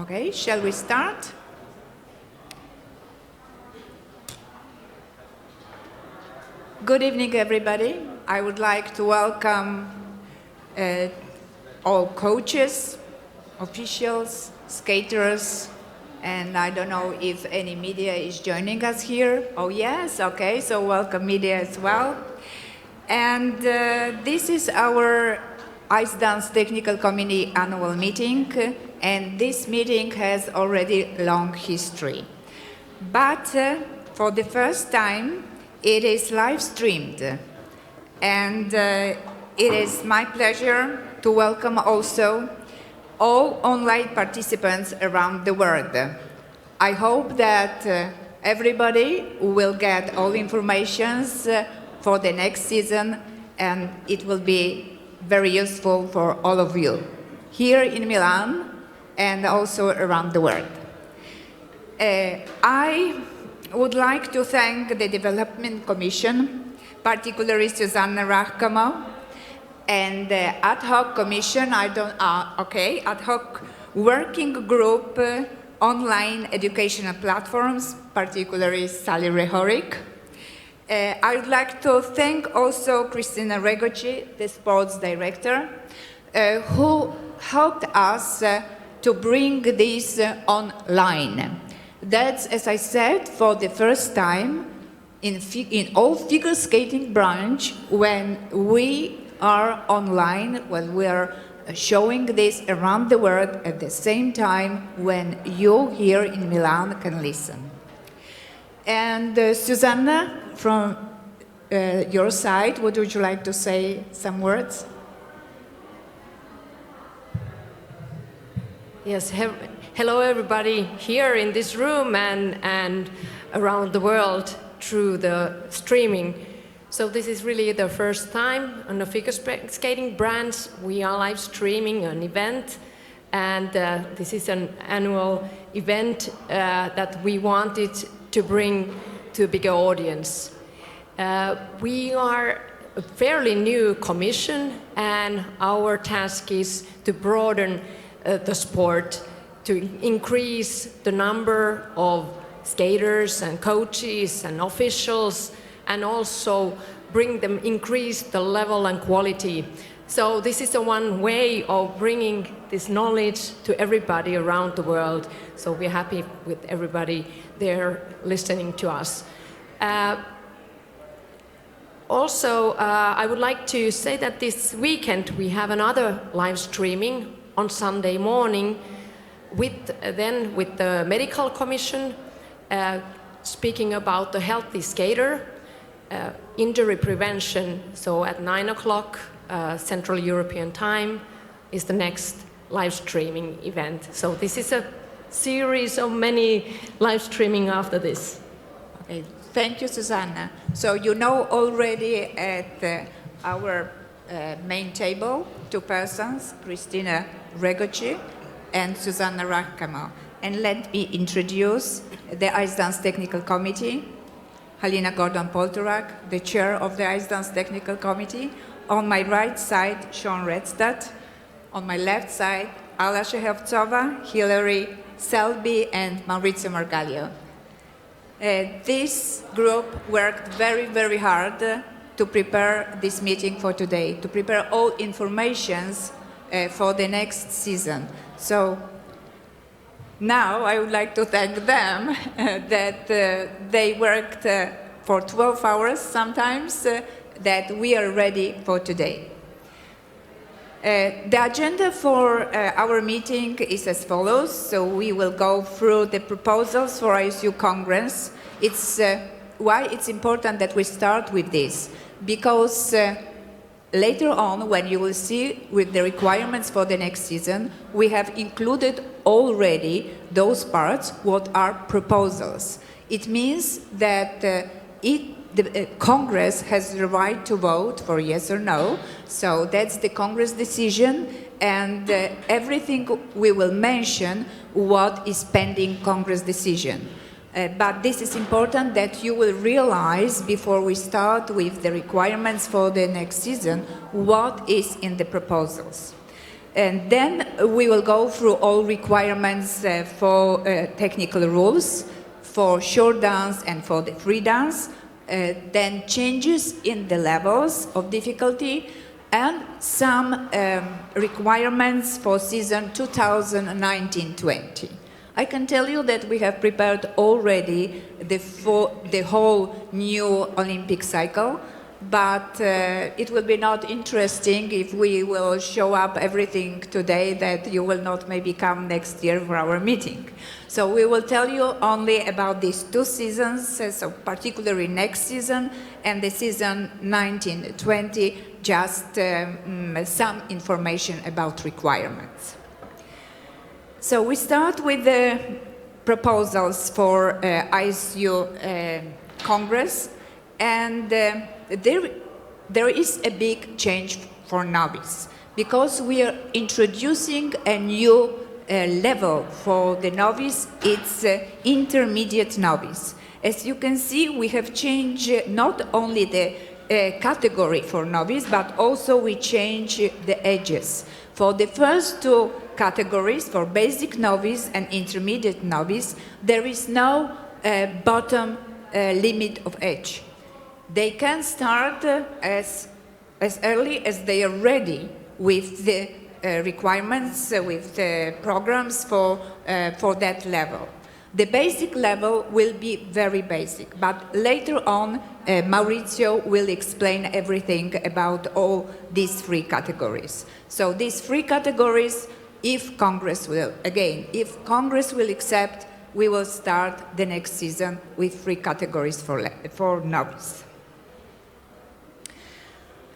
Okay, shall we start? Good evening, everybody. I would like to welcome all coaches, officials, skaters, and I don't know if any media is joining us here. Oh, yes, okay, so welcome media as well. And this is our Ice Dance Technical Committee annual meeting, and this meeting has already long history. But for the first time, it is live streamed, and it is my pleasure to welcome also all online participants around the world. I hope that everybody will get all information for the next season, and it will be very useful for all of you here in Milan and also around the world. I would like to thank the Development Commission, particularly Susanna Raccamo, and the Ad Hoc Commission, ad hoc working group, online educational platforms, particularly Sally Rehorik. I would like to thank also Cristina Regoci, the sports director, who helped us to bring this online. That's, as I said, for the first time in all figure skating branch when we are online, when we are showing this around the world at the same time when you here in Milan can listen. And Susanna, from your side, would you like to say some words? Yes, hello everybody here in this room and around the world through the streaming. So this is really the first time on the figure skating branch we are live streaming an event, and this is an annual event that we wanted to bring to a bigger audience. We are a fairly new commission, and our task is to broaden the sport, to increase the number of skaters and coaches and officials, and also increase the level and quality. So this is the one way of bringing this knowledge to everybody around the world. So we're happy with everybody there listening to us. Also, I would like to say that this weekend we have another live streaming on Sunday morning with the Medical Commission, speaking about the healthy skater, injury prevention. So at 9 o'clock Central European time is the next live streaming event. So this is a series of many live streaming after this. Okay. Thank you, Susanna. So you know already at our main table, two persons, Cristina Regoci and Susanna Raccamo. And let me introduce the Ice Dance Technical Committee, Halina Gordon-Poltorak, the chair of the Ice Dance Technical Committee. On my right side, Sean Redstadt. On my left side, Alla Shehevtsova, Hilary Selby, and Maurizio Margaglio. This group worked very, very hard to prepare this meeting for today, to prepare all informations for the next season. So now I would like to thank them that they worked for 12 hours sometimes, that we are ready for today. The agenda for our meeting is as follows. So we will go through the proposals for ISU Congress. It's why it's important that we start with this, because later on, when you will see with the requirements for the next season, we have included already those parts what are proposals. It means that the Congress has the right to vote for yes or no, so that's the Congress decision, and everything we will mention what is pending Congress decision. But this is important that you will realize before we start with the requirements for the next season what is in the proposals. And then we will go through all requirements for technical rules, for short dance and for the free dance, then changes in the levels of difficulty, and some requirements for season 2019-20. I can tell you that we have prepared already the whole new Olympic cycle, but it will be not interesting if we will show up everything today that you will not maybe come next year for our meeting. So we will tell you only about these 2 seasons, so particularly next season and the season 19-20, just some information about requirements. So we start with the proposals for ISU Congress, and there is a big change for novice because we are introducing a new level for the novice. It's intermediate novice. As you can see, we have changed not only the category for novice, but also we change the ages. For the first 2 categories, for basic novice and intermediate novice, there is no bottom limit of age. They can start as early as they are ready with the requirements, with the programs for that level. The basic level will be very basic, but later on Maurizio will explain everything about all these 3 categories. So these 3 categories, if Congress will accept, we will start the next season with 3 categories for novice.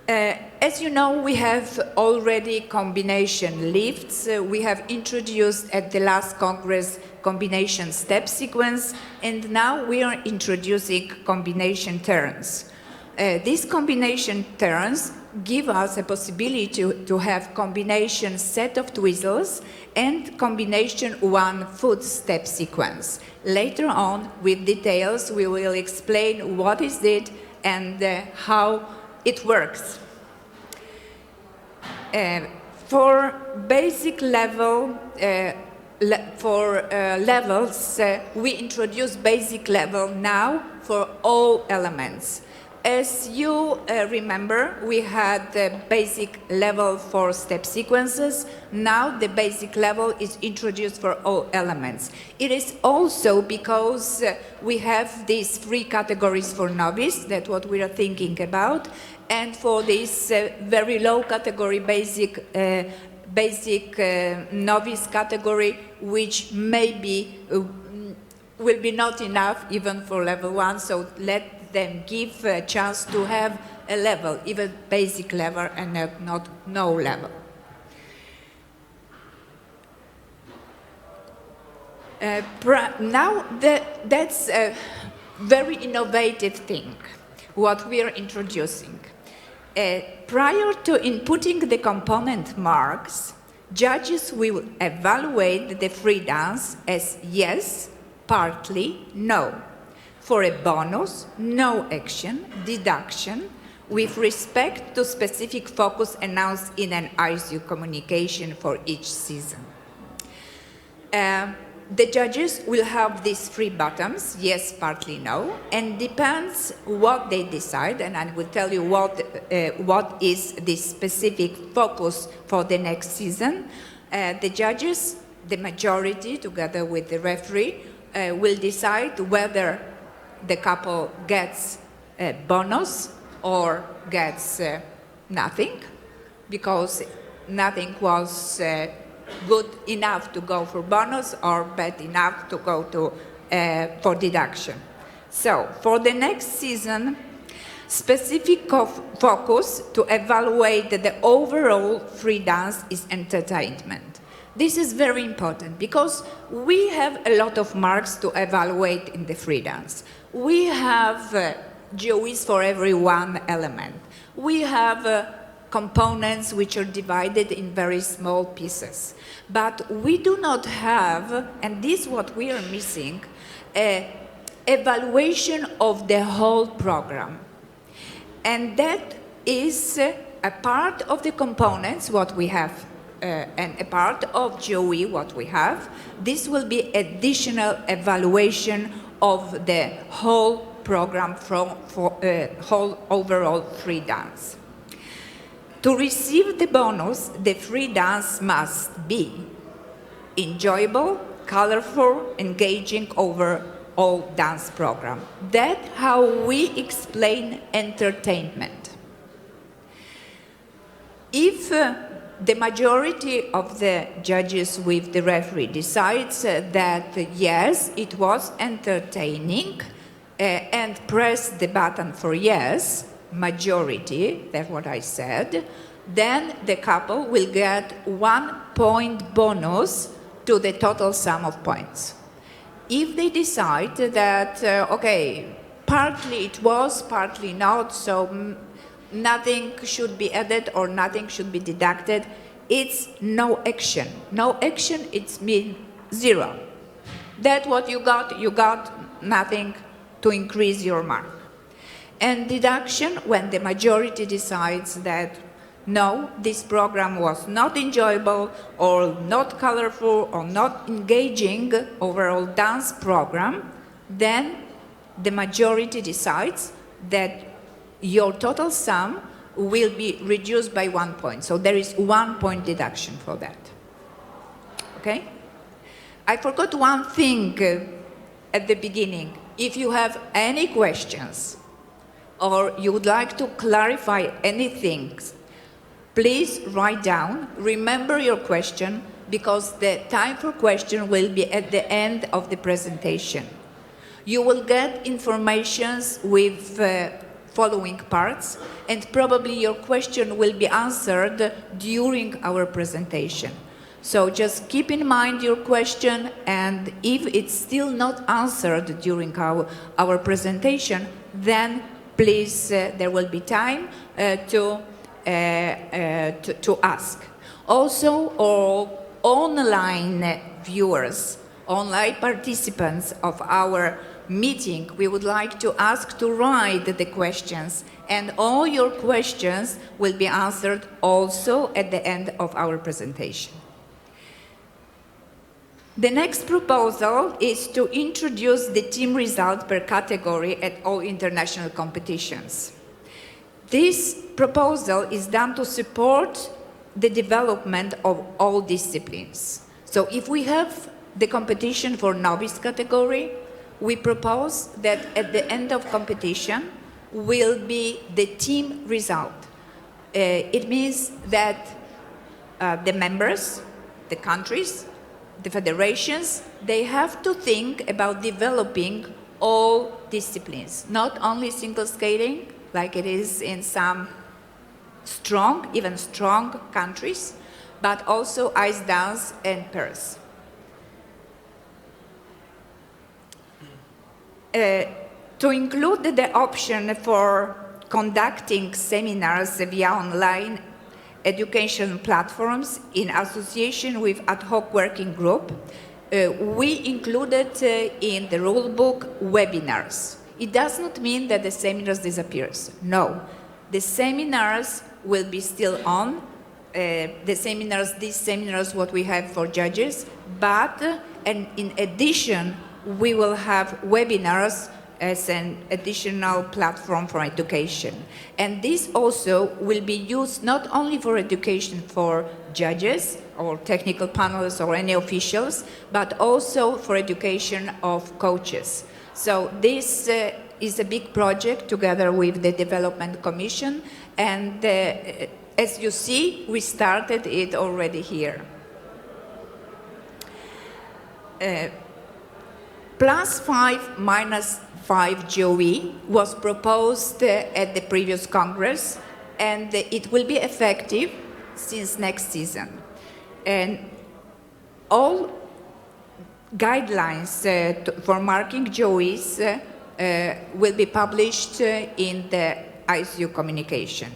As you know, we have already combination lifts. We have introduced at the last Congress combination step sequence, and now we are introducing combination turns. These combination turns give us a possibility to have combination set of twizzles and combination 1 foot step sequence. Later on, with details, we will explain what is it and how it works. For basic level, levels, we introduce basic level now for all elements. As you remember, we had the basic level for step sequences. Now the basic level is introduced for all elements. It is also because we have these 3 categories for novice, that's what we are thinking about, and for this very low category basic novice category, which maybe will be not enough even for level 1, so let them give a chance to have a level, even basic level and not no level. Now that's a very innovative thing, what we are introducing. Prior to inputting the component marks, judges will evaluate the free dance as yes, partly, no. For a bonus, no action, deduction, with respect to specific focus announced in an ISU communication for each season. The judges will have these 3 buttons, yes, partly, no, and depends what they decide, and I will tell you what is the specific focus for the next season. The judges, the majority, together with the referee, will decide whether the couple gets a bonus or gets nothing, because nothing was good enough to go for bonus or bad enough to go to for deduction. So for the next season, specific focus to evaluate the overall free dance is entertainment. This is very important because we have a lot of marks to evaluate in the free dance. We have GOEs for every 1 element. We have components which are divided in very small pieces. But we do not have, and this is what we are missing, evaluation of the whole program. And that is a part of the components, what we have and a part of GOE, what we have, this will be additional evaluation of the whole program for whole overall free dance. To receive the bonus, the free dance must be enjoyable, colorful, engaging overall dance program. That's how we explain entertainment. If the majority of the judges with the referee decides that yes, it was entertaining and press the button for yes, majority, that's what I said, then the couple will get 1 point bonus to the total sum of points. If they decide that, okay, partly it was, partly not, so nothing should be added or nothing should be deducted, it's no action. No action, it means 0. That's what you got nothing to increase your mark. And deduction, when the majority decides that no, this program was not enjoyable or not colorful or not engaging overall dance program, then the majority decides that your total sum will be reduced by 1 point. So there is 1 point deduction for that. Okay? I forgot one thing at the beginning. If you have any questions or you would like to clarify anything, please write down, remember your question, because the time for question will be at the end of the presentation. You will get informations with following parts, and probably your question will be answered during our presentation. So just keep in mind your question, and if it's still not answered during our presentation, then please, there will be time to ask. Also, all online viewers, online participants of our meeting, we would like to ask to write the questions, and all your questions will be answered also at the end of our presentation. The next proposal is to introduce the team result per category at all international competitions. This proposal is done to support the development of all disciplines. So if we have the competition for novice category, we propose that at the end of competition will be the team result. It means that the members, the countries, the federations, they have to think about developing all disciplines, not only single skating, like it is in some strong, even strong countries, but also ice dance and pairs. To include the option for conducting seminars via online education platforms in association with ad hoc working group, we included in the rule book webinars. It does not mean that the seminars disappears. No, the seminars will be still on. These seminars what we have for judges, but and in addition, we will have webinars as an additional platform for education. And this also will be used not only for education for judges or technical panelists or any officials, but also for education of coaches. So this is a big project together with the Development Commission, and as you see, we started it already here. +5 -5 GOE was proposed at the previous Congress, and it will be effective since next season. And all guidelines for marking GOEs will be published in the ISU communication.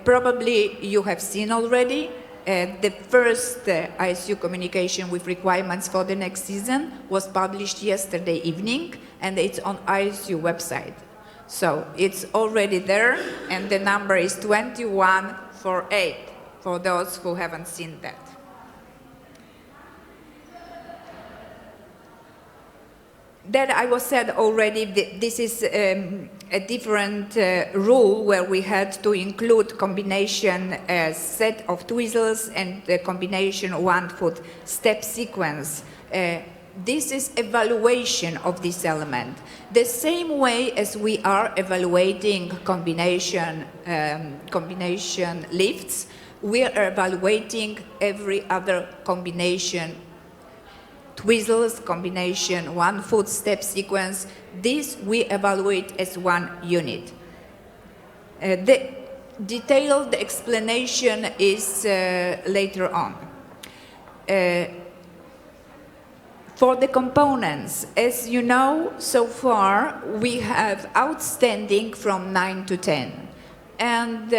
Probably you have seen already the first ISU communication with requirements for the next season was published yesterday evening, and it's on ISU website. So it's already there, and the number is 2148. for those who haven't seen that. That I was said already, this is a different rule where we had to include combination set of twizzles and the combination 1-foot step sequence. This is evaluation of this element. The same way as we are evaluating combination lifts, we are evaluating every other combination twizzles, combination 1-foot step sequence. This we evaluate as one unit. The detailed explanation is later on. For the components, as you know, so far we have outstanding from 9 to 10. And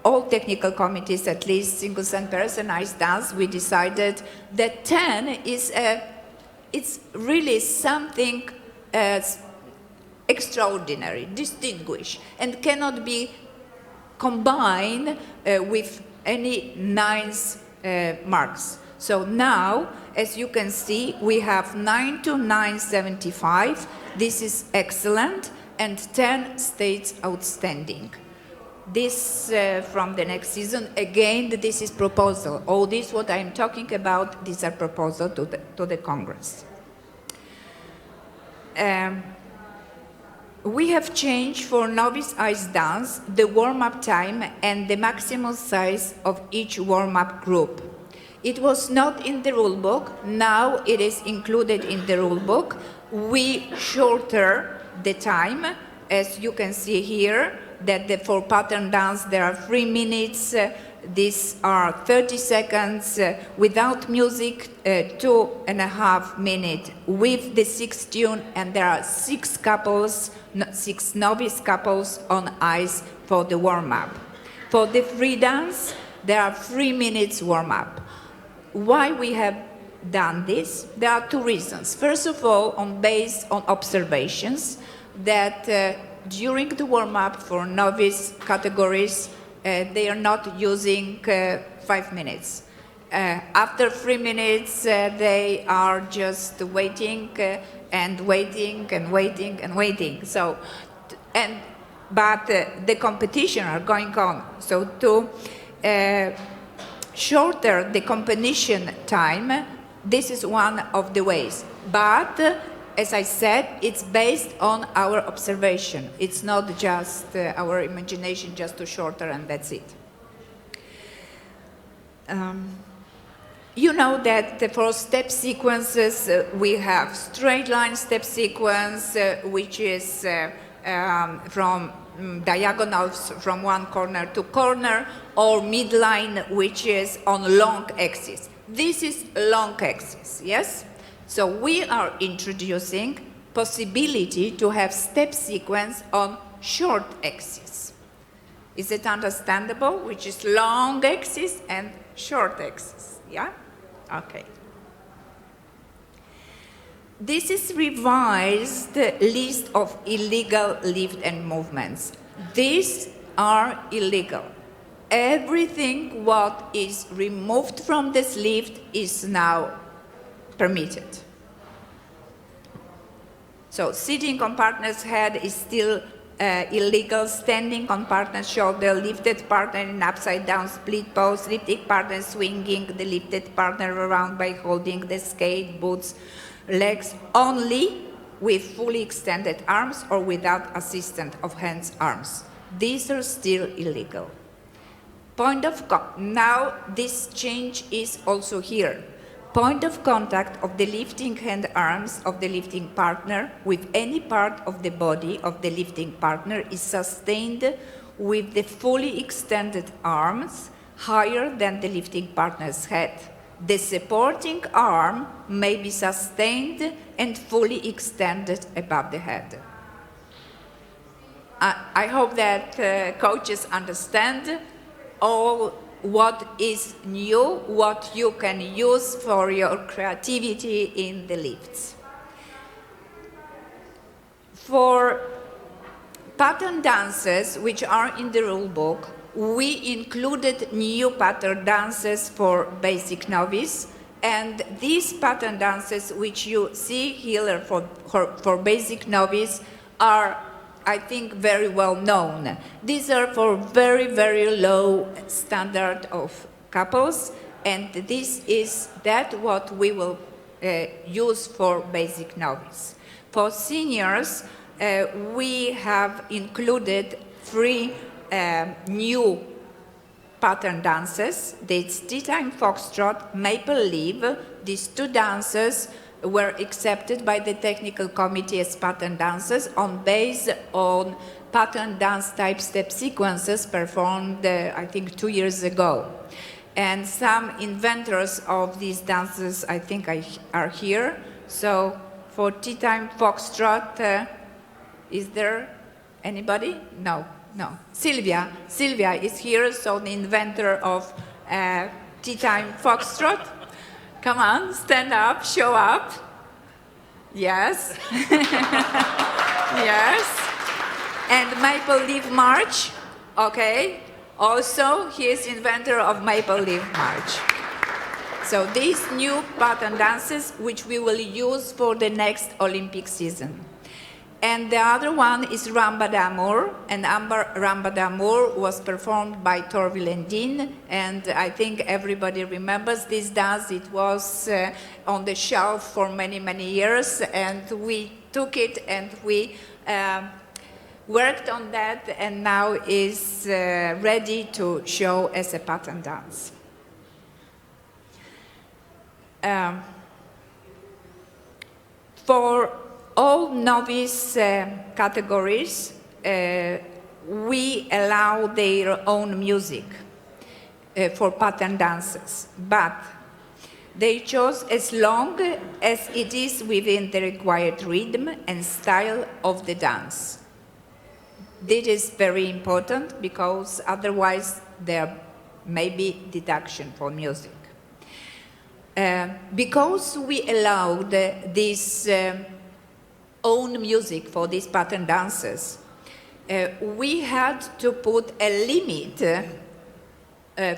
all technical committees, at least singles and pairs and ice dance, we decided that 10 is it's really something extraordinary, distinguished, and cannot be combined with any ninth marks. So now, as you can see, we have 9 to 975. This is excellent, and 10 stays outstanding. This from the next season, again, this is proposal. All this, what I'm talking about, these are proposal to the Congress. We have changed for novice ice dance the warm-up time and the maximum size of each warm-up group. It was not in the rule book. Now it is included in the rule book. We shorter the time, as you can see here, that for pattern dance there are 3 minutes, these are 30 seconds, without music 2.5 minutes, with the 6 tune, and there are 6 couples, 6 novice couples on ice for the warm-up. For the free dance, there are 3 minutes warm-up. Why we have done this? There are 2 reasons. First of all, based on observations that during the warm-up for novice categories, they are not using 5 minutes. After 3 minutes, they are just waiting and waiting and waiting and waiting. So, but the competition are going on. So to shorter the competition time, this is one of the ways. But as I said, it's based on our observation. It's not just our imagination just to shorter and that's it. You know that for step sequences, we have straight line step sequence, which is from diagonals from one corner to corner, or midline, which is on long axis. This is long axis, yes? So we are introducing possibility to have step sequence on short axis. Is it understandable? Which is long axis and short axis, yeah? Okay. This is revised list of illegal lift and movements. These are illegal. Everything what is removed from this lift is now permitted. So sitting on partner's head is still illegal. Standing on partner's shoulder, lifted partner in upside down split pose, lifted partner swinging the lifted partner around by holding the skate, boots, legs only with fully extended arms or without assistance of hands, arms. These are still illegal. Point of now this change is also here. Point of contact of the lifting hand arms of the lifting partner with any part of the body of the lifting partner is sustained with the fully extended arms higher than the lifting partner's head. The supporting arm may be sustained and fully extended above the head. I hope that coaches understand all what is new, what you can use for your creativity in the lifts. For pattern dances, which are in the rule book, we included new pattern dances for basic novice, and these pattern dances which you see here for basic novice are, I think, very well known. These are for very, very low standard of couples, and this is what we will use for basic novice. For seniors, we have included 3 new pattern dances. It's Tea Time Foxtrot, Maple Leaf. These 2 dances were accepted by the technical committee as pattern dances based on pattern dance type step sequences performed, I think, 2 years ago. And some inventors of these dances, I think, are here. So for Tea Time Foxtrot, is there anybody? No. Silvia is here, so the inventor of Tea Time Foxtrot. Come on, stand up, show up. Yes. Yes. And Maple Leaf March, okay. Also, he is inventor of Maple Leaf March. So these new pattern dances, which we will use for the next Olympic season. And the other one is Ramba d'Amour, and Ramba d'Amour was performed by Torvill and Dean, and I think everybody remembers this dance. It was on the shelf for many, many years, and we took it and we worked on that, and now is ready to show as a pattern dance. For all novice categories, we allow their own music for pattern dances, but they chose as long as it is within the required rhythm and style of the dance. This is very important because otherwise there may be deduction for music. Because we allowed this own music for these pattern dances, we had to put a limit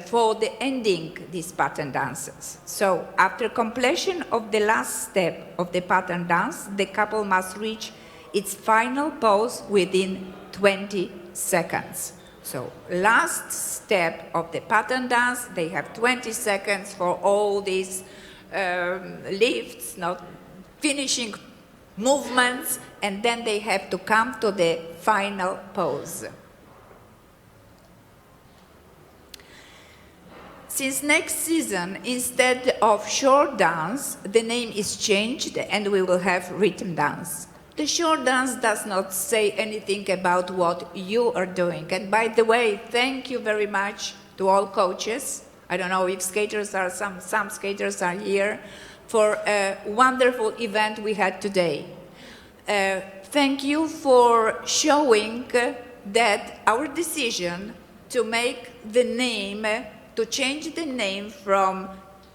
for the ending these pattern dances. So after completion of the last step of the pattern dance, the couple must reach its final pose within 20 seconds. So last step of the pattern dance, they have 20 seconds for all these lifts, not finishing movements, and then they have to come to the final pose. Since next season, instead of short dance, the name is changed and we will have rhythm dance. The short dance does not say anything about what you are doing. And by the way, thank you very much to all coaches. I don't know if skaters are, some skaters are here, for a wonderful event we had today. Thank you for showing that our decision to make the name, to change the name from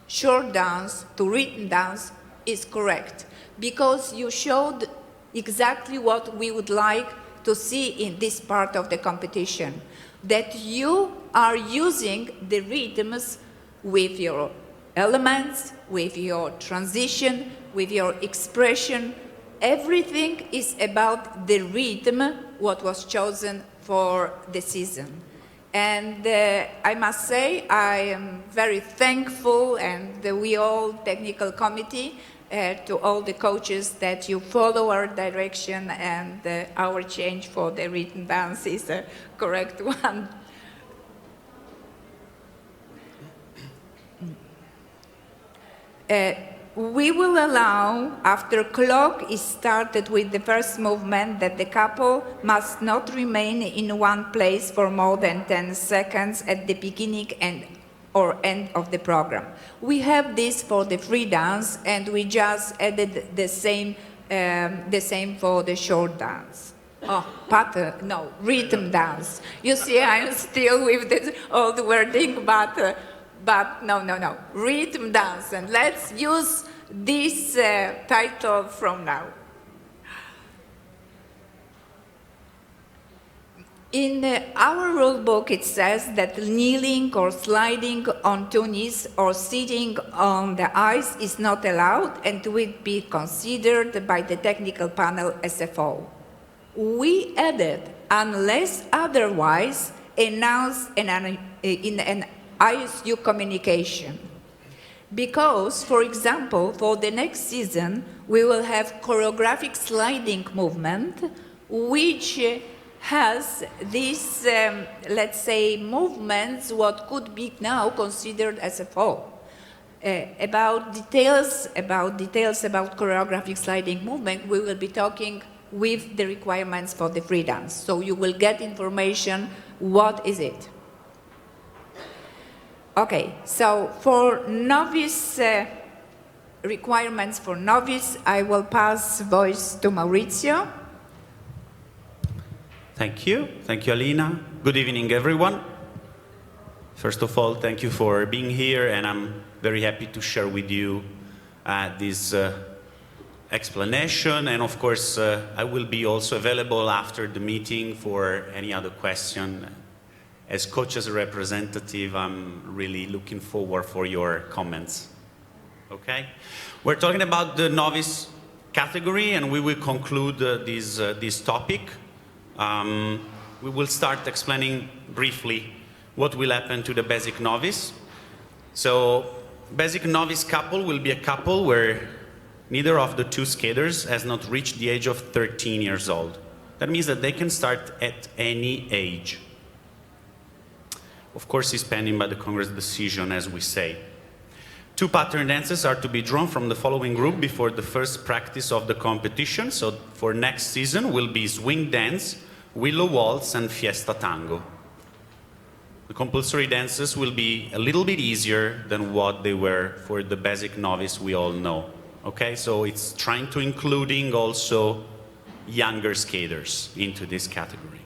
short dance to rhythm dance is correct, because you showed exactly what we would like to see in this part of the competition, that you are using the rhythms with your elements, with your transition, with your expression. Everything is about the rhythm, what was chosen for the season. And I must say, I am very thankful, and we all, technical committee, to all the coaches that you follow our direction, and our change for the rhythm dance is a correct one. We will allow, after clock is started with the first movement, that the couple must not remain in one place for more than 10 seconds at the beginning or end of the program. We have this for the free dance, and we just added the same for the short dance. Rhythm dance. You see, I'm still with this old wording, but no, rhythm dance, and let's use this title from now. In our rule book, it says that kneeling or sliding on two knees or sitting on the ice is not allowed and will be considered by the technical panel as a foul. We added, unless otherwise announced in an ISU communication. Because, for example, for the next season, we will have choreographic sliding movement, which has these, let's say, movements, what could be now considered as a fall. About details about choreographic sliding movement, we will be talking with the requirements for the free dance. So you will get information, what is it? Okay, so for novice, requirements for novice, I will pass voice to Maurizio. Thank you, Alina. Good evening, everyone. First of all, thank you for being here, and I'm very happy to share with you this explanation. And of course, I will be also available after the meeting for any other question. As coach's representative, I'm really looking forward for your comments. Okay? We're talking about the novice category, and we will conclude this topic. We will start explaining briefly what will happen to the basic novice. So, basic novice couple will be a couple where neither of the two skaters has not reached the age of 13 years old. That means that they can start at any age. Of course, it's pending by the Congress decision, as we say. Two pattern dances are to be drawn from the following group before the first practice of the competition. So for next season will be swing dance, willow waltz, and fiesta tango. The compulsory dances will be a little bit easier than what they were for the basic novice we all know. Okay, so it's trying to including also younger skaters into this category.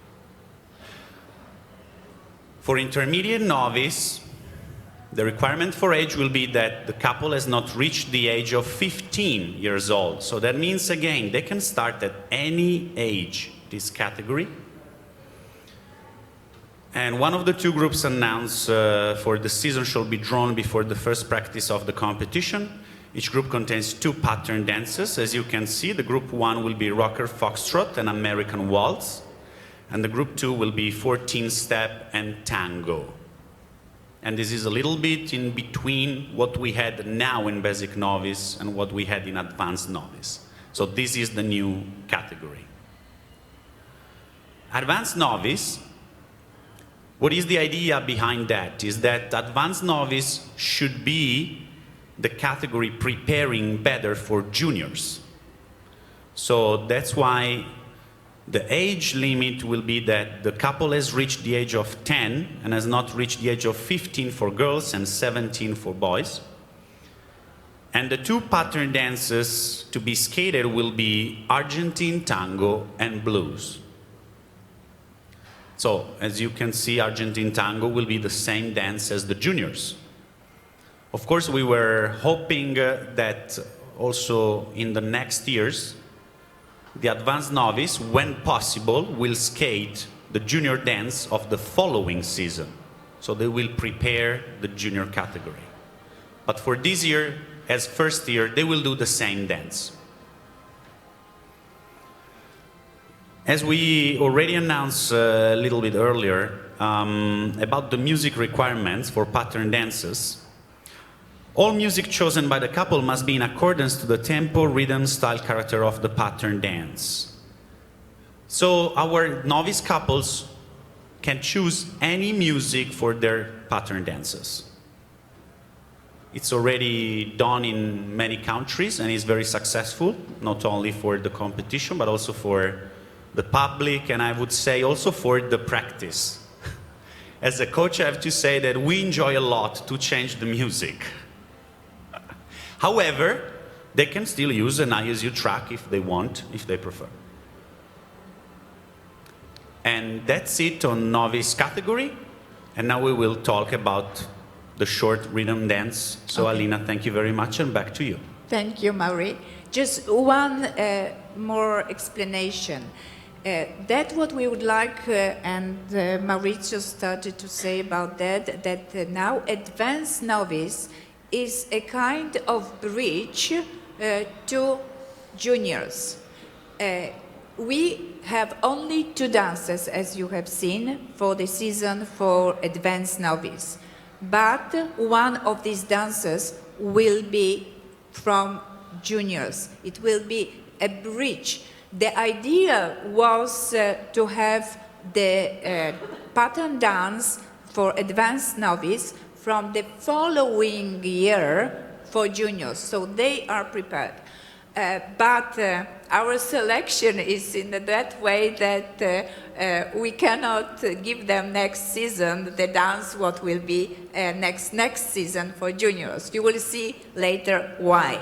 For intermediate novice, the requirement for age will be that the couple has not reached the age of 15 years old. So that means, again, they can start at any age, this category. And one of the two groups announced for the season shall be drawn before the first practice of the competition. Each group contains two pattern dances. As you can see, the group 1 will be rocker foxtrot and American waltz. And the group 2 will be 14-step and tango. And this is a little bit in between what we had now in basic novice and what we had in advanced novice. So this is the new category. Advanced novice, what is the idea behind that? Is that advanced novice should be the category preparing better for juniors. So that's why the age limit will be that the couple has reached the age of 10 and has not reached the age of 15 for girls and 17 for boys. And the two pattern dances to be skated will be Argentine tango and blues. So, as you can see, Argentine tango will be the same dance as the juniors. Of course, we were hoping that also in the next years, the advanced novice, when possible, will skate the junior dance of the following season. So they will prepare the junior category. But for this year, as first year, they will do the same dance. As we already announced a little bit earlier about the music requirements for pattern dances, all music chosen by the couple must be in accordance to the tempo, rhythm, style, character of the pattern dance. So our novice couples can choose any music for their pattern dances. It's already done in many countries and is very successful, not only for the competition, but also for the public, and I would say also for the practice. As a coach, I have to say that we enjoy a lot to change the music. However, they can still use an ISU track if they want, if they prefer. And that's it on novice category. And now we will talk about the short rhythm dance. So okay. Alina, thank you very much, and back to you. Thank you, Mauri. Just one more explanation. That's what we would like, and Maurizio started to say about that, that now advanced novice is a kind of bridge to juniors. We have only 2 dances, as you have seen, for the season for advanced novice. But one of these dances will be from juniors. It will be a bridge. The idea was to have the pattern dance for advanced novice from the following year for juniors, so they are prepared. But our selection is in that way that we cannot give them next season the dance what will be next season for juniors. You will see later why.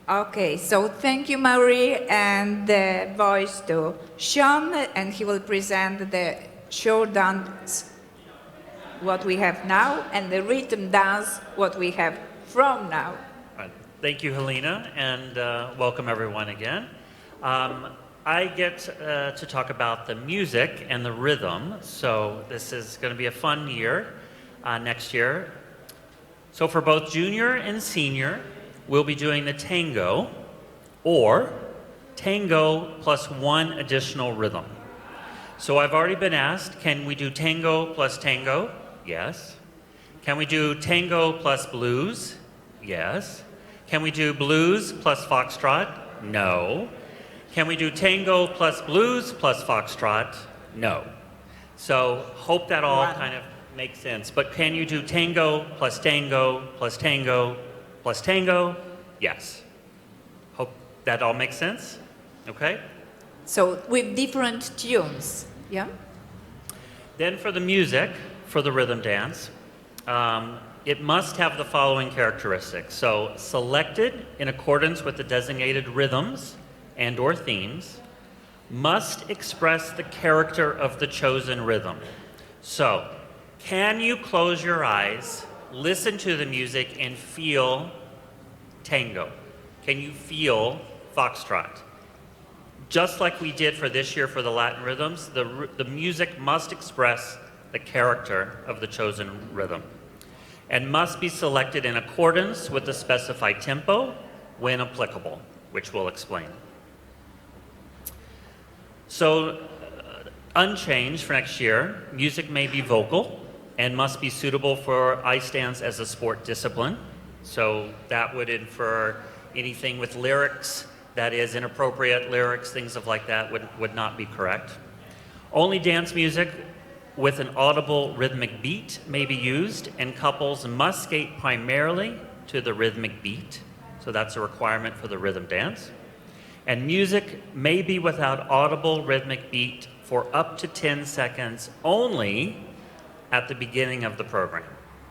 Okay, so thank you, Marie, and the voice to Sean, and he will present the short dance, what we have now, and the rhythm dance, what we have from now. Right. Thank you, Helena, and welcome everyone again. I get to talk about the music and the rhythm, so this is going to be a fun year next year. So for both junior and senior, we'll be doing the tango, or tango plus 1 additional rhythm. So I've already been asked, can we do tango plus tango? Yes. Can we do tango plus blues? Yes. Can we do blues plus foxtrot? No. Can we do tango plus blues plus foxtrot? No. So hope that all kind of makes sense. But can you do tango plus tango plus tango plus tango? Yes. Hope that all makes sense. Okay? So with different tunes, yeah? Then for the music, for the rhythm dance, it must have the following characteristics. So selected in accordance with the designated rhythms and or themes, must express the character of the chosen rhythm. So can you close your eyes, listen to the music, and feel tango? Can you feel foxtrot? Just like we did for this year for the Latin rhythms, the music must express the character of the chosen rhythm and must be selected in accordance with the specified tempo when applicable, which we'll explain. So, unchanged for next year, music may be vocal and must be suitable for ice dance as a sport discipline. So that would infer anything with lyrics that is inappropriate lyrics, things of like that would not be correct. Only dance music with an audible rhythmic beat may be used, and couples must skate primarily to the rhythmic beat. So that's a requirement for the rhythm dance. And music may be without audible rhythmic beat for up to 10 seconds only at the beginning of the program.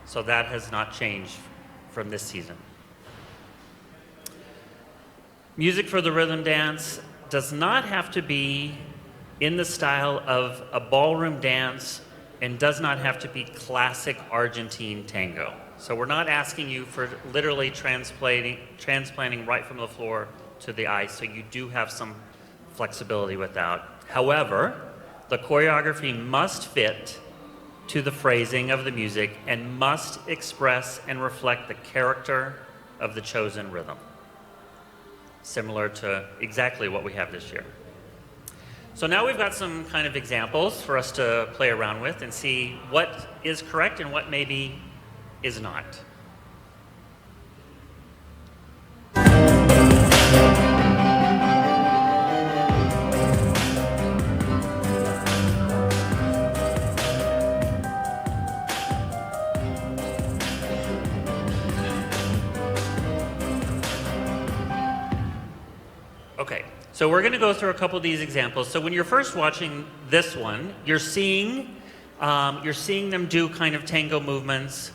So that has not changed from this season. Music for the rhythm dance does not have to be in the style of a ballroom dance and does not have to be classic Argentine tango. So we're not asking you for literally transplanting right from the floor to the ice, so you do have some flexibility with that. However, the choreography must fit to the phrasing of the music and must express and reflect the character of the chosen rhythm, similar to exactly what we have this year. So now we've got some kind of examples for us to play around with and see what is correct and what maybe is not. Okay, so we're going to go through a couple of these examples. So when you're first watching this one, you're seeing them do kind of tango movements.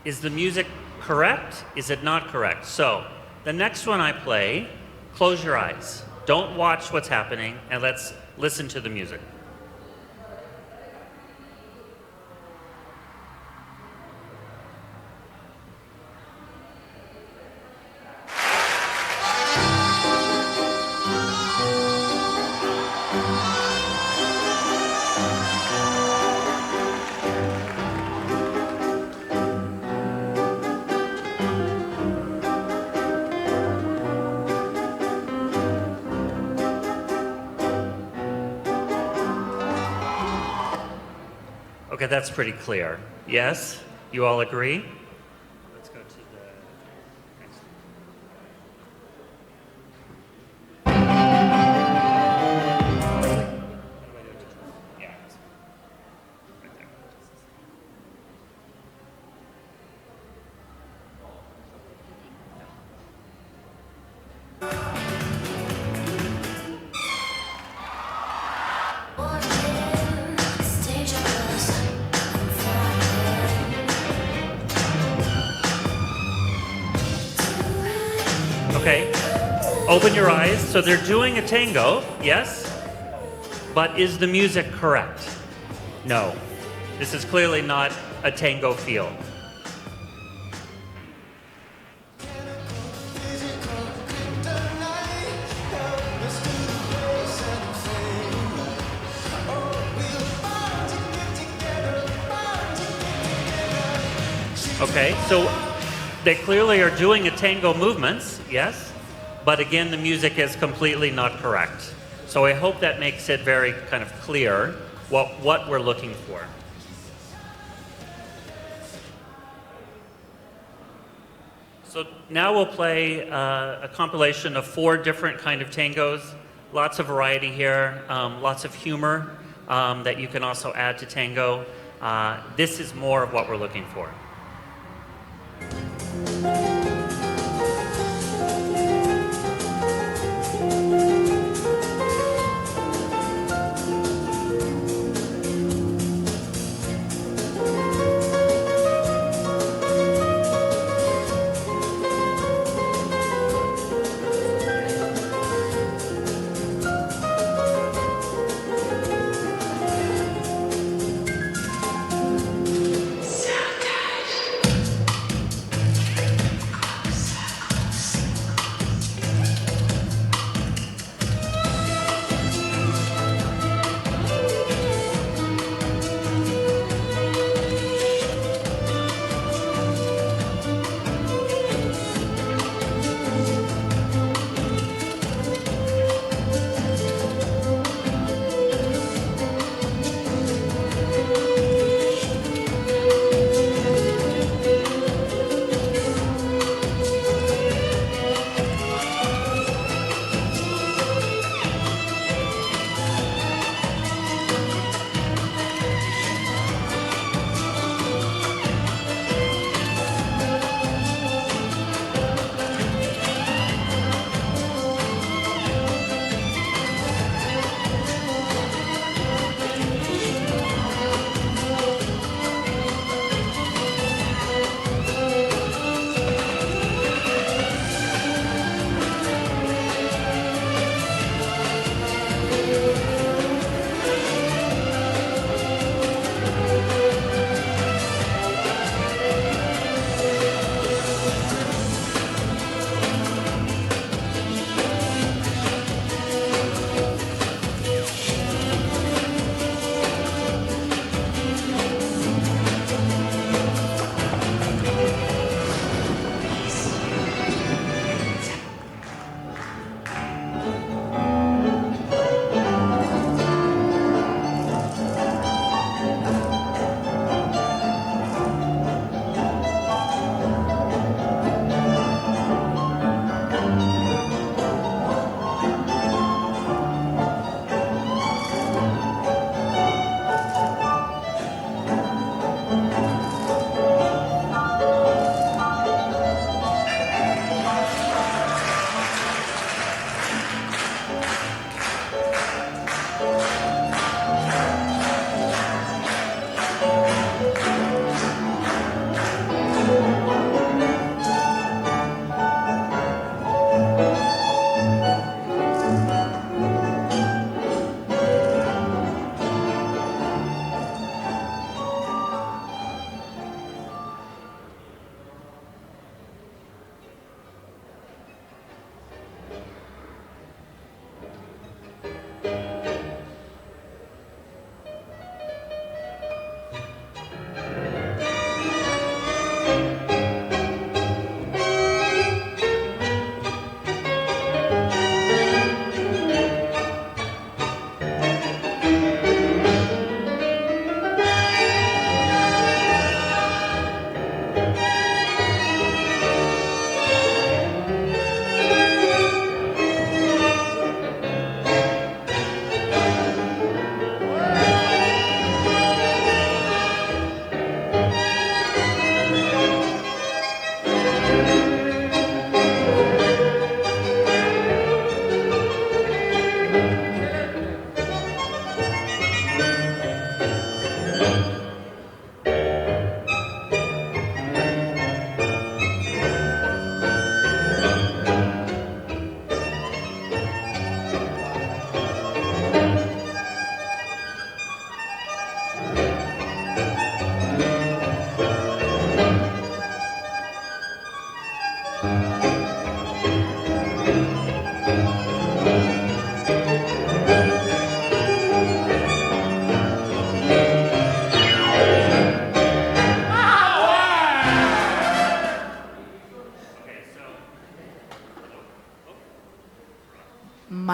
Is the music correct? Is it not correct? So the next one I play, close your eyes. Don't watch what's happening, and let's listen to the music. Okay, that's pretty clear. Yes? You all agree? Let's go to the next one. Yeah. Right there. Okay, open your eyes. So they're doing a tango, yes? But is the music correct? No. This is clearly not a tango feel. Okay, so they clearly are doing a tango movements, yes? But again, the music is completely not correct. So I hope that makes it very kind of clear what we're looking for. So now we'll play a compilation of 4 different kind of tangos. Lots of variety here, lots of humor that you can also add to tango. This is more of what we're looking for.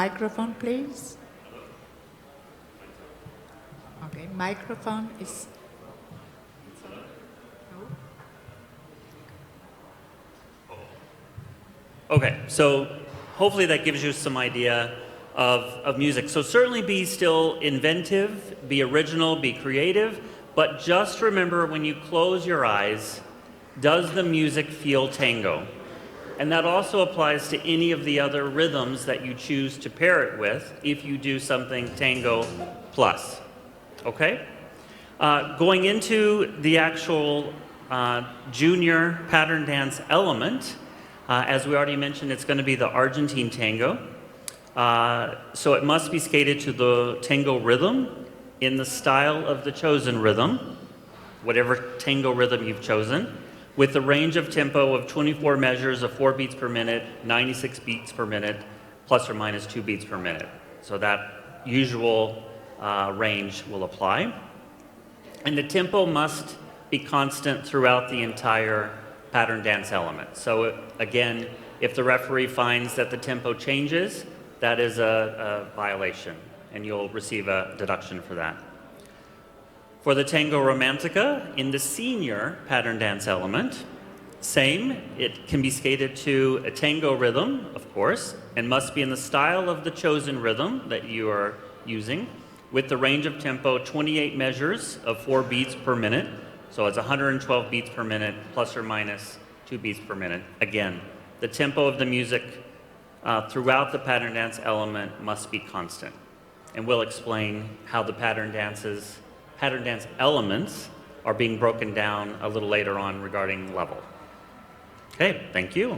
microphone, please. Okay, microphone is... Okay, so hopefully that gives you some idea of music. So certainly be still inventive, be original, be creative, but just remember when you close your eyes, does the music feel tango? And that also applies to any of the other rhythms that you choose to pair it with if you do something tango plus. Okay? Going into the actual junior pattern dance element, as we already mentioned, it's going to be the Argentine tango. So it must be skated to the tango rhythm in the style of the chosen rhythm, whatever tango rhythm you've chosen, with the range of tempo of 24 measures of 4 beats per minute, 96 beats per minute, plus or minus 2 beats per minute. So that usual range will apply. And the tempo must be constant throughout the entire pattern dance element. So again, if the referee finds that the tempo changes, that is a violation, and you'll receive a deduction for that. For the tango romantica, in the senior pattern dance element, same, it can be skated to a tango rhythm, of course, and must be in the style of the chosen rhythm that you are using, with the range of tempo 28 measures of 4 beats per minute. So it's 112 beats per minute, plus or minus 2 beats per minute. Again, the tempo of the music throughout the pattern dance element must be constant. And we'll explain how the pattern dance elements are being broken down a little later on regarding level. Okay, thank you.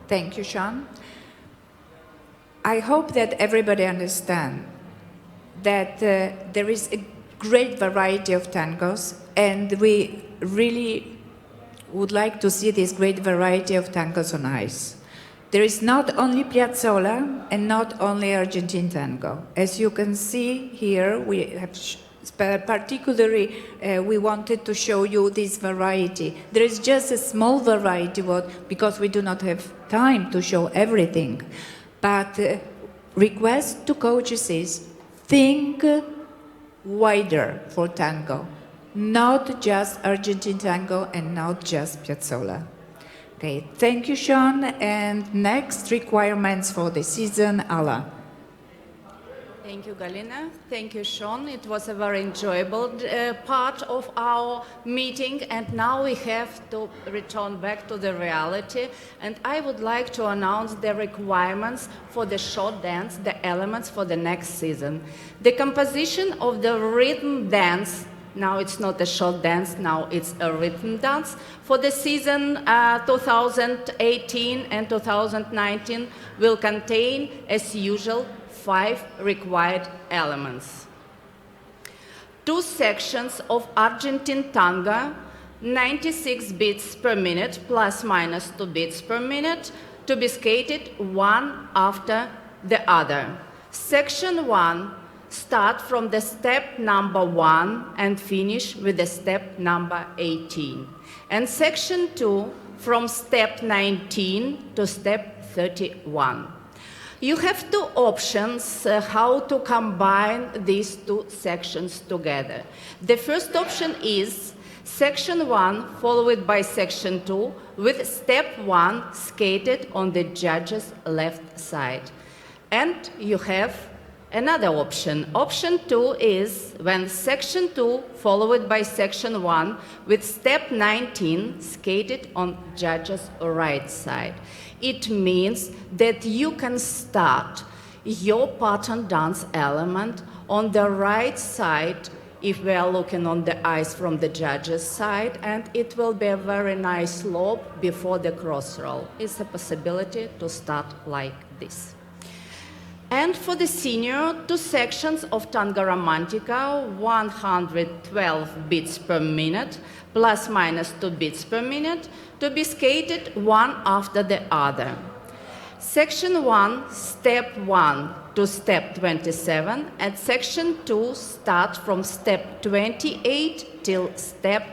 Thank you, Sean. I hope that everybody understands that there is a great variety of tangos, and we really would like to see this great variety of tangos on ice. There is not only Piazzolla and not only Argentine tango. As you can see here, we have particularly we wanted to show you this variety. There is just a small variety because we do not have time to show everything. But request to coaches is think wider for tango, not just Argentine tango and not just Piazzolla. Okay, thank you, Sean. And next, requirements for the season, Ala. Thank you, Galina. Thank you, Sean. It was a very enjoyable part of our meeting, and now we have to return back to the reality. And I would like to announce the requirements for the short dance, the elements for the next season. The composition of the rhythm dance, now it's not a short dance, now it's a rhythm dance, for the season 2018 and 2019 will contain, as usual, 5 required elements. 2 sections of Argentine tango, 96 beats per minute, plus minus 2 beats per minute, to be skated one after the other. Section 1 start from the step number 1 and finish with the step number 18. And section 2 from step 19 to step 31. You have 2 options how to combine these 2 sections together. The first option is section 1 followed by section 2 with step 1 skated on the judge's left side. And you have another option. Option 2 is when section 2 followed by section 1 with step 19 skated on judge's right side. It means that you can start your pattern dance element on the right side if we are looking on the ice from the judge's side, and it will be a very nice slope before the cross roll. It's a possibility to start like this. And for the senior, 2 sections of tango romantica, 112 beats per minute, plus minus 2 beats per minute, to be skated one after the other. Section 1, step 1 to step 27, and section 2 start from step 28 till step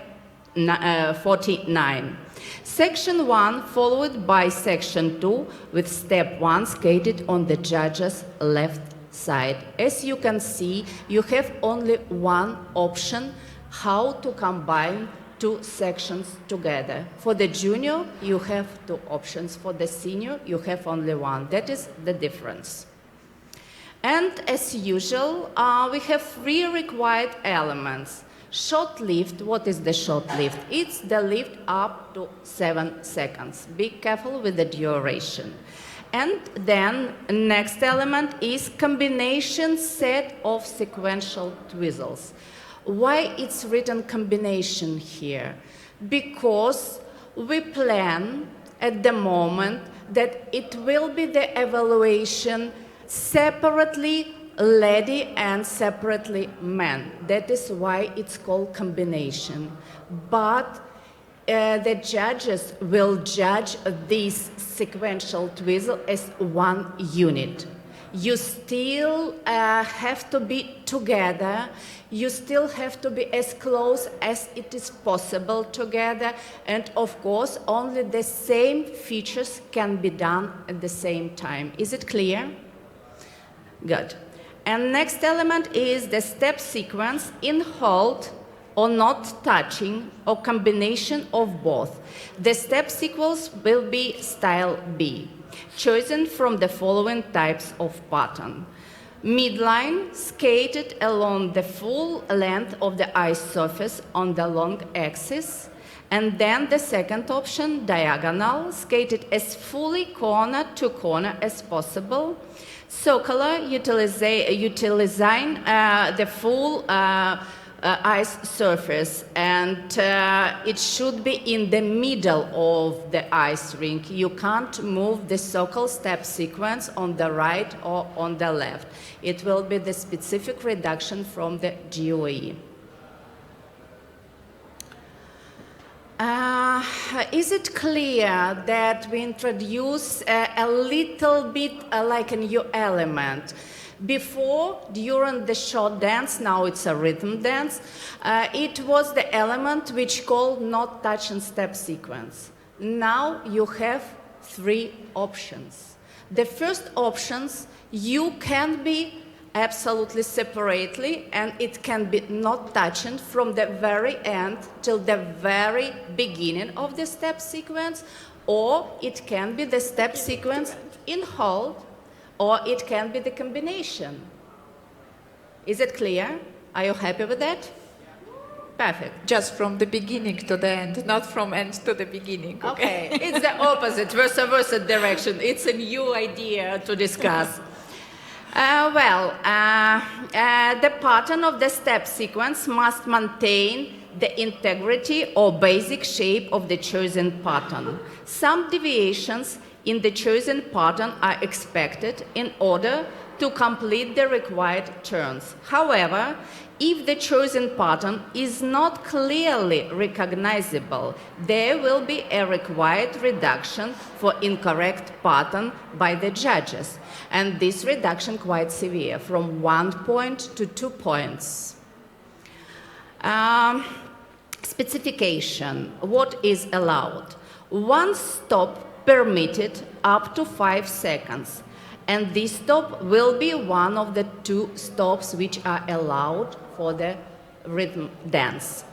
49. Section 1 followed by Section 2 with step 1 skated on the judge's left side. As you can see, you have only one option how to combine two sections together. For the junior, you have two options. For the senior, you have only one. That is the difference. And as usual, we have three required elements. Short lift, what is the short lift? It's the lift up to 7 seconds. Be careful with the duration. And then next element is combination set of sequential twizzles. Why it's written combination here? Because we plan at the moment that it will be the evaluation separately lady and separately man. That is why it's called combination. But the judges will judge this sequential twizzle as one unit. You still have to be together. You still have to be as close as it is possible together. And of course, only the same features can be done at the same time. Is it clear? Good. And next element is the step sequence in hold or not touching or combination of both. The step sequence will be style B, chosen from the following types of pattern. Midline, skated along the full length of the ice surface on the long axis. And then the second option, diagonal, skated as fully corner to corner as possible. Circular, utilizing the full ice surface, and it should be in the middle of the ice rink. You can't move the circle step sequence on the right or on the left. It will be the specific reduction from the GOE. Is it clear that we introduce a little bit like a new element? Before, during the short dance, now it's a rhythm dance, it was the element which called not touch and step sequence. Now you have three options. The first options, you can be absolutely separately, and it can be not touching from the very end till the very beginning of the step sequence, or it can be the step sequence in hold, or it can be the combination. Is it clear? Are you happy with that? Perfect. Just from the beginning to the end, not from end to the beginning. Okay, it's the opposite, versa direction. It's a new idea to discuss. The pattern of the step sequence must maintain the integrity or basic shape of the chosen pattern. Some deviations in the chosen pattern are expected in order to complete the required turns. However, if the chosen pattern is not clearly recognizable, there will be a required reduction for incorrect pattern by the judges. And this reduction quite severe, from 1 point to 2 points. Specification, what is allowed? One stop permitted up to 5 seconds. And this stop will be one of the 2 stops which are allowed for the rhythm dance.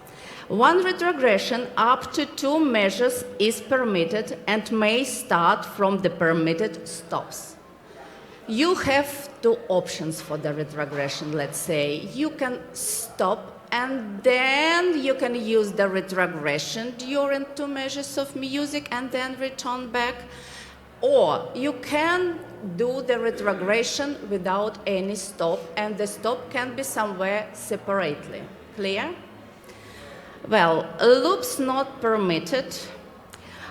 One retrogression up to 2 measures is permitted and may start from the permitted stops. You have 2 options for the retrogression, let's say. You can stop and then you can use the retrogression during 2 measures of music and then return back. Or you can do the retrogression without any stop, and the stop can be somewhere separately. Clear? Well, loops not permitted.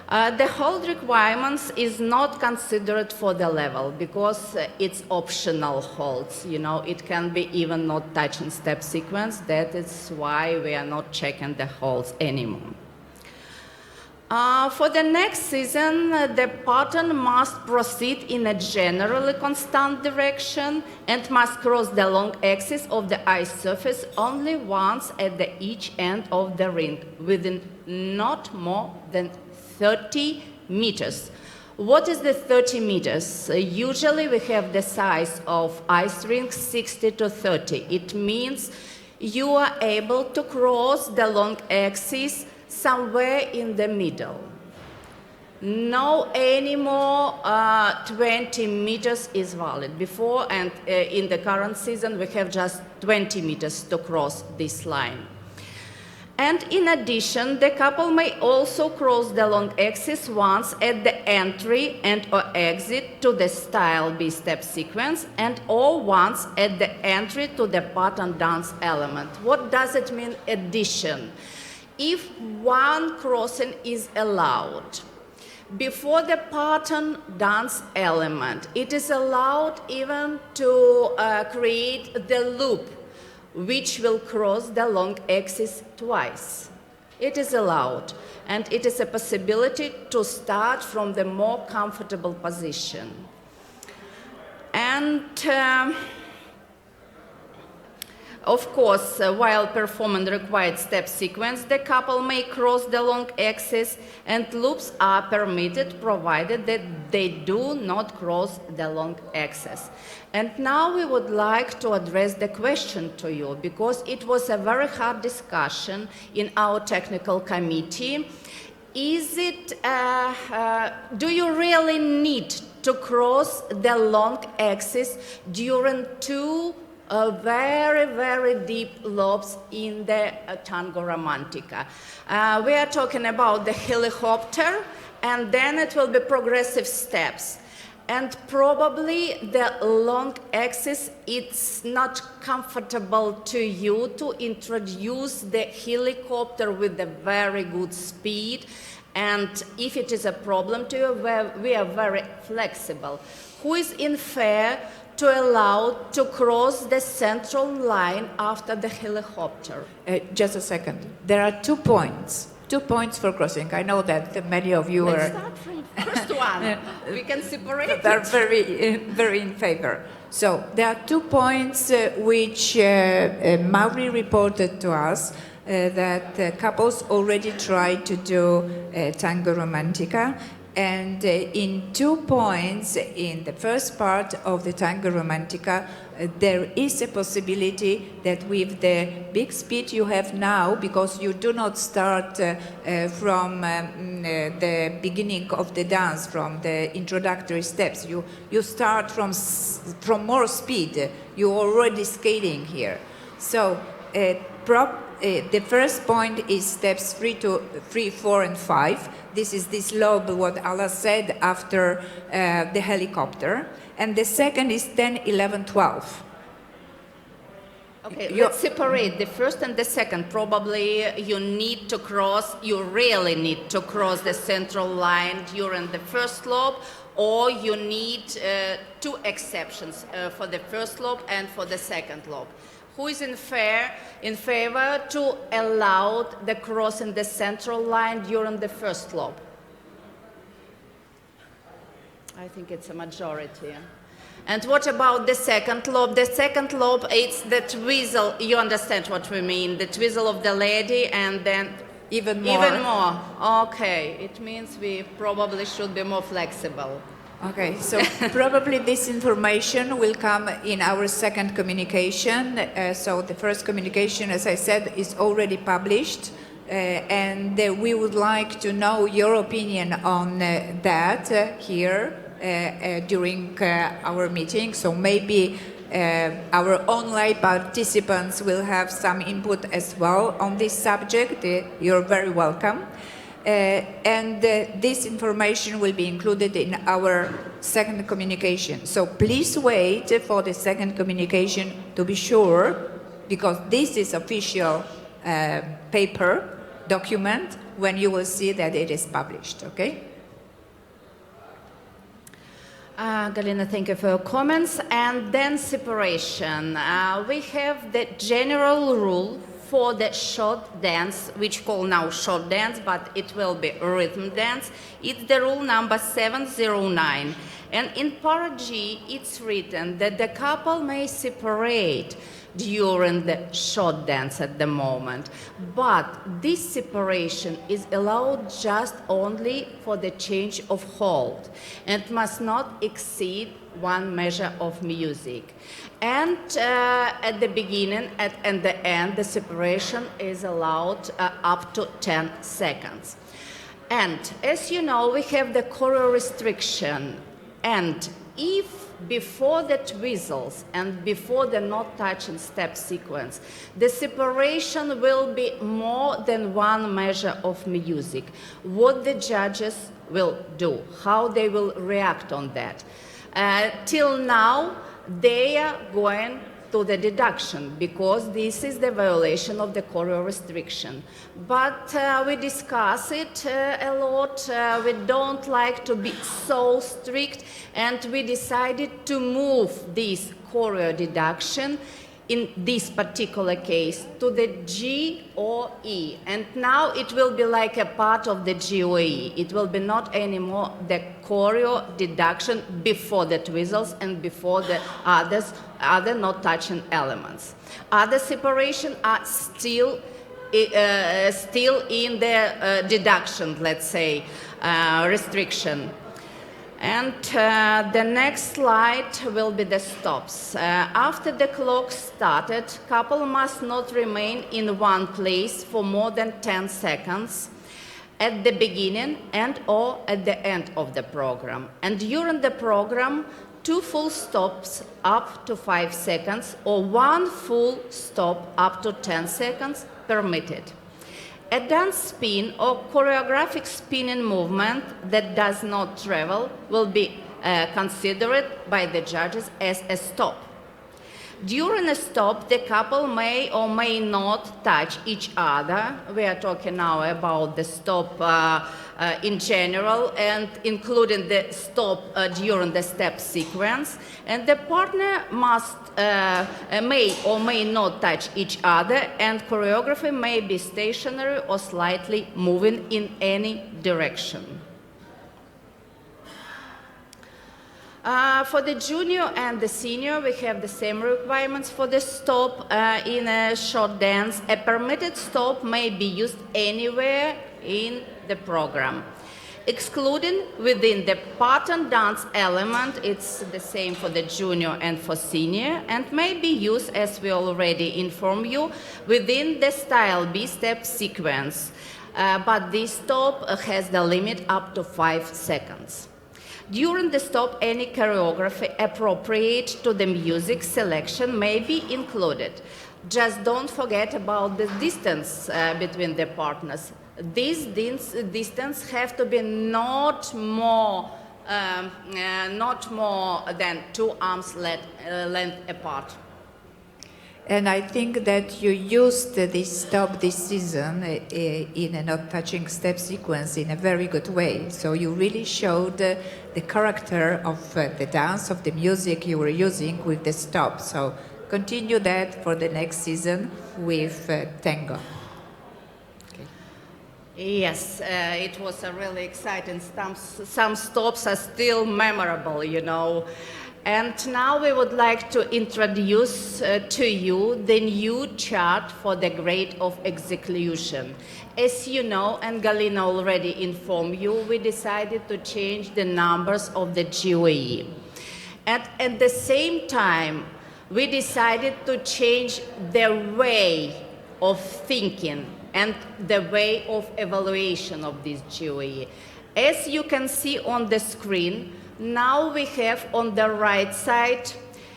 The hold requirements is not considered for the level because it's optional holds. You know, it can be even not touch and step sequence. That is why we are not checking the holds anymore. For the next season, the pattern must proceed in a generally constant direction and must cross the long axis of the ice surface only once at each end of the ring, within not more than 30 meters. What is the 30 meters? Usually we have the size of ice rink 60 to 30. It means you are able to cross the long axis somewhere in the middle. No anymore 20 meters is valid. Before and in the current season we have just 20 meters to cross this line. And in addition, the couple may also cross the long axis once at the entry and or exit to the style B step sequence and or once at the entry to the pattern dance element. What does it mean, addition? If one crossing is allowed before the pattern dance element, it is allowed even to create the loop, which will cross the long axis twice. It is allowed, and it is a possibility to start from the more comfortable position. And of course, while performing the required step sequence, the couple may cross the long axis, and loops are permitted provided that they do not cross the long axis. And now we would like to address the question to you, because it was a very hard discussion in our technical committee. Is it, do you really need to cross the long axis during two very, very deep lobes in the tango romantica? We are talking about the helicopter, and then it will be progressive steps. And probably the long axis, it's not comfortable to you to introduce the helicopter with a very good speed. And if it is a problem to you, we are very flexible. Who is in favor to allow to cross the central line after the helicopter? Just a second. There are 2 points. 2 points for crossing. I know that many of you Let's are start from first one. We can separate they're it. very in favor. So there are 2 points which Mauri reported to us that couples already tried to do tango romantica. And in 2 points, in the first part of the tango romantica, there is a possibility that with the big speed you have now, because you do not start from the beginning of the dance, from the introductory steps, you start from more speed. You're already skating here. So the first point is steps 3, 4, and 5. This is this lobe, what Allah said after the helicopter. And the second is 10, 11, 12. Okay, let's separate the first and the second. Probably you really need to cross the central line during the first lobe, or you need 2 exceptions for the first lobe and for the second lobe. Who is in favor to allow the crossing the central line during the first lobe? I think it's a majority. And what about the second lobe? The second lobe, it's the twizzle. You understand what we mean? The twizzle of the lady, and then Even more. Even more. Okay, it means we probably should be more flexible. Okay, so probably this information will come in our second communication. So the first communication, as I said, is already published. And we would like to know your opinion on that here during our meeting. So maybe our online participants will have some input as well on this subject. You're very welcome. And this information will be included in our second communication. So please wait for the second communication to be sure, because this is official paper document when you will see that it is published, okay? Galina, thank you for your comments. And then separation. We have the general rule for the short dance, which call now short dance, but it will be rhythm dance. It's the rule number 709. And in part G, it's written that the couple may separate during the short dance at the moment. But this separation is allowed just only for the change of hold and must not exceed one measure of music. And at the beginning and the end, the separation is allowed up to 10 seconds. And as you know, we have the choreo restriction. And if before the twizzles and before the not touching step sequence, the separation will be more than one measure of music, what the judges will do, how they will react on that. Till now, they are going to the deduction because this is the violation of the choreo restriction. But we discuss it a lot. We don't like to be so strict, and we decided to move this choreo deduction in this particular case to the G or E. And now it will be like a part of the G or E. It will be not anymore the choreo deduction before the twizzles and before the other not touching elements. Other separation are still in the deduction, let's say, restriction. And the next slide will be the stops. After the clock started, couple must not remain in one place for more than 10 seconds at the beginning and or at the end of the program. And during the program, 2 full stops up to 5 seconds or 1 full stop up to 10 seconds permitted. A dance spin or choreographic spinning movement that does not travel will be considered by the judges as a stop. During a stop, the couple may or may not touch each other. We are talking now about the stop in general and including the stop during the step sequence. And the partner must may or may not touch each other, and choreography may be stationary or slightly moving in any direction. For the junior and the senior, we have the same requirements for the stop in a short dance. A permitted stop may be used anywhere in the program, excluding within the pattern dance element. It's the same for the junior and for senior, and may be used, as we already informed you, within the style B step sequence. But this stop has the limit up to 5 seconds. During the stop, any choreography appropriate to the music selection may be included. Just don't forget about the distance between the partners. This distance have to be not more than 2 arms length apart. And I think that you used this stop this season in a not touching step sequence in a very good way. So you really showed the character of the dance, of the music you were using with the stop. So continue that for the next season with tango. Yes, it was a really exciting. Some stops are still memorable, you know. And now we would like to introduce to you the new chart for the grade of execution. As you know, and Galina already informed you, we decided to change the numbers of the GOE. And at the same time, we decided to change the way of thinking and the way of evaluation of this GOE. As you can see on the screen, now we have on the right side,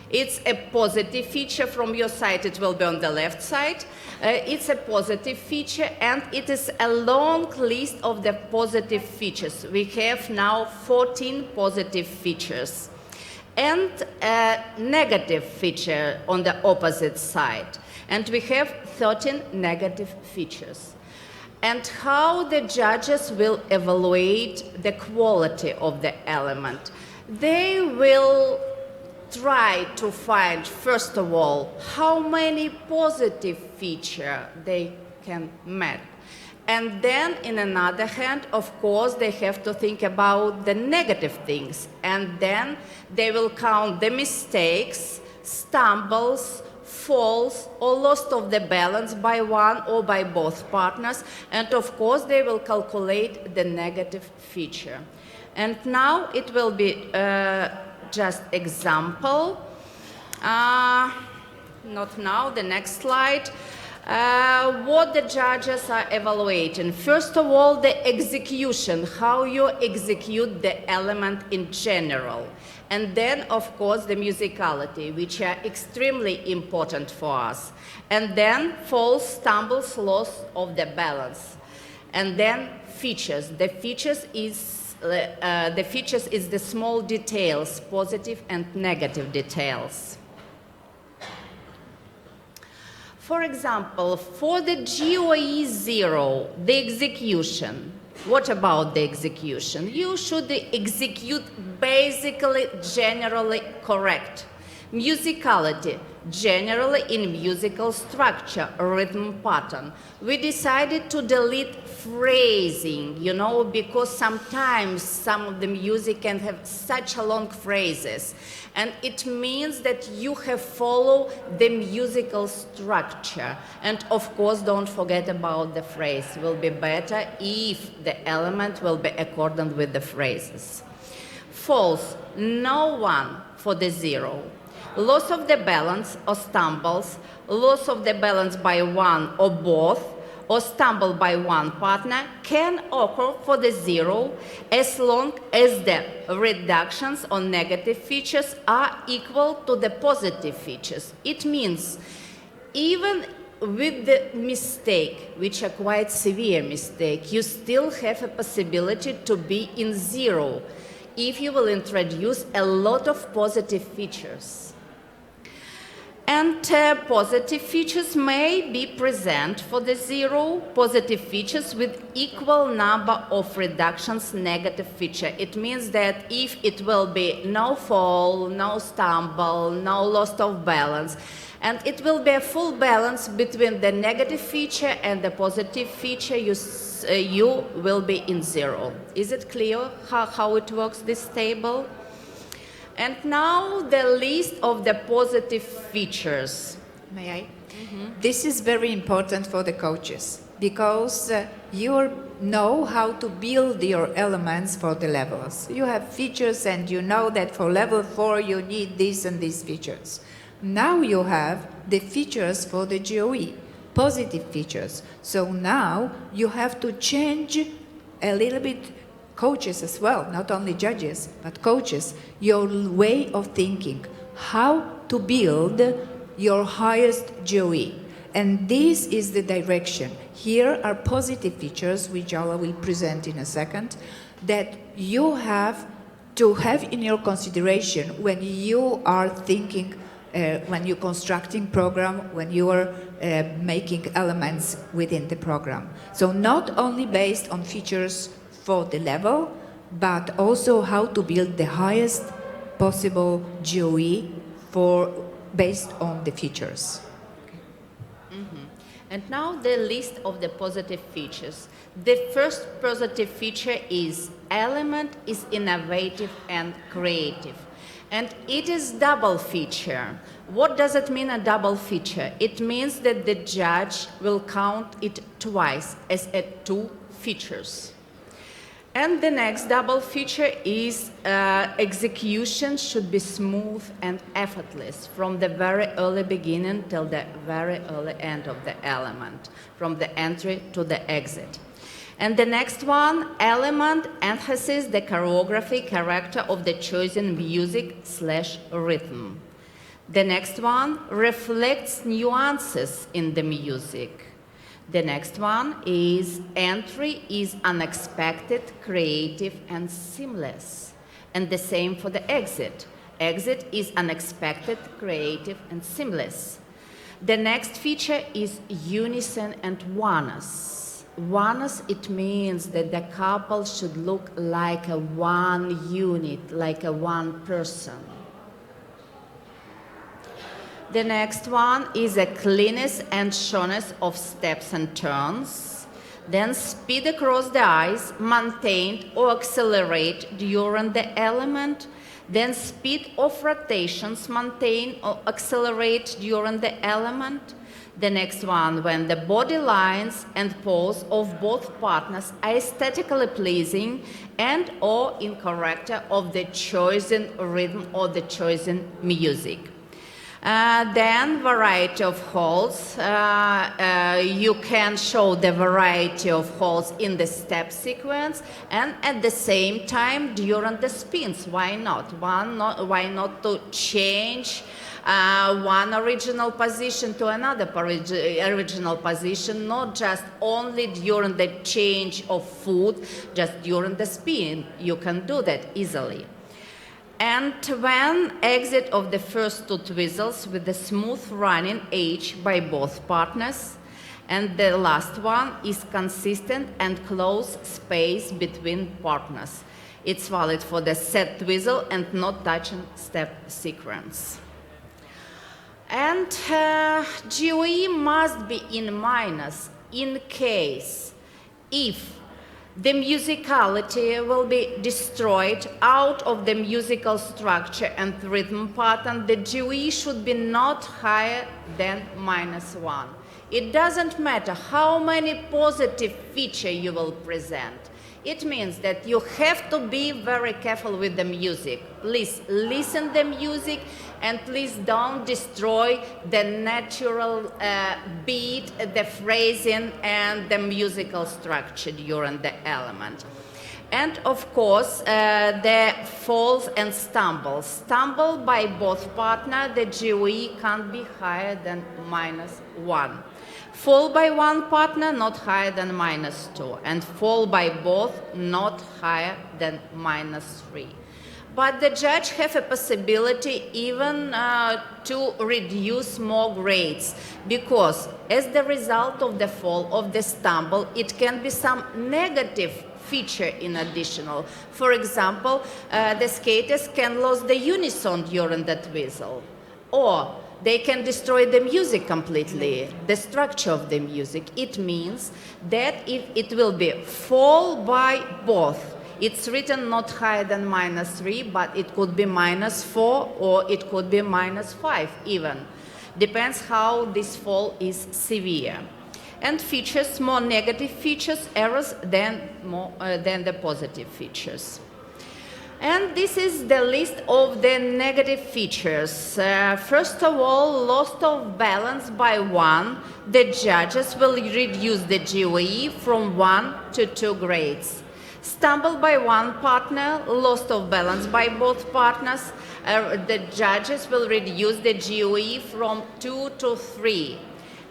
it's a positive feature. From your side, it will be on the left side. It's a positive feature, and it is a long list of the positive features. We have now 14 positive features and a negative feature on the opposite side. And we have 13 negative features. And how the judges will evaluate the quality of the element. They will try to find, first of all, how many positive features they can match. And then, in another hand, of course, they have to think about the negative things. And then they will count the mistakes, stumbles, falls, or loss of the balance by one or by both partners. And of course, they will calculate the negative feature. And now it will be just example. Not now, the next slide. What the judges are evaluating. First of all, the execution, how you execute the element in general. And then, of course, the musicality, which are extremely important for us. And then falls, stumbles, loss of the balance. And then features. The features is the small details, positive and negative details. For example, for the GOE 0, the execution. What about the execution? You should execute basically generally correct. Musicality, generally in musical structure, rhythm pattern. We decided to delete phrasing, you know, because sometimes some of the music can have such a long phrases. And it means that you have followed the musical structure. And of course, don't forget about the phrase. It will be better if the element will be accordant with the phrases. False, no one for the 0. Loss of the balance or stumbles, loss of the balance by one or both, or stumble by one partner can occur for the 0 as long as the reductions or negative features are equal to the positive features. It means even with the mistake, which are quite severe mistake, you still have a possibility to be in 0 if you will introduce a lot of positive features. And positive features may be present for the 0, positive features with equal number of reductions, negative feature. It means that if it will be no fall, no stumble, no loss of balance, and it will be a full balance between the negative feature and the positive feature, you will be in 0. Is it clear how it works, this table? And now the list of the positive features. May I? This is very important for the coaches because you know how to build your elements for the levels. You have features and you know that for level 4 you need this and these features. Now you have the features for the GOE, positive features. So now you have to change a little bit, coaches as well, not only judges, but coaches, your way of thinking, how to build your highest GOE. And this is the direction. Here are positive features, which I will present in a second, that you have to have in your consideration when you are thinking, when you're constructing program, when you are making elements within the program. So not only based on features for the level, but also how to build the highest possible GOE based on the features. And now the list of the positive features. The first positive feature is element is innovative and creative. And it is double feature. What does it mean, a double feature? It means that the judge will count it twice as 2 features. And the next double feature is execution should be smooth and effortless from the very early beginning till the very early end of the element, from the entry to the exit. And the next one, element emphasizes the choreography character of the chosen music/rhythm. The next one reflects nuances in the music. The next one is entry is unexpected, creative, and seamless. And the same for the exit. Exit is unexpected, creative, and seamless. The next feature is unison and oneness. Oneness, it means that the couple should look like a one unit, like a one person. The next one is a cleanness and sureness of steps and turns. Then speed across the ice, maintain or accelerate during the element. Then speed of rotations, maintain or accelerate during the element. The next one, when the body lines and pose of both partners are aesthetically pleasing and or in character of the chosen rhythm or the chosen music. Then variety of holds. You can show the variety of holds in the step sequence and at the same time during the spins. Why not? Why not to change one original position to another original position, not just only during the change of foot, just during the spin. You can do that easily. And when exit of the first two twizzles with the smooth running H by both partners, and the last one is consistent and close space between partners. It's valid for the set twizzle and not touching step sequence. And GOE must be in minus in case if the musicality will be destroyed out of the musical structure and rhythm pattern. The GOE should be not higher than -1. It doesn't matter how many positive features you will present. It means that you have to be very careful with the music. Please listen the music and please don't destroy the natural beat, the phrasing and the musical structure during the element. And of course, the falls and stumbles. Stumble by both partners, the GOE can't be higher than -1. Fall by one partner, not higher than -2. And fall by both, not higher than -3. But the judge have a possibility even to reduce more grades, because as the result of the fall, of the stumble, it can be some negative feature in additional. For example, the skaters can lose the unison during that whistle, or they can destroy the music completely, the structure of the music. It means that if it will be fall by both, it's written not higher than -3, but it could be -4 or it could be -5 even. Depends how this fall is severe. And features, more negative features, errors than the positive features. And this is the list of the negative features. First of all, loss of balance by 1. The judges will reduce the GOE from 1 to 2 grades. Stumble by one partner, loss of balance by both partners. The judges will reduce the GOE from 2 to 3.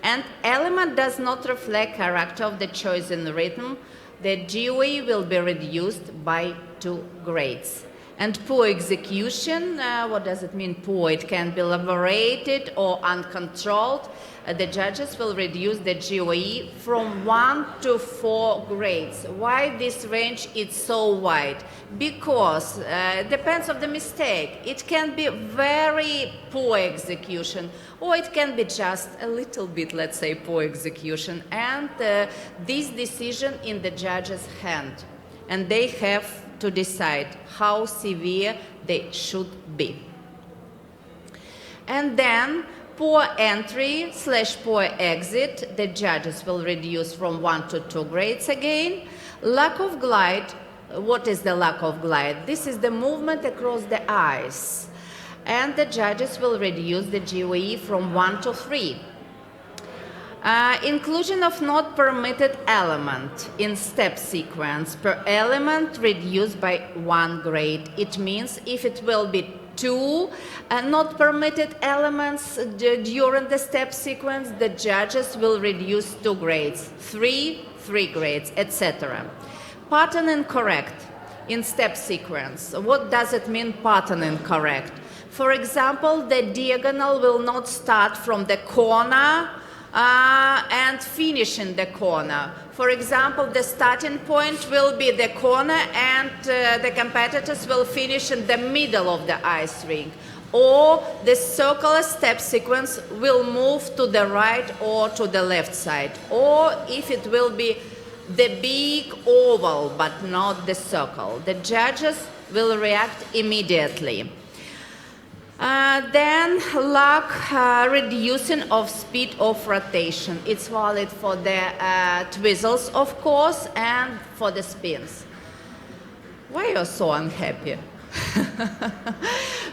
And element does not reflect character of the chosen rhythm. The GOE will be reduced by 2 grades. And poor execution, what does it mean poor? It can be elaborated or uncontrolled. The judges will reduce the GOE from 1 to 4 grades. Why this range is so wide? Because it depends on the mistake. It can be very poor execution, or it can be just a little bit, let's say, poor execution. And this decision in the judge's hand. And they have to decide how severe they should be. And then poor entry / poor exit, the judges will reduce from 1 to 2 grades again. Lack of glide, what is the lack of glide? This is the movement across the ice. And the judges will reduce the GOE from 1 to 3. Inclusion of not permitted element in step sequence per element reduced by 1 grade. It means if it will be 2 not permitted elements during the step sequence, the judges will reduce 2 grades, 3 grades, etc. Pattern incorrect in step sequence. What does it mean, pattern incorrect? For example, the diagonal will not start from the corner and finish in the corner. For example, the starting point will be the corner and the competitors will finish in the middle of the ice rink. Or the circular step sequence will move to the right or to the left side. Or if it will be the big oval, but not the circle. The judges will react immediately. Then lock reducing of speed of rotation. It's valid for the twizzles, of course, and for the spins. Why are you so unhappy?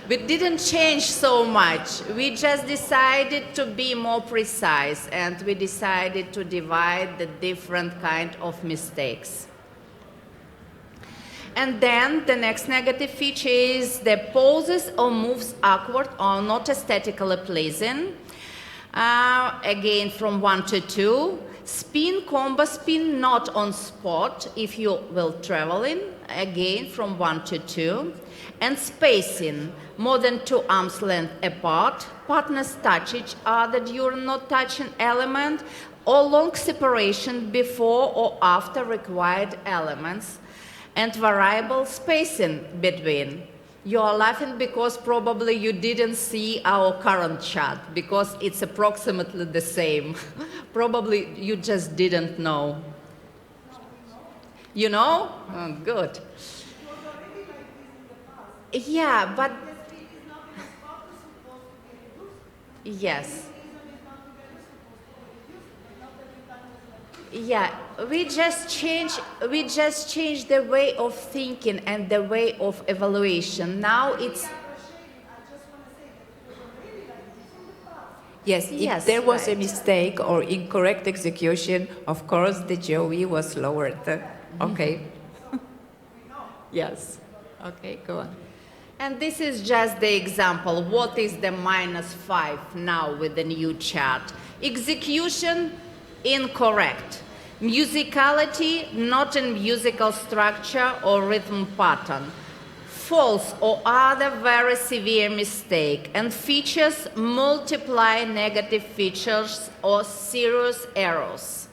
We didn't change so much. We just decided to be more precise, and we decided to divide the different kind of mistakes. And then the next negative feature is the poses or moves awkward or not aesthetically pleasing. Again, from 1 to 2. Spin, combo spin, not on spot if you will traveling. Again, from 1 to 2. And spacing, more than 2 arms length apart. Partners touch each other during not touching element, or long separation before or after required elements. And variable spacing between. You are laughing because probably you didn't see our current chart, because it's approximately the same. Probably you just didn't know. You know? Oh, good. Yeah, but... Yes. Yeah, we just change the way of thinking and the way of evaluation. Now it's... Yes, Yes, if there was a right. mistake or incorrect execution, of course the GOE was lowered. Okay. Yes. Okay, go on. And this is just the example. What is the -5 now with the new chart? Execution, incorrect. Musicality, not in musical structure or rhythm pattern. False or other very severe mistake. And features multiply negative features or serious errors.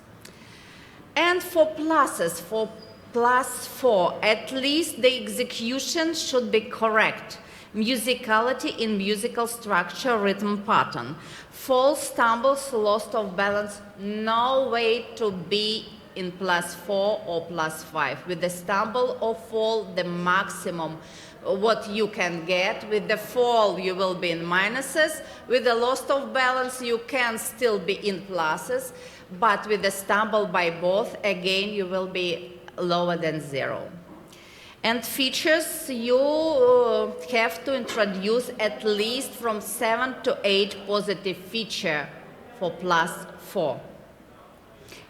And for pluses, for +4, at least the execution should be correct. Musicality in musical structure, rhythm pattern. False, stumbles, loss of balance, no way to be in +4 or +5. With the stumble or fall, the maximum what you can get. With the fall, you will be in minuses. With the loss of balance, you can still be in pluses. But with the stumble by both, again, you will be lower than 0. And features, you have to introduce at least from 7 to 8 positive feature for +4.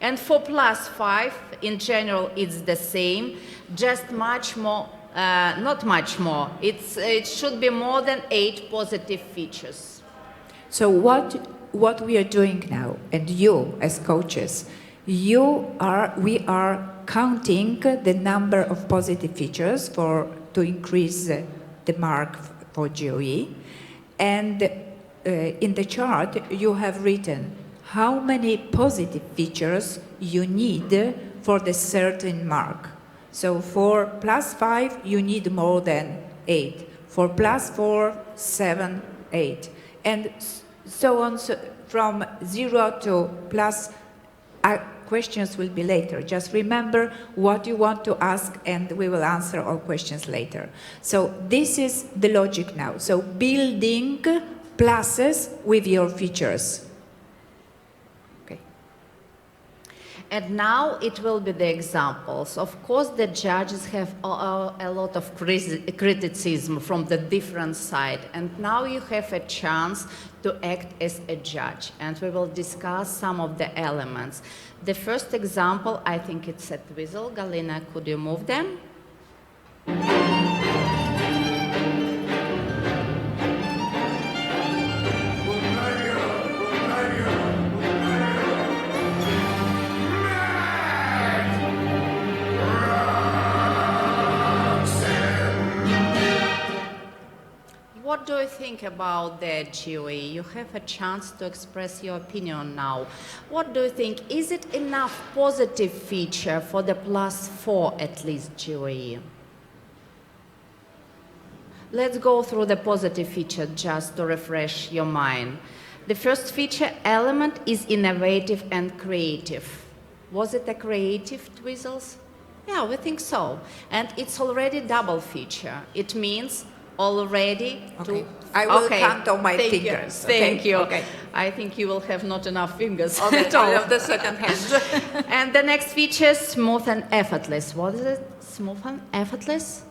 And for +5, in general, it's the same, just much more, not much more. It should be more than 8 positive features. So what we are doing now, and you as coaches, we are counting the number of positive features to increase the mark for GOE. And in the chart, you have written how many positive features you need for the certain mark. So for +5, you need more than 8. For +4, 7, 8. And so on, so from 0 to plus. Questions will be later. Just remember what you want to ask, and we will answer all questions later. So this is the logic now. So building pluses with your features. Okay. And now it will be the examples. Of course, the judges have a lot of criticism from the different side. And now you have a chance to act as a judge. And we will discuss some of the elements. The first example, I think it's a twizzle. Galina, could you move them? What do you think about the GOE? You have a chance to express your opinion now. What do you think? Is it enough positive feature for the +4 at least GOE? Let's go through the positive feature just to refresh your mind. The first feature element is innovative and creative. Was it a creative tweezers? Yeah, we think so. And it's already double feature. It means already Okay. to... I will Okay, count on my thank you. fingers. Thank Okay, you. okay. I think you will have not enough fingers Okay, at all. all of the second hand. And the next feature, smooth and effortless. What is it? Smooth and effortless?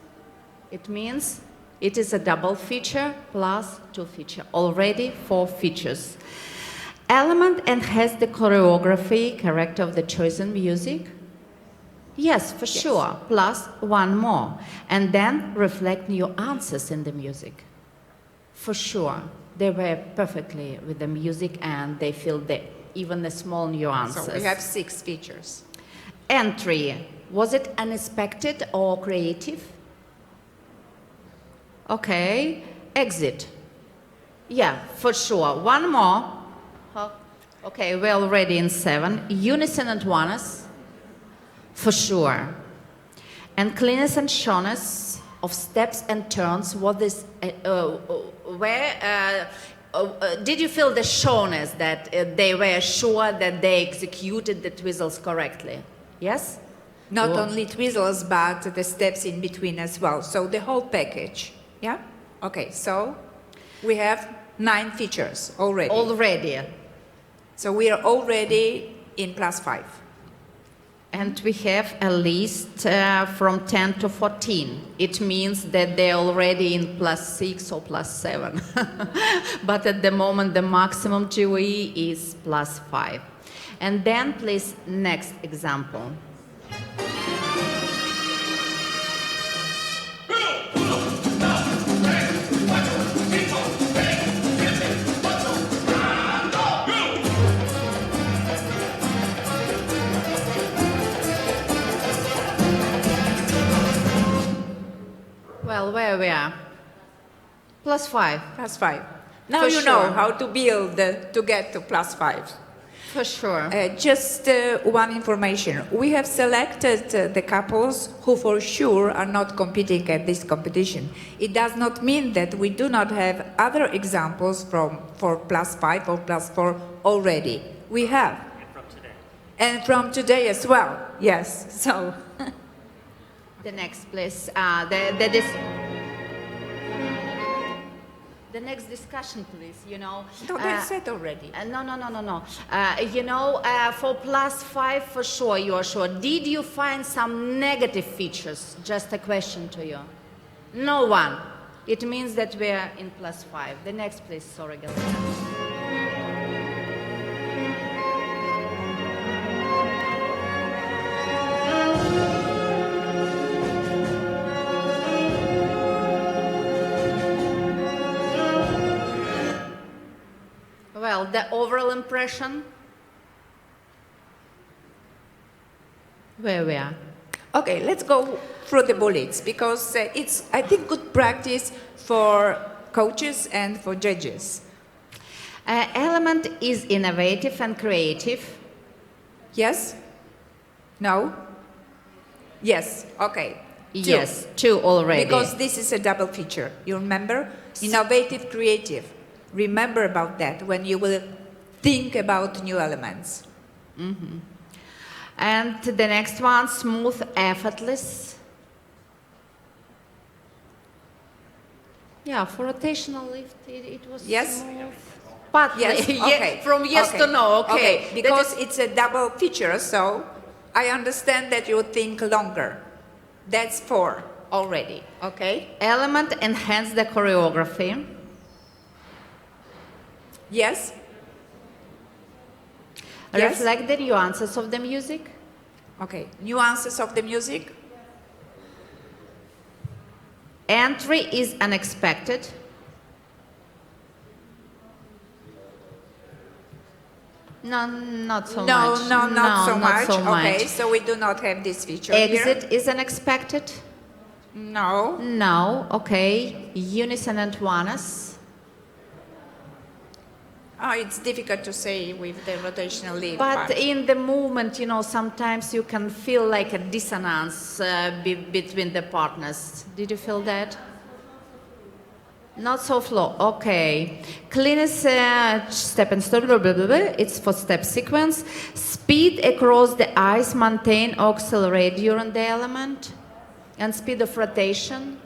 It means it is a double feature plus two feature. Already 4 features. Element and has the choreography character of the chosen music? Yes, for sure. Plus 1 more. And then reflect new answers in the music. For sure. They were perfectly with the music and they feel even the small nuances. So we have 6 features. Entry. Was it unexpected or creative? Okay. Exit. Yeah, for sure. 1 more. Okay, we're already in 7. Unison and oneness. For sure. And cleanness and shortness of steps and turns. What is did you feel the sureness that they were sure that they executed the tweezers correctly? Yes? Not Well- only tweezers, but the steps in between as well. So the whole package. Yeah? Okay, so we have 9 features already. Already. So we are already in +5. And we have a list from 10 to 14. It means that they're already in +6 or +7. But at the moment, the maximum GOE is +5. And then, please, next example. Well, where we are? +5, +5. Now For you know sure. how to build to get to +5. for sure. Just one information. We have selected the couples who for sure are not competing at this competition. It does not mean that we do not have other examples for +5 or +4 already. We have. And from today. And from today as well. Yes. So The next, please. The next discussion, please. You know. no, that's it already. No. For +5, for sure, you are sure. Did you find some negative features? Just a question to you. No one. It means that we are in +5. The next, please. Sorry, Galina. Well, the overall impression. Where we are. Okay, let's go through the bullets because it's, I think, good practice for coaches and for judges. Element is innovative and creative. Yes? No? Yes, okay. 2. Yes, 2 already. Because this is a double feature. You remember? Innovative, creative. Remember about that when you will think about new elements. And the next one, smooth, effortless. Yeah, for rotational lift, it was Yes? smooth. Partly, Yes, yeah, okay. from yes okay. to no, okay. Because it's a double feature, so I understand that you think longer. That's 4 already, okay? Element enhance the choreography. Yes? Yes? Reflect the nuances of the music. Okay, nuances of the music. Entry is unexpected. No, not so No, much. no, not so much. so Okay, much. so we do not have this feature here. Exit is unexpected. No. No, okay. Unison and oneness. Oh, it's difficult to say with the rotational lead. But in the movement, sometimes you can feel like a dissonance between the partners. Did you feel that? Not so slow. Okay. Cleanest step and stop. Blah, blah, blah, blah. It's for step sequence. Speed across the ice, maintain or accelerate during the element. And speed of rotation.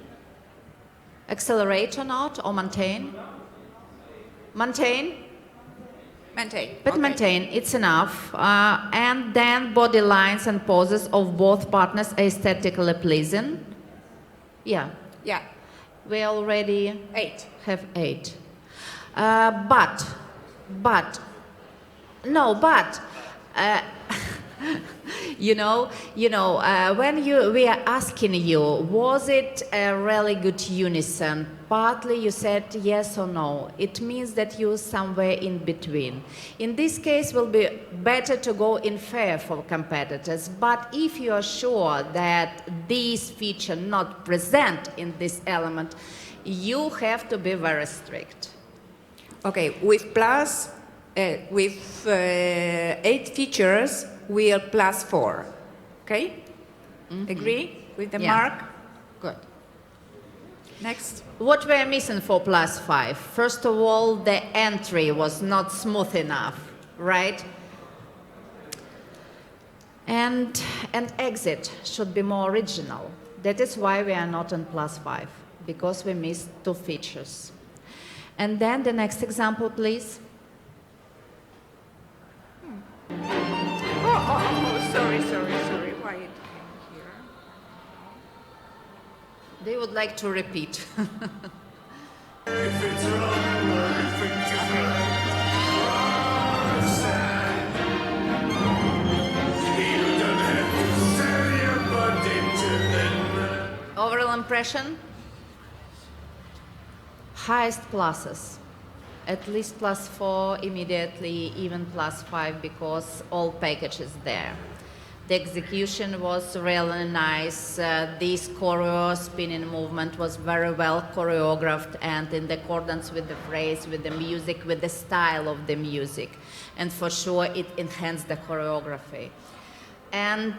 Accelerate or not, or maintain? Maintain. Maintain. But Okay. maintain, it's enough. And then body lines and poses of both partners are aesthetically pleasing. Yeah. Yeah. We already 8. have 8. But, when we are asking you, was it a really good unison? Partly you said yes or no. It means that you're somewhere in between. In this case, it will be better to go in fair for competitors. But if you are sure that this feature not present in this element, you have to be very strict. Okay, with 8 features, we are +4. Okay? Agree with the Yeah. mark? Good. Next. What we're missing for +5? First of all, the entry was not smooth enough, right? And exit should be more original. That is why we are not on +5, because we missed 2 features. And then the next example, please. Sorry. Why it came here? They would like to repeat. Overall impression? Highest pluses. At least +4, immediately even +5, because all packages there. The execution was really nice. This choreo spinning movement was very well choreographed and in accordance with the phrase, with the music, with the style of the music. And for sure, it enhanced the choreography. And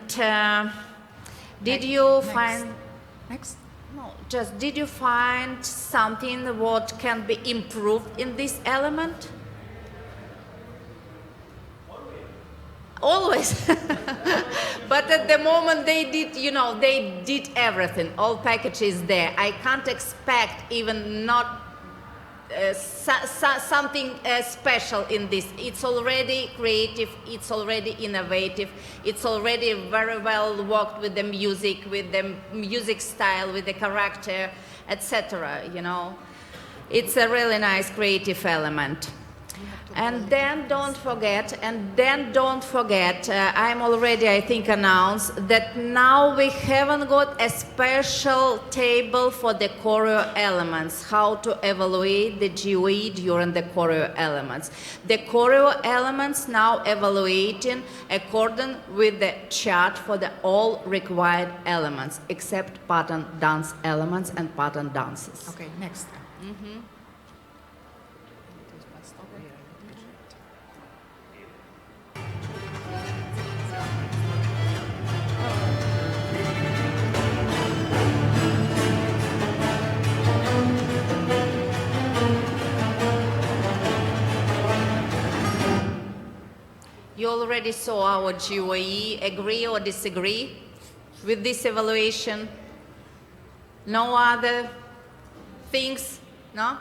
did you find... Next. No, just did you find something what can be improved in this element? Always. But at the moment they did everything. All packages there. I can't expect even not something special in this. It's already creative, it's already innovative, it's already very well worked with the music style, with the character, etc. It's a really nice creative element. And then don't forget, I'm already, I think, announced that now we haven't got a special table for the choreo elements, how to evaluate the GOE during the choreo elements. The choreo elements now evaluating according with the chart for the all required elements, except pattern dance elements and pattern dances. Okay, next. You already saw our GOE. Agree or disagree with this evaluation? No other things? No?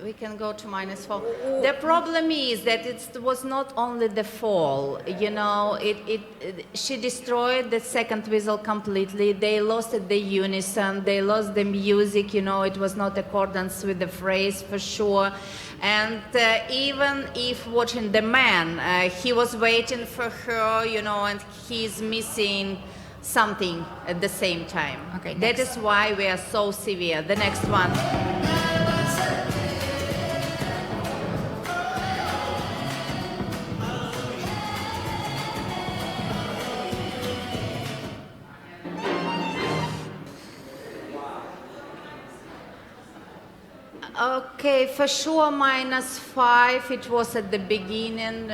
We can go to -4. The problem is that it was not only the fall. She destroyed the second whistle completely. They lost the unison. They lost the music. It was not accordance with the phrase for sure. And even if watching the man, he was waiting for her, and he's missing something at the same time. Okay, that is why we are so severe. The next one. Okay, for sure -5. It was at the beginning,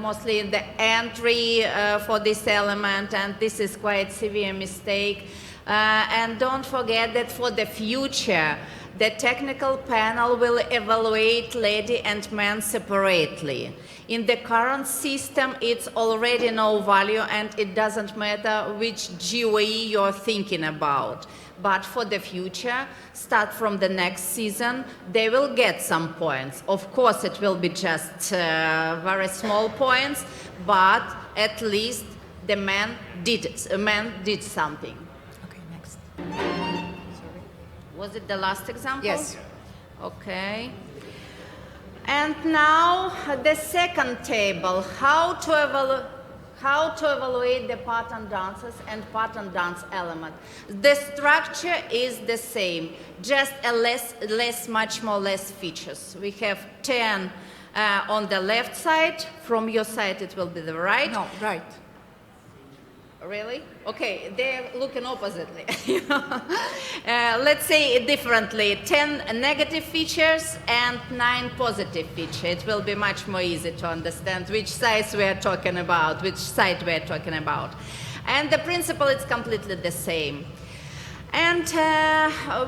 mostly in the entry for this element, and this is quite severe mistake. And don't forget that for the future, the technical panel will evaluate lady and man separately. In the current system, it's already no value and it doesn't matter which GOE you're thinking about. But for the future, start from the next season, they will get some points. Of course, it will be just very small points, but at least the man did something. Okay, next. Was it the last example? Yes. Okay. And now the second table, how to evaluate the pattern dances and pattern dance element. The structure is the same, just much more less features. We have 10 on the left side. From your side, it will be the right. No, right. Really? Okay, they're looking oppositely. Let's say it differently. 10 negative features and 9 positive features. It will be much more easy to understand which side we are talking about, And the principle is completely the same. And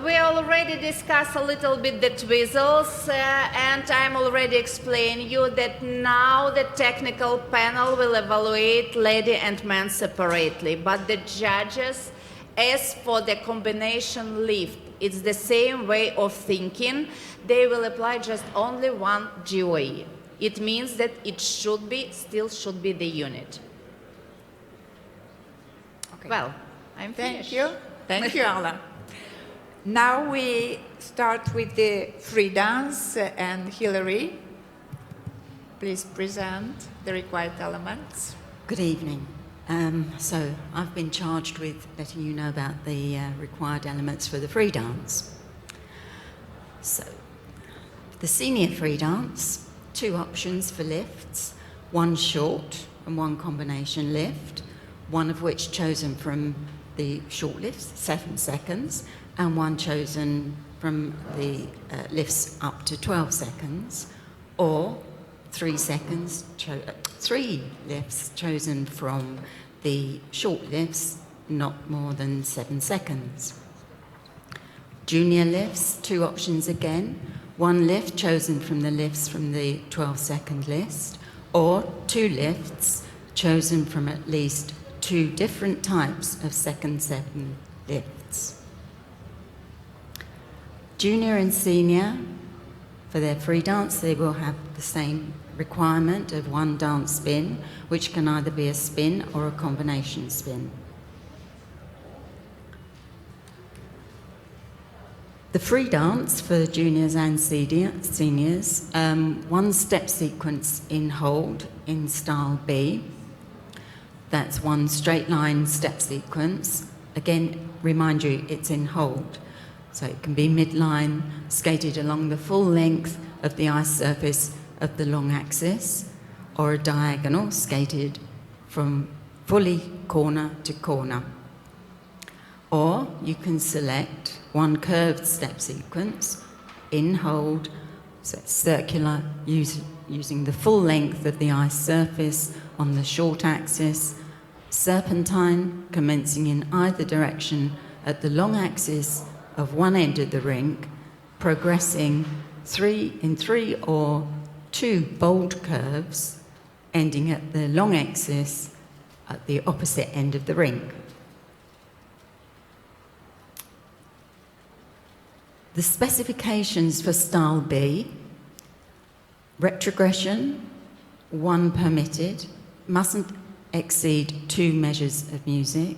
we already discussed a little bit the twizzles, and I'm already explaining you that now the technical panel will evaluate lady and man separately, but the judges, as for the combination lift, it's the same way of thinking. They will apply just only one GOE. It means that it still should be the unit. Okay. Well, I'm finished. Thank you. Thank you, Ala. Now we start with the free dance, and Hillary, please present the required elements. Good evening. So I've been charged with letting you know about the required elements for the free dance. So the senior free dance, 2 options for lifts, 1 short and 1 combination lift, one of which chosen from the short lifts, 7 seconds, and 1 chosen from the lifts up to 12 seconds, or 3 lifts chosen from the short lifts, not more than 7 seconds. Junior lifts, 2 options again, 1 lift chosen from the lifts from the 12-second list, or 2 lifts chosen from at least 2 different types of second 7 lifts. Junior and senior, for their free dance, they will have the same requirement of 1 dance spin, which can either be a spin or a combination spin. The free dance for juniors and seniors, 1 step sequence in hold in style B. That's 1 straight line step sequence. Again, remind you, it's in hold. So it can be midline, skated along the full length of the ice surface of the long axis, or a diagonal, skated from fully corner to corner. Or you can select 1 curved step sequence in hold, so it's circular, using the full length of the ice surface on the short axis, serpentine commencing in either direction at the long axis of one end of the rink, progressing 3 or 2 bold curves, ending at the long axis at the opposite end of the rink. The specifications for style B: retrogression, 1 permitted, mustn't exceed 2 measures of music.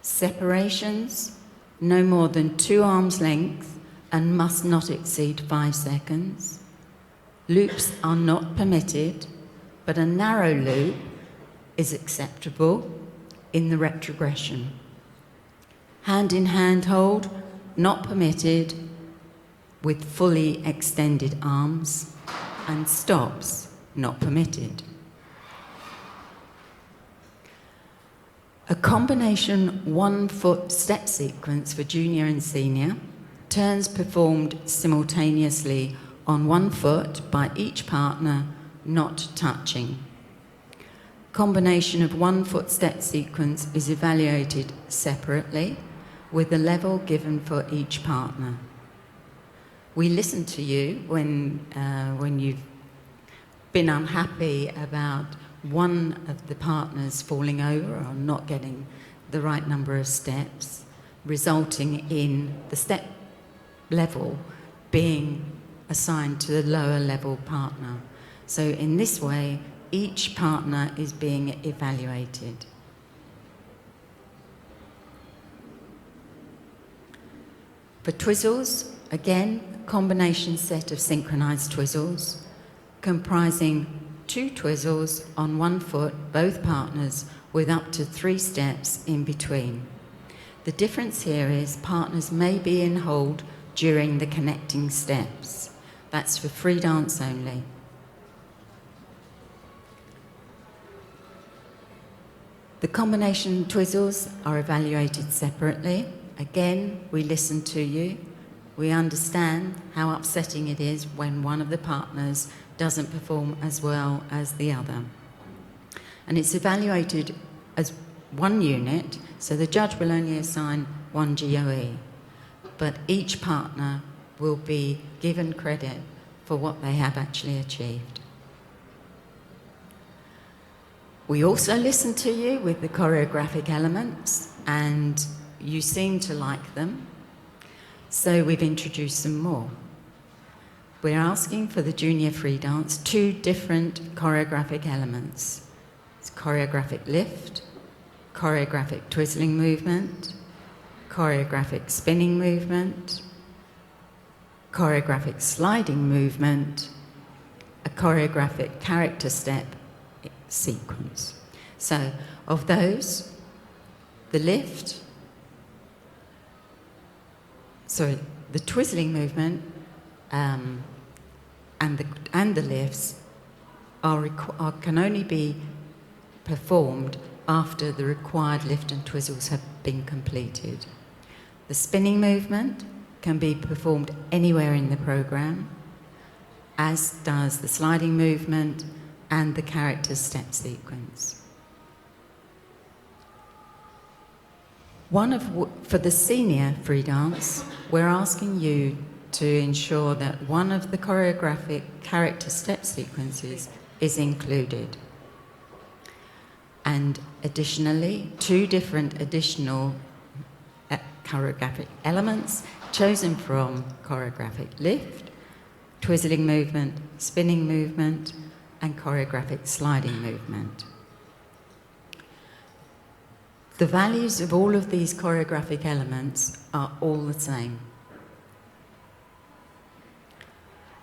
Separations, no more than 2 arms length and must not exceed 5 seconds. Loops are not permitted, but a narrow loop is acceptable in the retrogression. Hand-in-hand hold, not permitted, with fully extended arms, and stops, not permitted. A combination 1-foot step sequence for junior and senior, turns performed simultaneously on 1 foot by each partner, not touching. Combination of 1 foot step sequence is evaluated separately with a level given for each partner. We listen to you when you've been unhappy about one of the partners falling over or not getting the right number of steps, resulting in the step level being assigned to the lower level partner. So in this way, each partner is being evaluated. For twizzles, again, combination set of synchronized twizzles, comprising 2 twizzles on 1 foot, both partners, with up to 3 steps in between. The difference here is partners may be in hold during the connecting steps. That's for free dance only. The combination twizzles are evaluated separately. Again, we listen to you. We understand how upsetting it is when one of the partners doesn't perform as well as the other. And it's evaluated as one unit, so the judge will only assign 1 GOE, but each partner will be given credit for what they have actually achieved. We also listen to you with the choreographic elements, and you seem to like them, so we've introduced some more. We're asking for the junior free dance 2 different choreographic elements. It's choreographic lift, choreographic twizzling movement, choreographic spinning movement, choreographic sliding movement, a choreographic character step sequence. So, of those, the lift, the twizzling movement and the lifts can only be performed after the required lift and twizzles have been completed. The spinning movement can be performed anywhere in the program, as does the sliding movement and the character step sequence. For the senior free dance, we're asking you to ensure that one of the choreographic character step sequences is included. And additionally, 2 different additional choreographic elements chosen from choreographic lift, twizzling movement, spinning movement, and choreographic sliding movement. The values of all of these choreographic elements are all the same.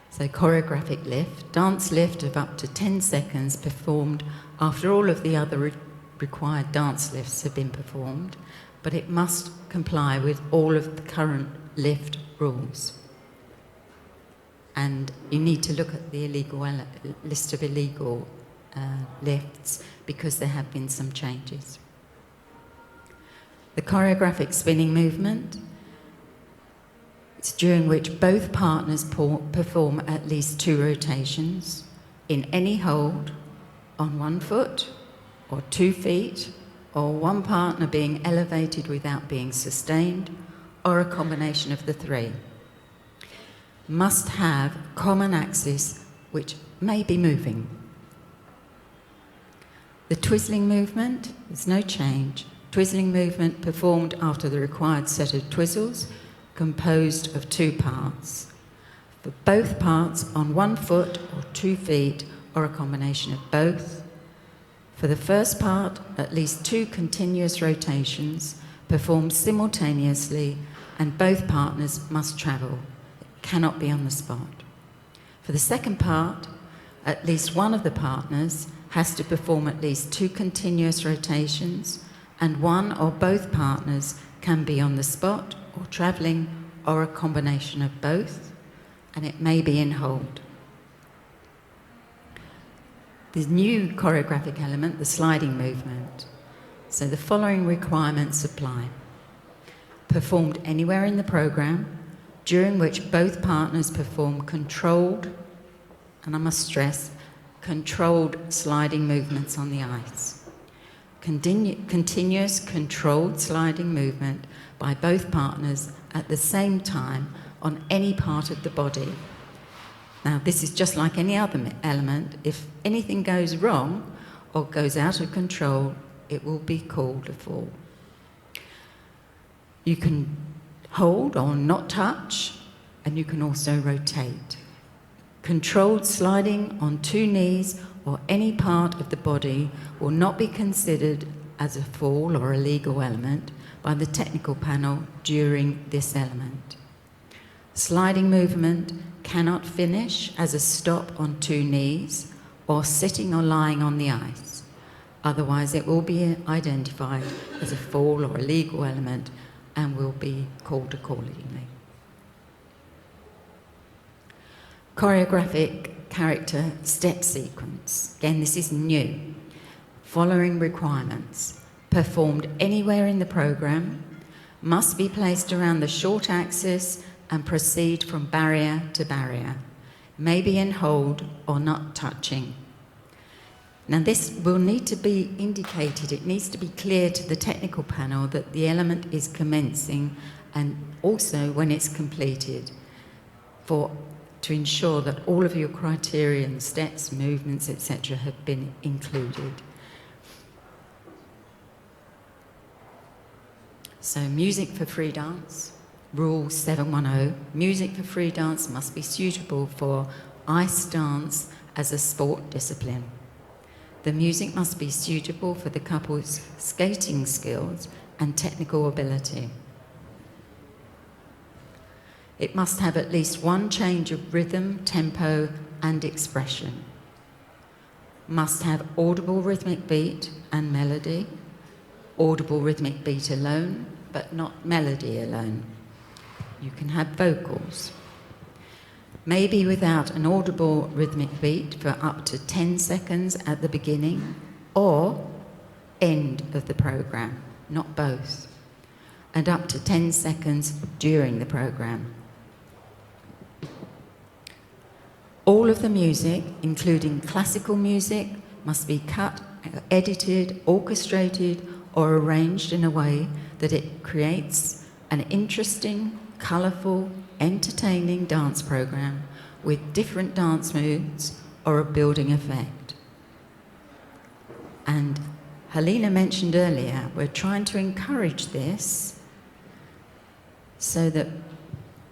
So choreographic lift, dance lift of up to 10 seconds performed after all of the other required dance lifts have been performed, but it must comply with all of the current lift rules. And you need to look at the list of illegal lifts because there have been some changes. The choreographic spinning movement, it's during which both partners perform at least 2 rotations in any hold on 1 foot or 2 feet, or one partner being elevated without being sustained, or a combination of the 3. Must have common axis which may be moving. The twizzling movement, there's no change. Twizzling movement performed after the required set of twizzles, composed of 2 parts. For both parts on 1 foot or 2 feet, or a combination of both. For the first part, at least 2 continuous rotations performed simultaneously, and both partners must travel. It cannot be on the spot. For the second part, at least one of the partners has to perform at least 2 continuous rotations, and one or both partners can be on the spot or travelling, or a combination of both, and it may be in hold. The new choreographic element, the sliding movement. So the following requirements apply. Performed anywhere in the program, during which both partners perform controlled, and I must stress, controlled sliding movements on the ice. Continuous controlled sliding movement by both partners at the same time on any part of the body. Now, this is just like any other element. If anything goes wrong or goes out of control, it will be called a fall. You can hold or not touch, and you can also rotate. Controlled sliding on 2 knees or any part of the body will not be considered as a fall or a legal element by the technical panel during this element. Sliding movement cannot finish as a stop on 2 knees or sitting or lying on the ice. Otherwise, it will be identified as a fall or a legal element and will be called accordingly. Choreographic character step sequence. Again, this is new. Following requirements. Performed anywhere in the program, must be placed around the short axis and proceed from barrier to barrier. May be in hold or not touching. Now this will need to be indicated. It needs to be clear to the technical panel that the element is commencing and also when it's completed to ensure that all of your criterion, steps, movements, etc. have been included. So music for free dance, Rule 710, music for free dance must be suitable for ice dance as a sport discipline. The music must be suitable for the couple's skating skills and technical ability. It must have at least one change of rhythm, tempo, and expression. Must have audible rhythmic beat and melody, audible rhythmic beat alone, but not melody alone. You can have vocals. Maybe without an audible rhythmic beat for up to 10 seconds at the beginning or end of the program, not both, and up to 10 seconds during the program. All of the music, including classical music, must be cut, edited, orchestrated, or arranged in a way that it creates an interesting, colourful, entertaining dance program with different dance moves or a building effect. And Helena mentioned earlier, we're trying to encourage this so that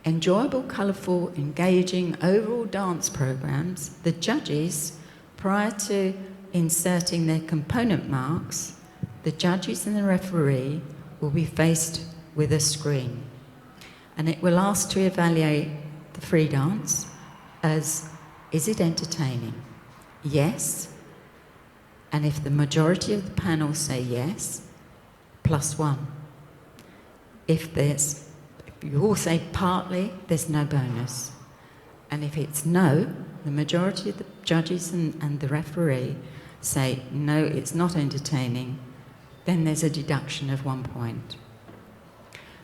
enjoyable, colourful, engaging overall dance programs, the judges, prior to inserting their component marks, the judges and the referee will be faced with a screen. And it will ask to evaluate the free dance as, is it entertaining? Yes. And if the majority of the panel say yes, +1. If you all say partly, there's no bonus. And if it's no, the majority of the judges and the referee say, no, it's not entertaining, then there's a deduction of 1 point.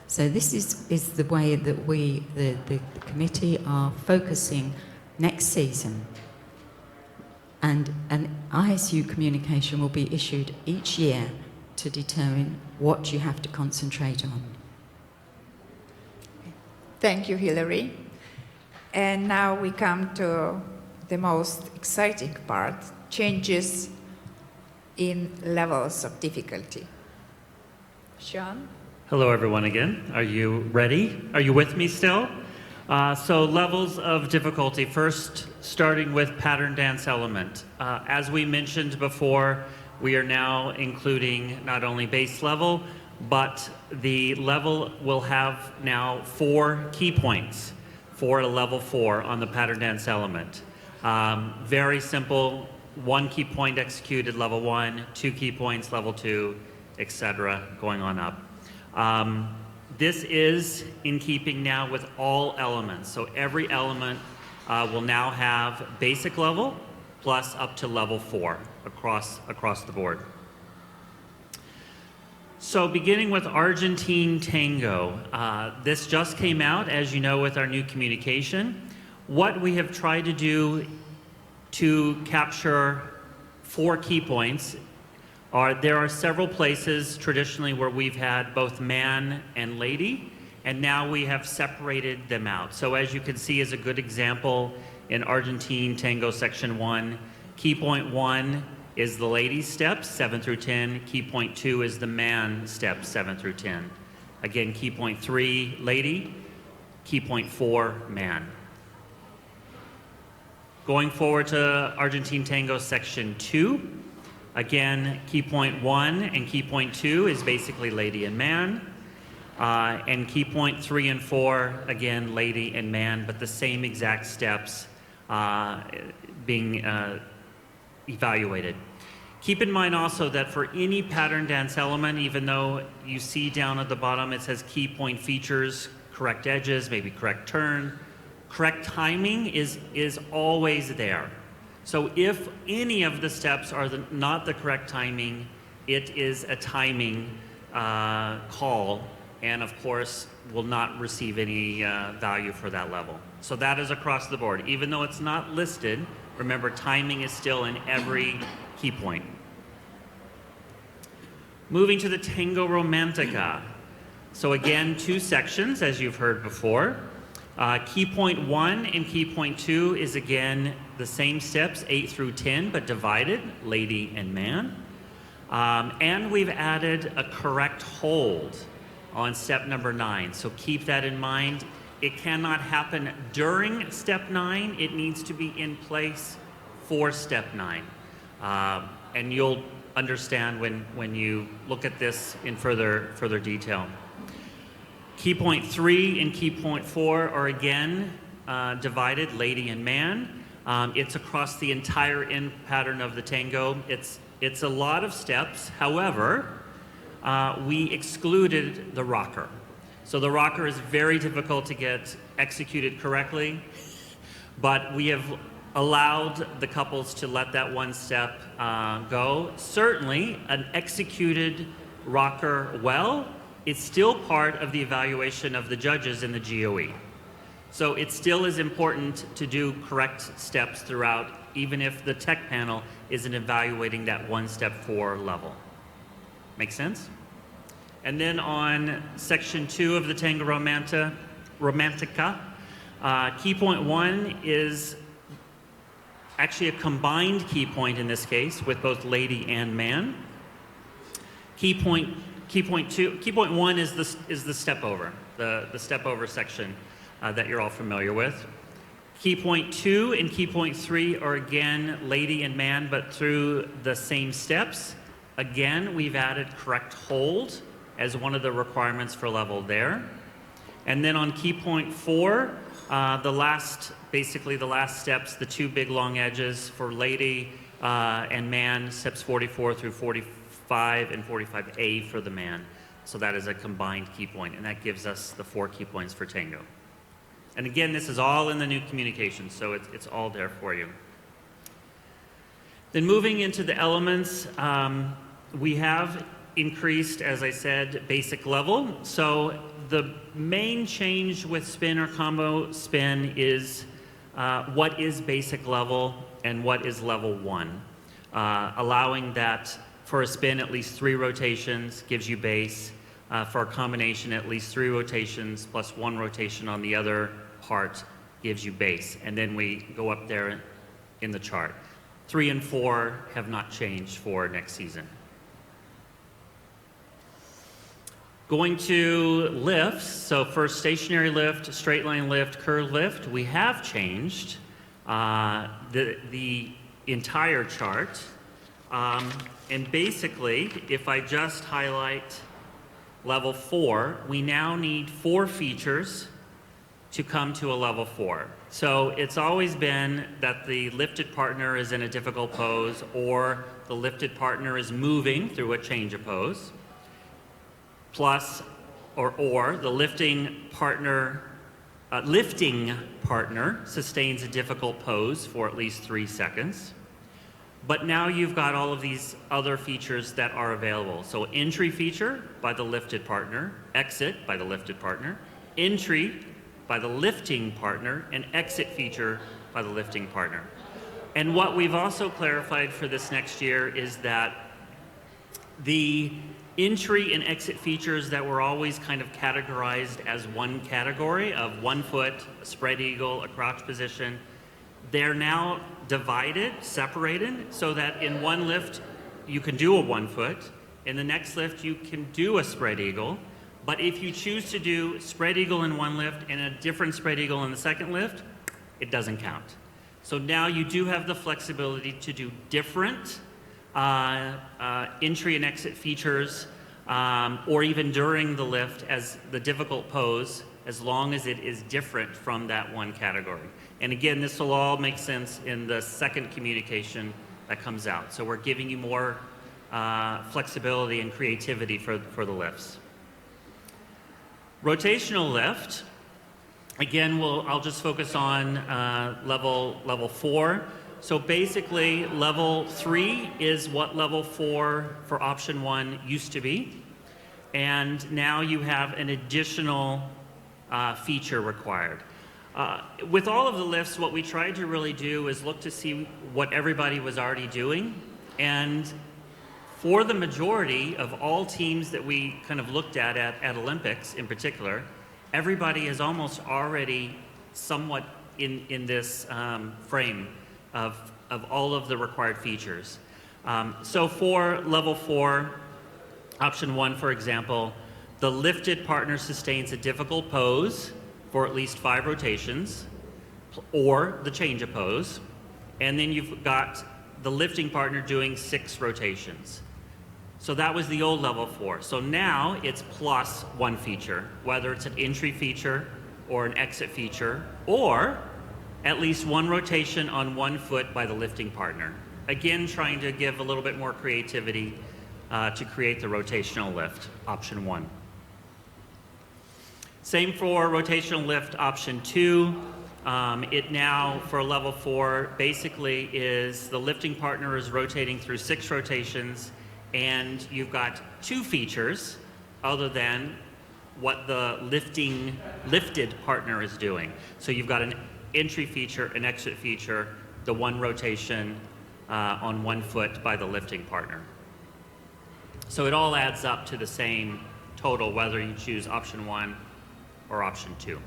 So this is the way that we, the committee, are focusing next season. And an ISU communication will be issued each year to determine what you have to concentrate on. Thank you, Hilary. And now we come to the most exciting part, changes in levels of difficulty. Sean? Hello, everyone, again. Are you ready? Are you with me still? So levels of difficulty. First, starting with pattern dance element. As we mentioned before, we are now including not only base level, but the level will have now 4 key points for a level 4 on the pattern dance element. Very simple, 1 key point executed level 1, 2 key points level 2, etc., going on up. This is in keeping now with all elements. So every element will now have basic level plus up to level 4 across the board. So beginning with Argentine tango, this just came out, as you know, with our new communication. What we have tried to do to capture 4 key points. There are several places traditionally where we've had both man and lady, and now we have separated them out. So as you can see as a good example, in Argentine tango section 1, key point 1 is the lady steps, 7 through 10. Key point 2 is the man steps, 7 through 10. Again, key point 3, lady. Key point 4, man. Going forward to Argentine tango section 2, again, key point 1 and key point 2 is basically lady and man. And key point 3 and 4, again, lady and man, but the same exact steps being evaluated. Keep in mind also that for any pattern dance element, even though you see down at the bottom it says key point features, correct edges, maybe correct turn, correct timing is always there. So if any of the steps are not the correct timing, it is a timing call, and of course will not receive any value for that level. So that is across the board. Even though it's not listed, remember timing is still in every key point. Moving to the Tango Romantica. So again, 2 sections, as you've heard before. Key point 1 and key point 2 is again the same steps, 8 through 10, but divided, lady and man. And we've added a correct hold on step number 9. So keep that in mind. It cannot happen during step 9. It needs to be in place for step 9. And you'll understand when you look at this in further detail. Key point 3 and key point 4 are again divided, lady and man. It's across the entire end pattern of the tango. It's a lot of steps. However, we excluded the rocker. So the rocker is very difficult to get executed correctly, but we have allowed the couples to let that one step go. Certainly, an executed rocker well, it's still part of the evaluation of the judges in the GOE. So it still is important to do correct steps throughout, even if the tech panel isn't evaluating that 1 step 4 level. Make sense? And then on section 2 of the Tango Romantica, key point 1 is actually a combined key point in this case with both lady and man. Key point 1 is the step over, the step over section that you're all familiar with. Key point 2 and key point 3 are again lady and man, but through the same steps. Again, we've added correct hold as one of the requirements for level there. And then on key point 4, basically the last steps, the 2 big long edges for lady and man, steps 44 through 45 and 45A for the man. So that is a combined key point, and that gives us the 4 key points for tango. And again, this is all in the new communication, so it's all there for you. Then moving into the elements, we have increased, as I said, basic level. So the main change with spin or combo spin is what is basic level and what is level 1. Allowing that for a spin at least 3 rotations gives you base. For a combination, at least 3 rotations plus 1 rotation on the other part gives you base. And then we go up there in the chart. 3 and 4 have not changed for next season. Going to lifts, so for stationary lift, straight line lift, curve lift, we have changed the entire chart. And basically, if I just highlight level 4, we now need 4 features to come to a level 4. So it's always been that the lifted partner is in a difficult pose, or the lifted partner is moving through a change of pose, plus or the lifting partner sustains a difficult pose for at least 3 seconds. But now you've got all of these other features that are available. So entry feature by the lifted partner, exit by the lifted partner, entry by the lifting partner, and exit feature by the lifting partner. And what we've also clarified for this next year is that the entry and exit features that were always kind of categorized as one category of 1 foot, a spread eagle, a crouch position, they're now divided, separated, so that in one lift you can do a 1 foot, in the next lift you can do a spread eagle, but if you choose to do spread eagle in one lift and a different spread eagle in the second lift, it doesn't count. So now you do have the flexibility to do different entry and exit features, or even during the lift as the difficult pose, as long as it is different from that one category. And again, this will all make sense in the second communication that comes out. So we're giving you more flexibility and creativity for the lifts. Rotational lift, again, I'll just focus on level 4. So basically, level 3 is what level 4 for option 1 used to be. And now you have an additional feature required. With all of the lifts, what we tried to really do is look to see what everybody was already doing. And for the majority of all teams that we kind of looked at Olympics in particular, everybody is almost already somewhat in this frame of all of the required features. So for level 4, option 1, for example, the lifted partner sustains a difficult pose for at least 5 rotations, or the change of pose, and then you've got the lifting partner doing 6 rotations. So that was the old level 4. So now it's plus 1 feature, whether it's an entry feature or an exit feature, or at least 1 rotation on 1 foot by the lifting partner. Again, trying to give a little bit more creativity to create the rotational lift, option 1. Same for rotational lift, option 2. It now, for level 4, basically is the lifting partner is rotating through 6 rotations, and you've got 2 features other than what the lifted partner is doing. So you've got an entry feature, an exit feature, the 1 rotation on 1 foot by the lifting partner. So it all adds up to the same total, whether you choose option 1 or option 2.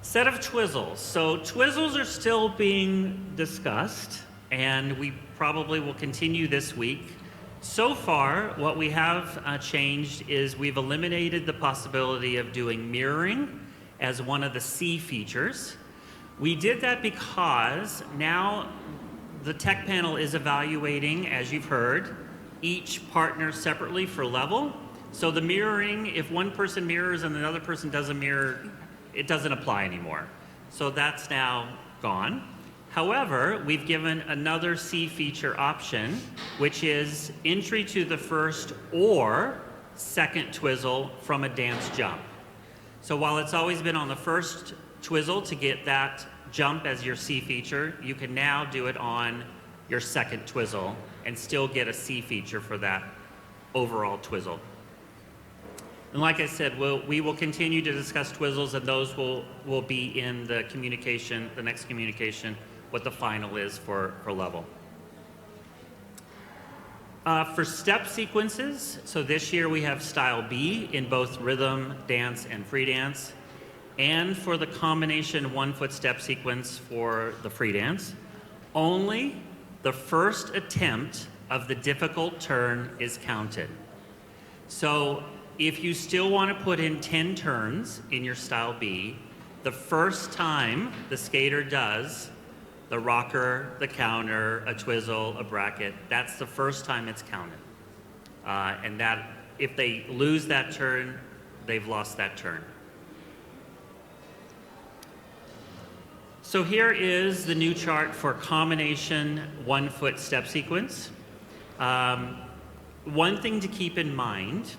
Set of twizzles. So twizzles are still being discussed, and we probably will continue this week. So far, what we have changed is we've eliminated the possibility of doing mirroring as one of the C features. We did that because now the tech panel is evaluating, as you've heard, each partner separately for level. So the mirroring, if one person mirrors and another person doesn't mirror, it doesn't apply anymore. So that's now gone. However, we've given another C feature option, which is entry to the first or second twizzle from a dance jump. So while it's always been on the first twizzle to get that jump as your C feature, you can now do it on your second twizzle and still get a C feature for that overall twizzle. And like I said, we will continue to discuss twizzles, and those will be in the communication, the next communication, what the final is for level. For step sequences, so this year we have style B in both rhythm, dance, and free dance. And for the combination 1 foot step sequence for the free dance, only the first attempt of the difficult turn is counted. So if you still want to put in 10 turns in your style B, the first time the skater does the rocker, the counter, a twizzle, a bracket, that's the first time it's counted. And that, if they lose that turn, they've lost that turn. So here is the new chart for combination 1 foot step sequence. One thing to keep in mind,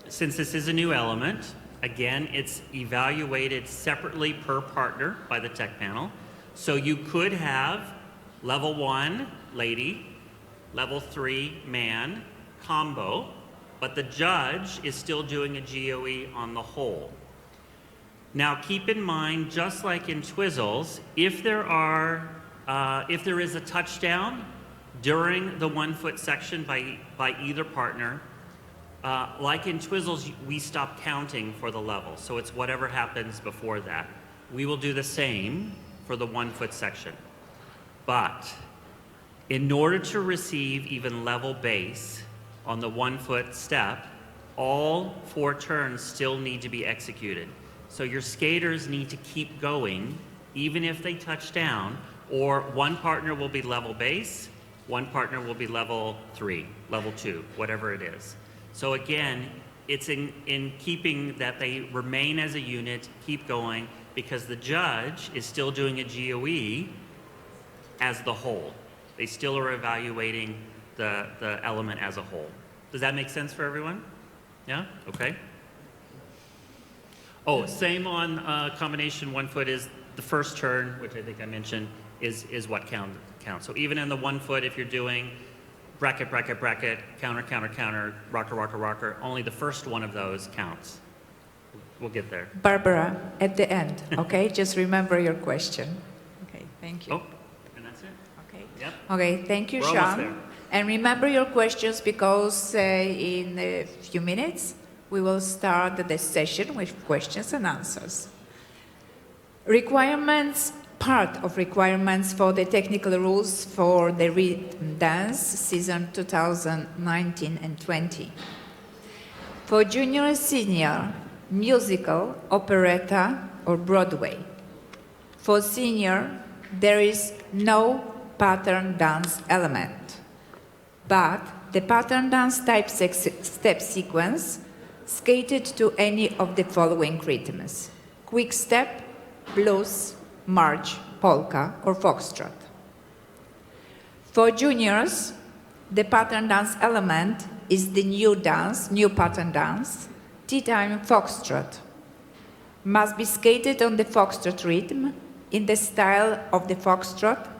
since this is a new element, again, it's evaluated separately per partner by the tech panel. So you could have level 1, lady, level 3, man, combo, but the judge is still doing a GOE on the whole. Now, keep in mind, just like in Twizzles, if there is a touchdown during the 1 foot section by either partner, like in Twizzles, we stop counting for the level. So it's whatever happens before that. We will do the same for the 1 foot section. But in order to receive even level bass on the 1 foot step, all 4 turns still need to be executed. So your skaters need to keep going, even if they touch down, or one partner will be level bass, one partner will be level 3, level 2, whatever it is. So again, it's in keeping that they remain as a unit, keep going, because the judge is still doing a GOE as the whole. They still are evaluating the element as a whole. Does that make sense for everyone? Yeah? Okay. Oh, same on combination 1 foot is the first turn, which I think I mentioned, is what counts. So even in the 1 foot, if you're doing bracket, bracket, bracket, counter, counter, counter, rocker, rocker, rocker, only the first one of those counts. We'll get there. Barbara, at the end, okay? Just remember your question. Okay, thank you. Oh, and that's it? Okay. Yep. Okay, thank you, We're almost Sean. there. And remember your questions because in a few minutes we will start the session with questions and answers. Requirements, part of requirements for the technical rules for the rhythm dance season 2019 and 20. For junior and senior, musical, operetta, or Broadway. For senior, there is no pattern dance element, but the pattern dance type step sequence skated to any of the following rhythms: quick step, blues, march, polka, or foxtrot. For juniors, the pattern dance element is the new pattern dance, tea time foxtrot. Must be skated on the foxtrot rhythm in the style of the foxtrot.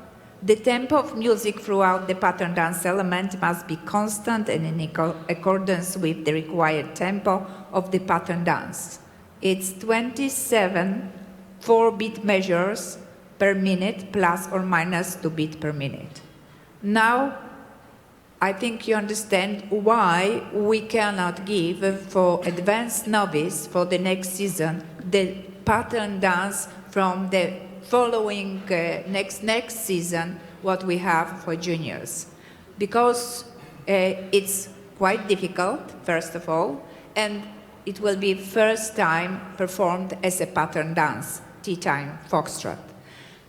The tempo of music throughout the pattern dance element must be constant and in accordance with the required tempo of the pattern dance. It's 27 4-beat measures per minute plus or minus 2 beats per minute. Now, I think you understand why we cannot give for advanced novice for the next season the pattern dance from the following next season what we have for juniors, because it's quite difficult, first of all, and it will be first time performed as a pattern dance, tea time foxtrot.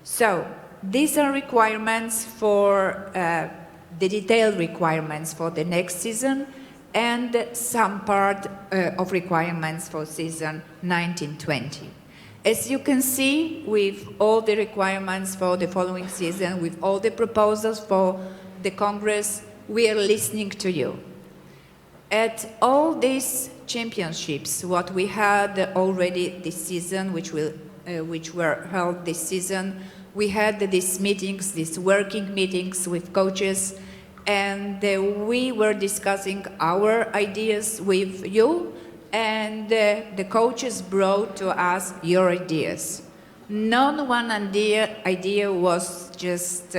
So these are requirements for the detailed requirements for the next season and some part of requirements for season 1920. As you can see, with all the requirements for the following season, with all the proposals for the Congress, we are listening to you. At all these championships, what we had already this season, which were held this season, we had these meetings, these working meetings with coaches, and we were discussing our ideas with you, and the coaches brought to us your ideas. One idea was just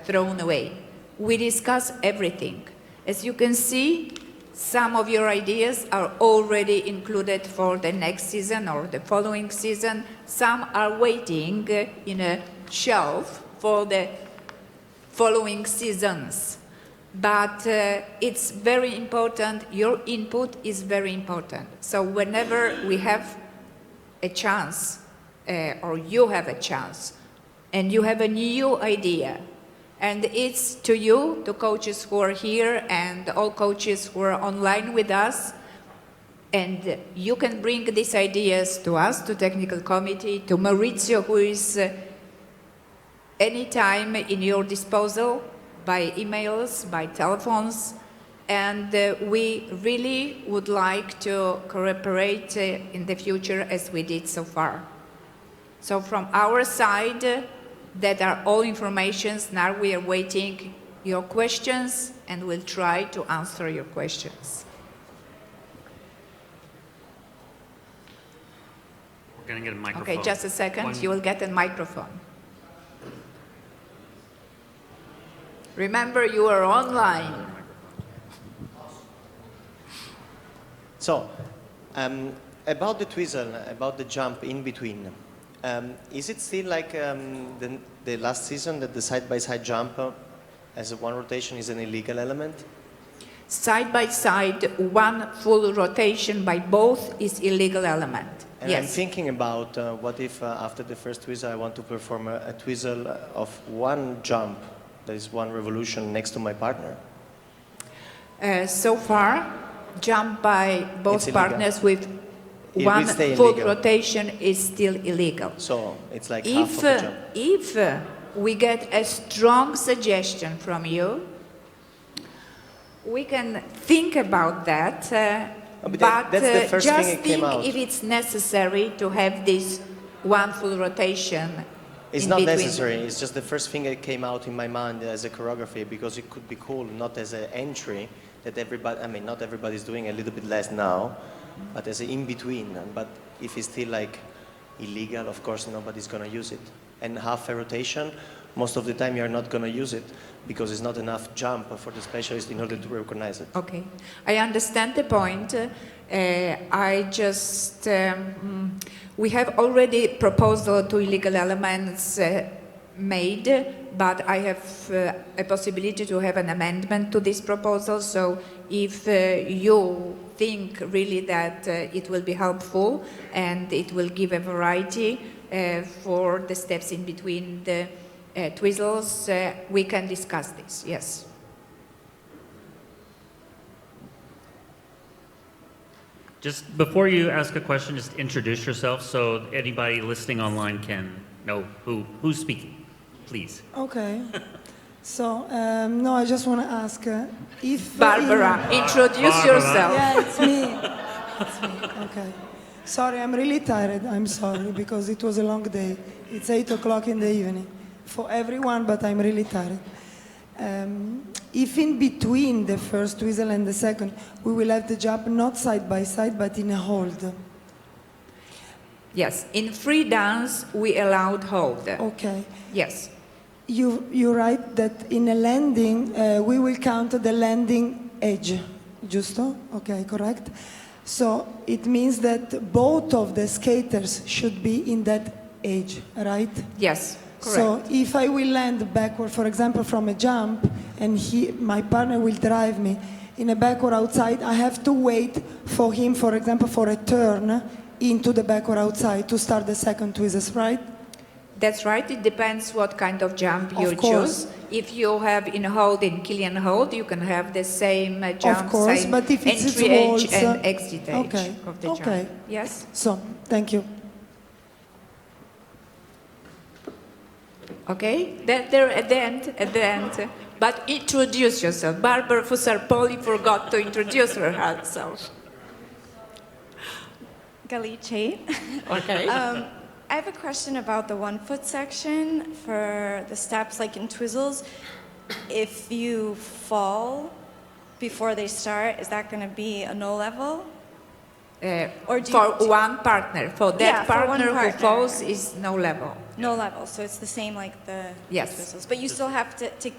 thrown away. We discussed everything. As you can see, some of your ideas are already included for the next season or the following season. Some are waiting in a shelf for the following seasons. But it's very important, your input is very important. So whenever we have a chance, or you have a chance, and you have a new idea, and it's to you, the coaches who are here, and all coaches who are online with us, and you can bring these ideas to us, to technical committee, to Maurizio, who is anytime in your disposal, by emails, by telephones, and we really would like to cooperate in the future as we did so far. So from our side, that are all informations. Now we are waiting your questions and we'll try to answer your questions. going to get a microphone. Okay, just a second. You will get a microphone. Remember, you are online. So, about the twizzle, about the jump in between, is it still like the last season that the side-by-side jump as a one rotation is an illegal element? Side by side, one full rotation by both is illegal element. And yes. I'm thinking about what if after the first twizzle I want to perform a twizzle of one jump, that is one revolution next to my partner? So far, jump by both It's illegal. partners with It one will stay full illegal. rotation is still illegal. So it's like half If, of the jump. if we get a strong suggestion from you, we can think about that, but but that's the first just thing that came think out. if it's necessary to have this one full rotation. It's in not between. necessary. It's just the first thing that came out in my mind as a choreography because it could be cool, not as an entry that everybody, I mean, not everybody's doing a little bit less now, but as an in-between. But if it's still like illegal, of course, nobody's going to use it. And half a rotation, most of the time you're not going to use it because it's not enough jump for the specialist in order to recognize it. Okay, I understand the point. I just, we have already proposal to illegal elements made, but I have a possibility to have an amendment to this proposal. So if you think really that it will be helpful and it will give a variety for the steps in between the twizzles, we can discuss this, yes. Just before you ask a question, just introduce yourself so anybody listening online can know who's speaking, please. Okay. So, no, I just want to ask if... Barbara, introduce Barbara. yourself. Yeah, it's me. It's me, okay. Sorry, I'm really tired. I'm sorry, because it was a long day. It's 8 o'clock in the evening for everyone, but I'm really tired. If in between the first twizzle and the second, we will have the jump not side by side, but in a hold. Yes, in free dance, we allowed hold. Okay. Yes. You write that in a landing, we will count the landing edge, giusto? Okay, correct? So it means that both of the skaters should be in that edge, right? Yes, correct. So if I will land backward, for example, from a jump, and my partner will drive me in a backward outside, I have to wait for him, for example, for a turn into the backward outside to start the second twist, right? That's right. It depends what kind of jump you Of course. choose. If you have in hold, in Killian hold, you can have the same jump, Of course, same but if it's entry edge waltz, and exit edge okay, of the okay. jump. Yes? So, thank you. Okay? Then there at the end. But introduce yourself. Barbara Fusarpoli forgot to introduce herself. Galice. Okay. I have a question about the 1 foot section for the steps, like in twizzles. If you fall before they start, is that going to be a no level? Or do for you, one partner. For that Yeah, for one partner who partner. falls is no level. no level, so it's the same like the Yes. twizzles. But you still have to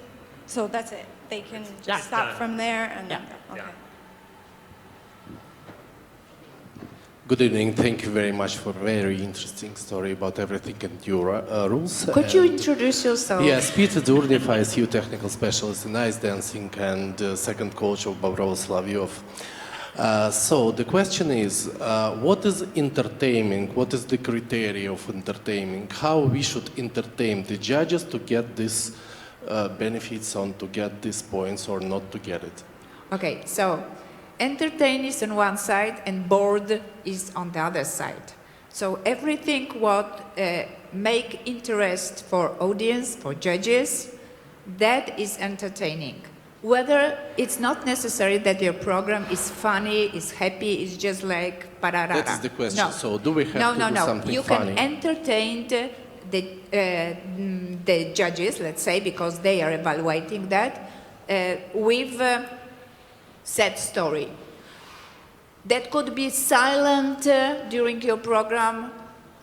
so that's it. They can just stop from there and okay. Good evening. Thank you very much for a very interesting story about everything and your rules. Could you introduce yourself? Yes, Peter Durdiev, ISU technical specialist in ice dancing and second coach of Bobrov Slaviov. So the question is, what is entertaining? What is the criteria of entertaining? How we should entertain the judges to get these benefits on, to get these points or not to get it? Okay, so entertain is on one side and bored is on the other side. So everything what make interest for audience, for judges, that is entertaining. Whether it's not necessary that your program is funny, is happy, is just like pararara. That is the question. No. So do we have to do something You funny? can entertain the judges, let's say, because they are evaluating that, with sad story. That could be silent during your program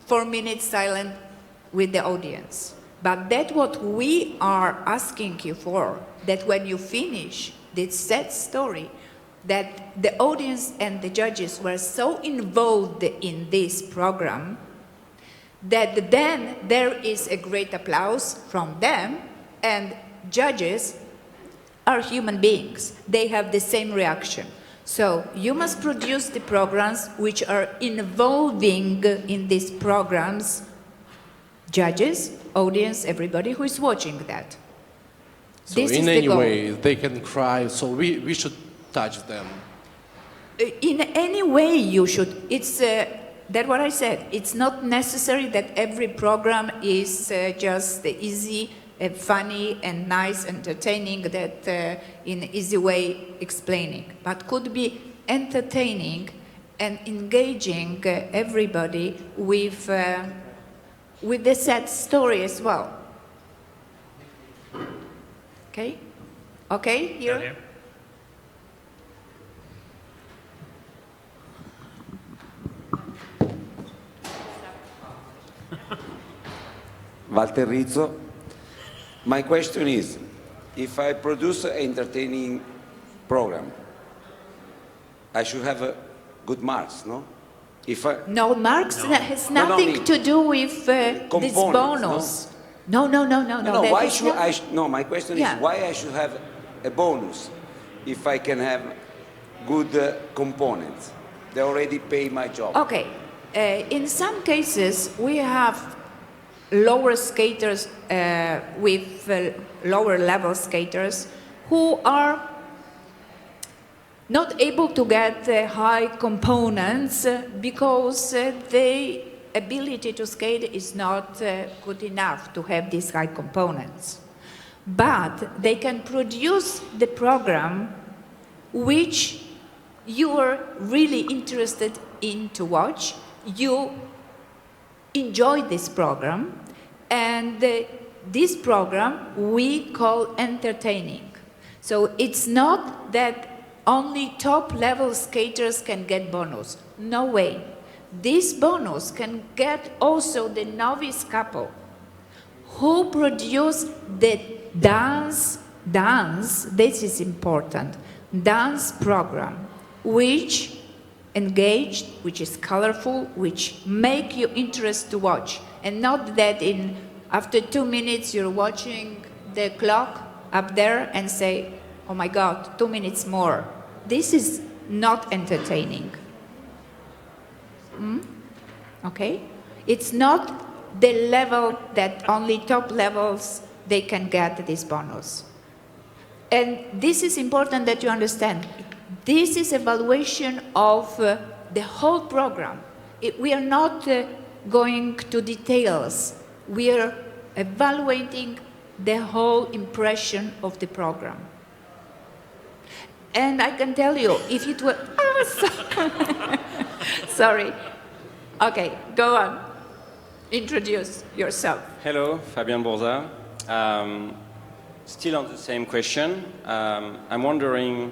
4 minutes silent with the audience. But that's what we are asking you for, that when you finish this sad story, that the audience and the judges were so involved in this program that then there is a great applause from them, and judges are human beings. They have the same reaction. So you must produce the programs which are involving in these programs judges, audience, everybody who is watching that. So This is in the any goal. way, they can cry, so we should touch them. In any way you should. It's that's what I said. It's not necessary that every program is just easy, funny and nice, entertaining, that in easy way explaining, but could be entertaining and engaging everybody with the sad story as well. Okay? Okay, here? Down here. Walter Rizzo. My question is, if I produce an entertaining program, I should have good marks, no? If I, No, Marx has nothing to do with this components, bonus. No, no, no, no, no. no, that why is should not- no, my question Yeah. is why I should have a bonus if I can have good components? They already pay my job. Okay. In some cases, we have lower skaters with lower level skaters who are not able to get high components because the ability to skate is not good enough to have these high components. But they can produce the program which you are really interested in to watch. You enjoy this program, and this program we call entertaining. So it's not that only top-level skaters can get bonus. No way. This bonus can get also the novice couple who produce the dance, this is important, dance program, which engaged, which is colorful, which make you interest to watch, and not that after 2 minutes you're watching the clock up there and say, oh my God, 2 minutes more. This is not entertaining. Okay? It's not the level that only top levels they can get this bonus. And this is important that you understand. This is evaluation of the whole program. We are not going to details. We are evaluating the whole impression of the program. And I can tell you, if it were... Sorry. Okay, go on. Introduce yourself. Hello, Fabien Bourza. Still on the same question. I'm wondering,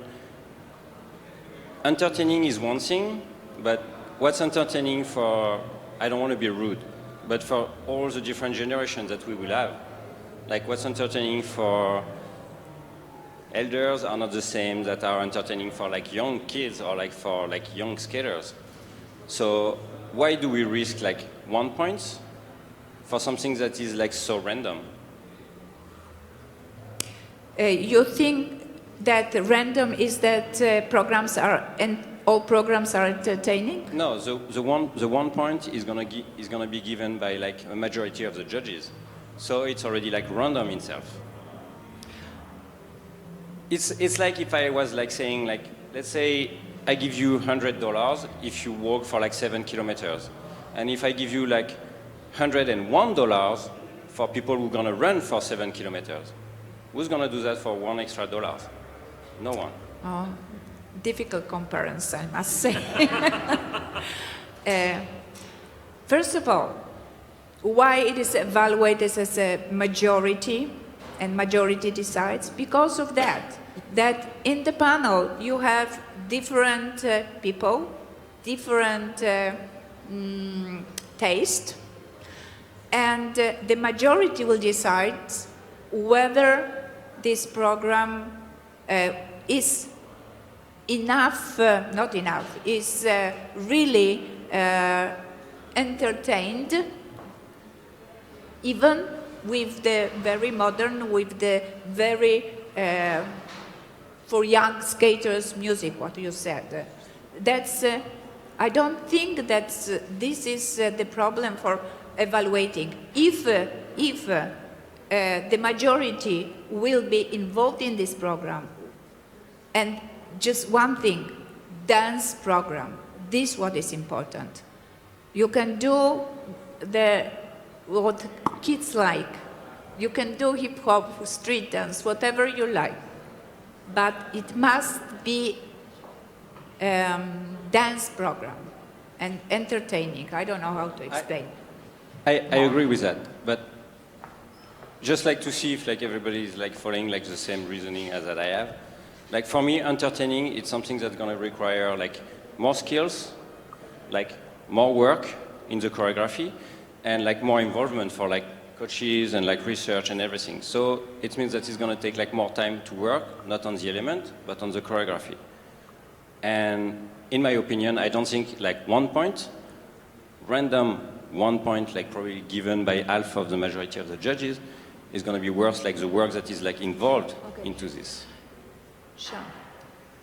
entertaining is one thing, but what's entertaining for, I don't want to be rude, but for all the different generations that we will have? Like what's entertaining for elders are not the same that are entertaining for like young kids or like for like young skaters. So why do we risk like 1 point for something that is like so random? You think that random is that programs are, and all programs are entertaining? No, the 1 point is gonna be given by like a majority of the judges, so it's already like random itself. It's like if I was like saying like, let's say I give you $100 if you walk for like 7 kilometers, and if I give you like $101 for people who are gonna run for 7 kilometers, who's gonna do that for $1 extra? No one. Oh, difficult comparison, I must say. First of all, why it is evaluated as a majority and majority decides? Because of that in the panel you have different people, different taste, and the majority will decide whether this program is enough, not enough, is really entertained, even with the very modern, with the very, for young skaters, music, what you said. That's, I don't think that this is the problem for evaluating. If the majority will be involved in this program, and just one thing, dance program, this is what is important. You can do what kids like. You can do hip hop, street dance, whatever you like. But it must be dance program and entertaining. I don't know how to explain. I agree with that, but just like to see if like everybody is like following like the same reasoning as that I have. Like for me, entertaining, it's something that's going to require like more skills, like more work in the choreography, and like more involvement for like coaches and like research and everything. So it means that it's going to take like more time to work, not on the element, but on the choreography. And in my opinion, I don't think like 1 point, random 1 point, like probably given by half of the majority of the judges, is going to be worse like the work that is like involved into this. Sure.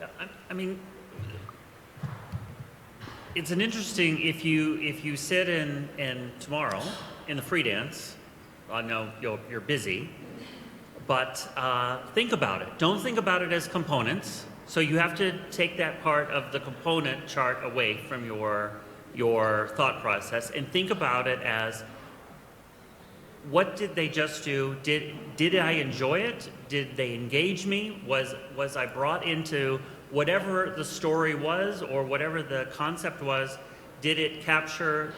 Yeah, I mean, it's an interesting, if you sit in tomorrow in the free dance, I know you're busy, but think about it. Don't think about it as components. So you have to take that part of the component chart away from your thought process and think about it as, what did they just do? Did I enjoy it? Did they engage me? Was I brought into whatever the story was or whatever the concept was? Did it capture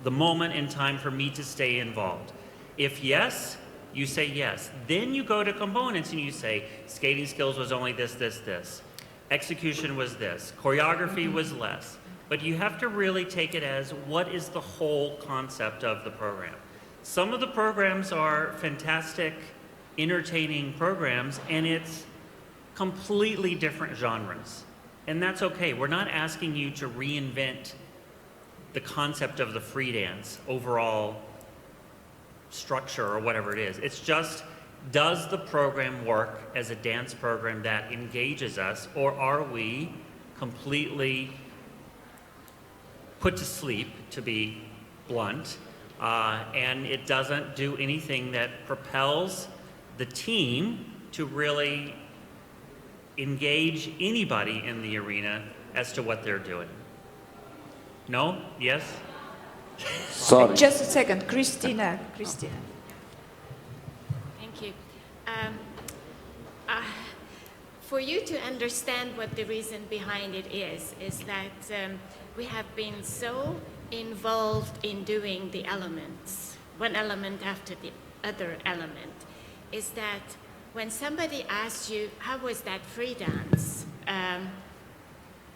the moment in time for me to stay involved? If yes, you say yes. Then you go to components and you say, skating skills was only this, this, this. Execution was this. Choreography was less. But you have to really take it as, what is the whole concept of the program? Some of the programs are fantastic, entertaining programs, and it's completely different genres. And that's okay. We're not asking you to reinvent the concept of the free dance, overall structure or whatever it is. It's just, does the program work as a dance program that engages us, or are we completely put to sleep, to be blunt, and it doesn't do anything that propels the team to really engage anybody in the arena as to what they're doing. No? Yes? Sorry. Just a second, Christina. Thank you. For you to understand what the reason behind it is that we have been so involved in doing the elements, one element after the other element, is that when somebody asks you, how was that free dance?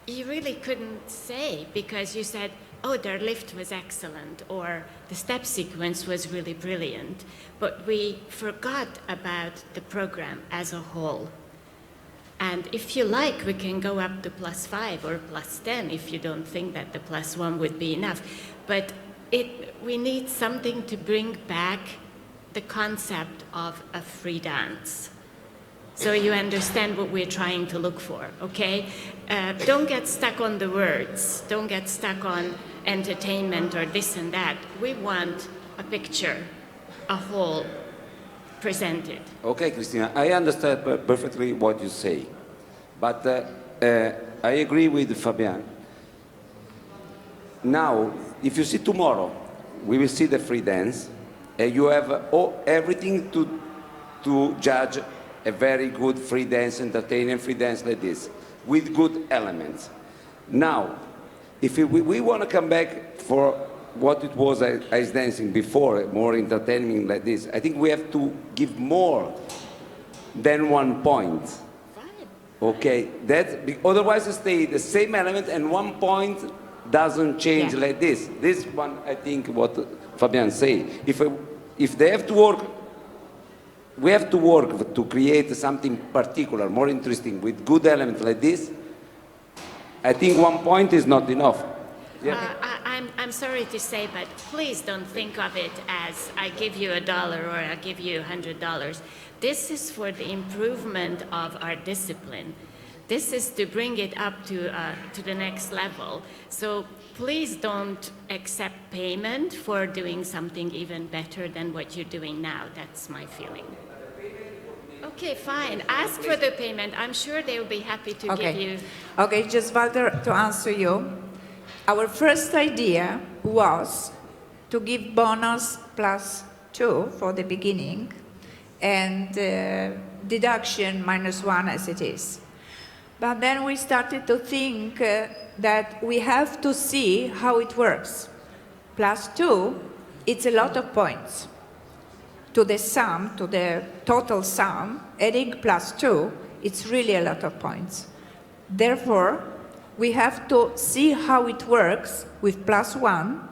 You really couldn't say, because you said, oh, their lift was excellent, or the step sequence was really brilliant. But we forgot about the program as a whole. And if you like, we can go up to +5 or +10 if you don't think that the +1 would be enough. But we need something to bring back the concept of a free dance. So you understand what we're trying to look for, okay? Don't get stuck on the words. Don't get stuck on entertainment or this and that. We want a picture, a whole presented. Okay, Christina, I understand perfectly what you say, but I agree with Fabian. Now, if you see tomorrow, we will see the free dance, and you have everything to judge a very good free dance, entertaining free dance like this, with good elements. Now, if we want to come back for what it was ice dancing before, more entertaining like this, I think we have to give more than 1 point. Okay, otherwise it stay the same element and 1 point doesn't change like this. This one, I think, what Fabian said. If they have to work, we have to work to create something particular, more interesting, with good elements like this. I think 1 point is not enough. Yeah. I'm sorry to say, but please don't think of it as I give you $1 or I give you $100. This is for the improvement of our discipline. This is to bring it up to the next level. So please don't accept payment for doing something even better than what you're doing now. That's my feeling. Okay, fine. Ask for the payment. I'm sure they will be happy to give you. Okay, just Walter, to answer you. Our first idea was to give bonus +2 for the beginning and deduction -1 as it is. But then we started to think that we have to see how it works. +2, it's a lot of points. To the sum, to the total sum, adding +2, it's really a lot of points. Therefore, we have to see how it works with +1,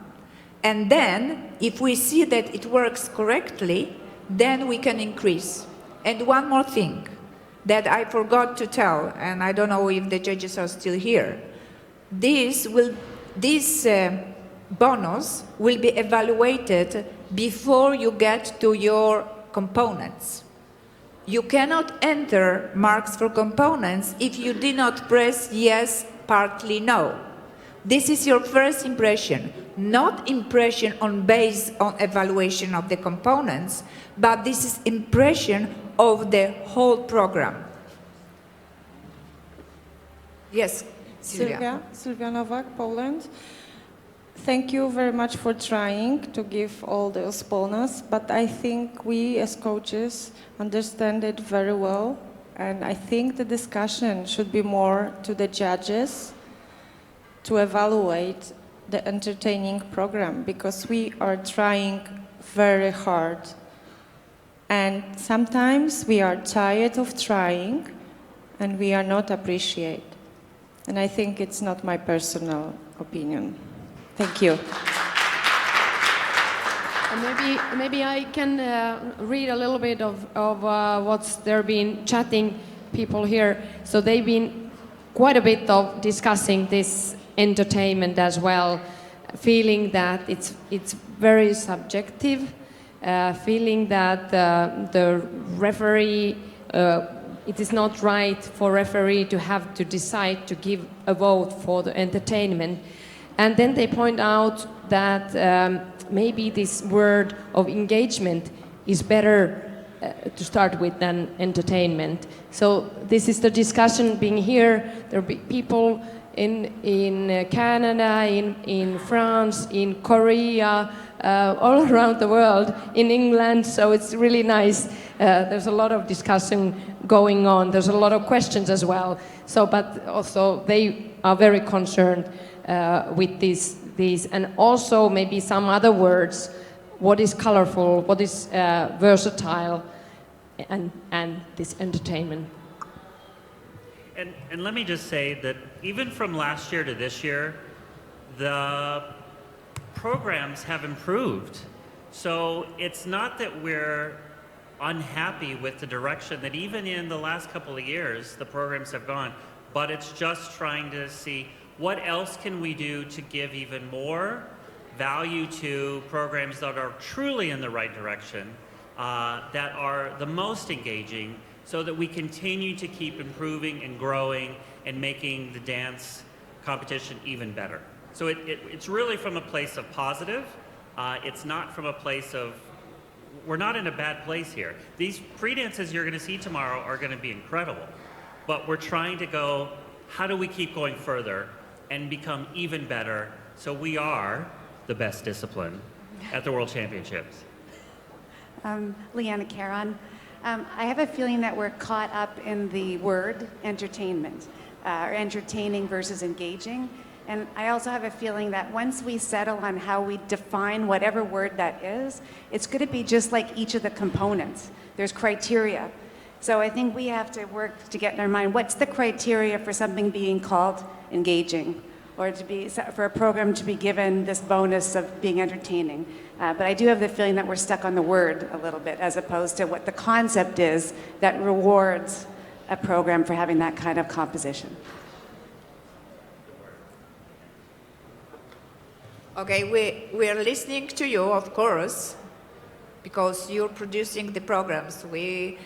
and then, if we see that it works correctly, then we can increase. And one more thing that I forgot to tell, and I don't know if the judges are still here. This bonus will be evaluated before you get to your components. You cannot enter marks for components if you did not press yes, partly no. This is your first impression, not impression based on evaluation of the components, but this is impression of the whole program. Yes, Sylvia. Sylvia Nowak, Poland. Thank you very much for trying to give all those bonus, but I think we as coaches understand it very well, and I think the discussion should be more to the judges to evaluate the entertaining program, because we are trying very hard. And sometimes we are tired of trying and we are not appreciated. And I think it's not my personal opinion. Thank you. Maybe I can read a little bit of what's there been chatting people here. So they've been quite a bit of discussing this entertainment as well, feeling that it's very subjective, feeling that the referee, it is not right for referee to have to decide to give a vote for the entertainment. And then they point out that maybe this word of engagement is better to start with than entertainment. So this is the discussion being here. There will be people in Canada, in France, in Korea, all around the world, in England, so it's really nice. There's a lot of discussion going on. There's a lot of questions as well. So, but also they are very concerned with these, and also maybe some other words. What is colorful? What is versatile? And this entertainment. And let me just say that even from last year to this year, the programs have improved. So it's not that we're unhappy with the direction that even in the last couple of years the programs have gone, but it's just trying to see what else can we do to give even more value to programs that are truly in the right direction, that are the most engaging, so that we continue to keep improving and growing and making the dance competition even better. So it's really from a place of positive. It's not from a place of, we're not in a bad place here. These pre-dances you're going to see tomorrow are going to be incredible. But we're trying to go, how do we keep going further and become even better so we are the best discipline at the World Championships? Leanna Caron. I have a feeling that we're caught up in the word entertainment, or entertaining versus engaging. And I also have a feeling that once we settle on how we define whatever word that is, it's going to be just like each of the components. There's criteria. So I think we have to work to get in our mind, what's the criteria for something being called engaging or for a program to be given this bonus of being entertaining. But I do have the feeling that we're stuck on the word a little bit, as opposed to what the concept is that rewards a program for having that kind of composition. Okay, we are listening to you, of course, because you're producing the programs. We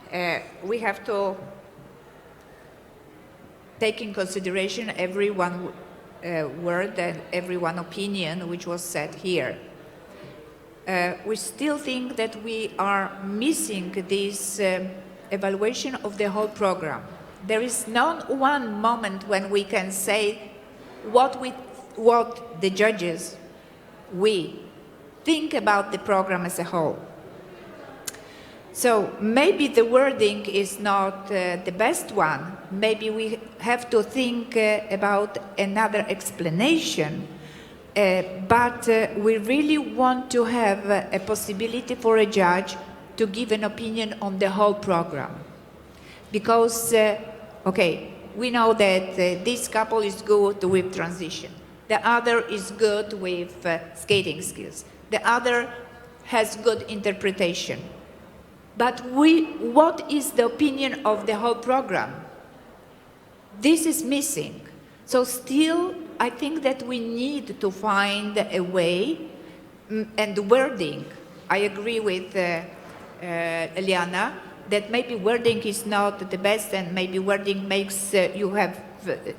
have to take in consideration every one word and every one opinion which was said here. We still think that we are missing this evaluation of the whole program. There is not one moment when we can say what the judges, we think about the program as a whole. So maybe the wording is not the best one. Maybe we have to think about another explanation. But we really want to have a possibility for a judge to give an opinion on the whole program. Because, okay, we know that this couple is good with transition. The other is good with skating skills. The other has good interpretation. But what is the opinion of the whole program? This is missing. So still, I think that we need to find a way, and the wording, I agree with Eliana, that maybe wording is not the best, and maybe wording makes you have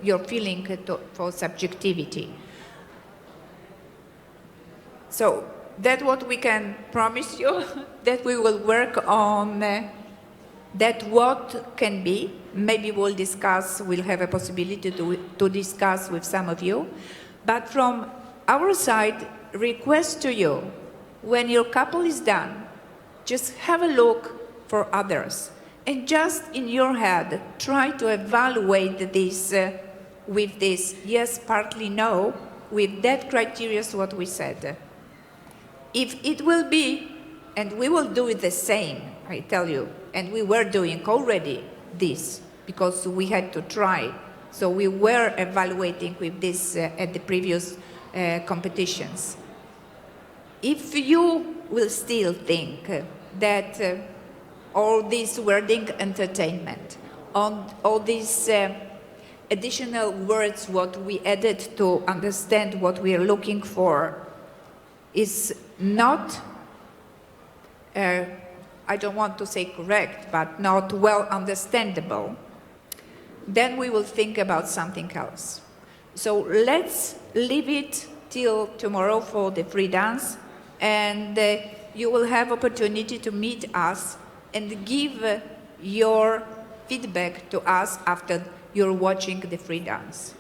your feeling for subjectivity. So that's what we can promise you, that we will work on that what can be. Maybe we'll have a possibility to discuss with some of you. But from our side, request to you, when your couple is done, just have a look for others. And just in your head, try to evaluate this with this yes, partly no, with that criteria is what we said. If it will be, and we will do it the same, I tell you, and we were doing already this, because we had to try. So we were evaluating with this at the previous competitions. If you will still think that all this wording entertainment, all these additional words, what we added to understand what we are looking for, is not, I don't want to say correct, but not well understandable, then we will think about something else. So let's leave it till tomorrow for the free dance, and you will have opportunity to meet us and give your feedback to us after you're watching the free dance.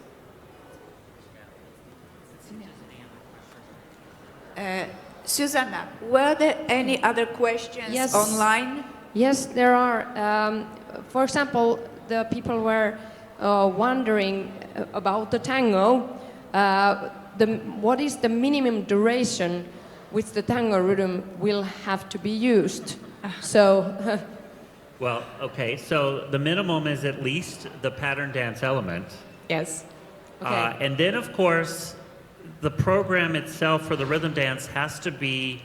Susanna, were there any other questions online? Yes, there are. For example, the people were wondering about the tango. What is the minimum duration which the tango rhythm will have to be used? So. Well, okay, so the minimum is at least the pattern dance element. Yes. Okay. And then, of course, the program itself for the rhythm dance has to be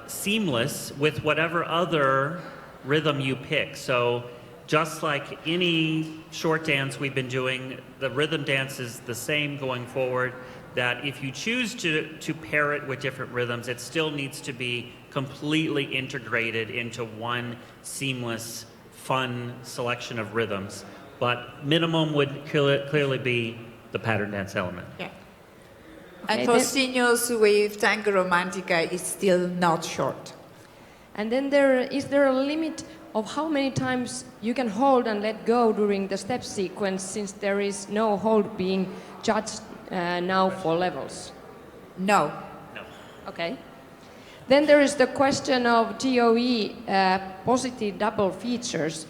seamless with whatever other rhythm you pick. So just like any short dance we've been doing, the rhythm dance is the same going forward, that if you choose to pair it with different rhythms, it still needs to be completely integrated into one seamless, fun selection of rhythms. But minimum would clearly be the pattern dance element. Yeah. And for seniors with tango romantica, it's still not short. And then is there a limit of how many times you can hold and let go during the step sequence, since there is no hold being judged now for levels? No. No. Okay. Then there is the question of GOE positive double features,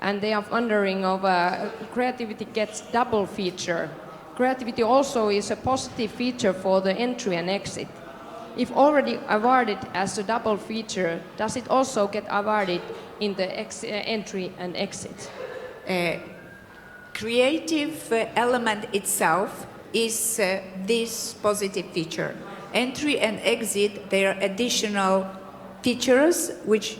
and they are wondering of creativity gets double feature. Creativity also is a positive feature for the entry and exit. If already awarded as a double feature, does it also get awarded in the entry and exit? creative element itself is this positive feature. Entry and exit, they are additional features which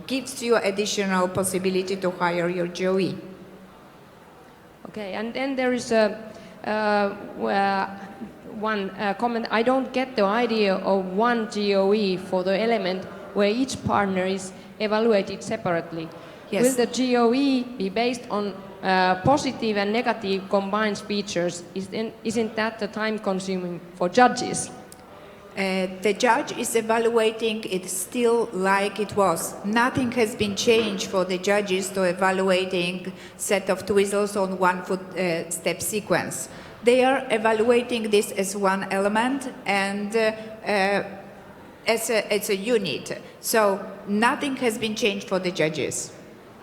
gives you additional possibility to hire your GOE. Okay, and then there is one comment. I don't get the idea of one GOE for the element where each partner is evaluated separately. Yes. Will the GOE be based on positive and negative combined features? Isn't that the time consuming for judges? The judge is evaluating it still like it was. Nothing has been changed for the judges to evaluating set of twizzles on 1 foot step sequence. They are evaluating this as one element and as a unit. So nothing has been changed for the judges.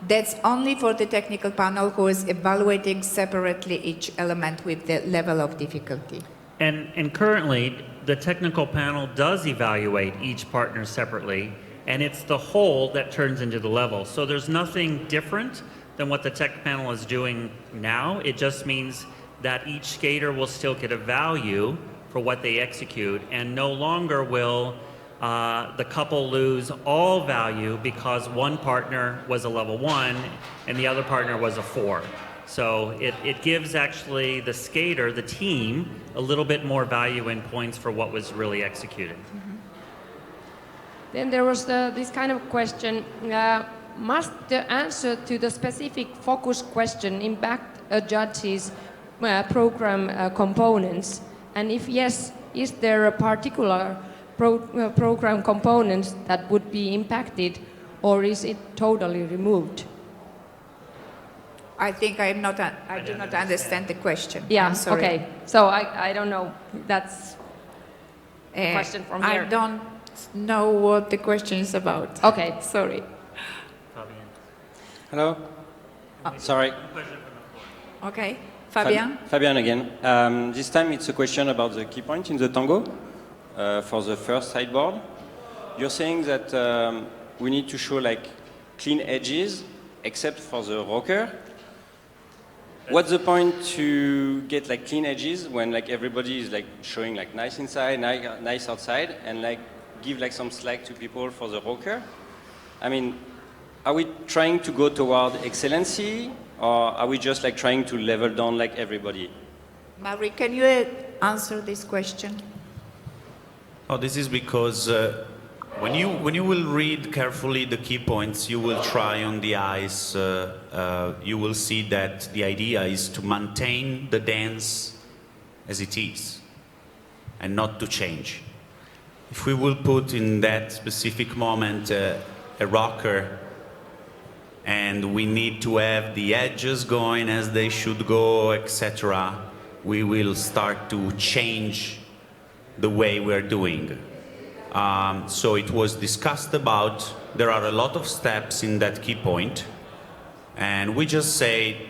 That's only for the technical panel who is evaluating separately each element with the level of difficulty. And currently, the technical panel does evaluate each partner separately, and it's the whole that turns into the level. So there's nothing different than what the tech panel is doing now. It just means that each skater will still get a value for what they execute, and no longer will the couple lose all value because one partner was a level 1 and the other partner was a 4. So it gives actually the skater, the team, a little bit more value in points for what was really executed. Mm-hmm. Then there was this kind of question, must the answer to the specific focus question impact a judge's program components? And if yes, is there a particular program components that would be impacted, or is it totally removed? I think I do not understand the question. Yeah, I'm sorry. okay. So I don't know. That's a question from here. I don't know what the question is about. Okay. Sorry. Hello? Sorry. Okay. Fabian? Fabian again. This time it's a question about the key point in the tango for the first sideboard. You're saying that we need to show like clean edges except for the rocker. What's the point to get like clean edges when like everybody is like showing like nice inside, nice outside, and like give like some slack to people for the rocker? I mean, are we trying to go toward excellency, or are we just like trying to level down like everybody? Marie, can you answer this question? Oh, this is because when you will read carefully the key points, you will try on the ice. You will see that the idea is to maintain the dance as it is, and not to change. If we will put in that specific moment a rocker, and we need to have the edges going as they should go, etc., we will start to change the way we're doing. So it was discussed about, there are a lot of steps in that key point, and we just say,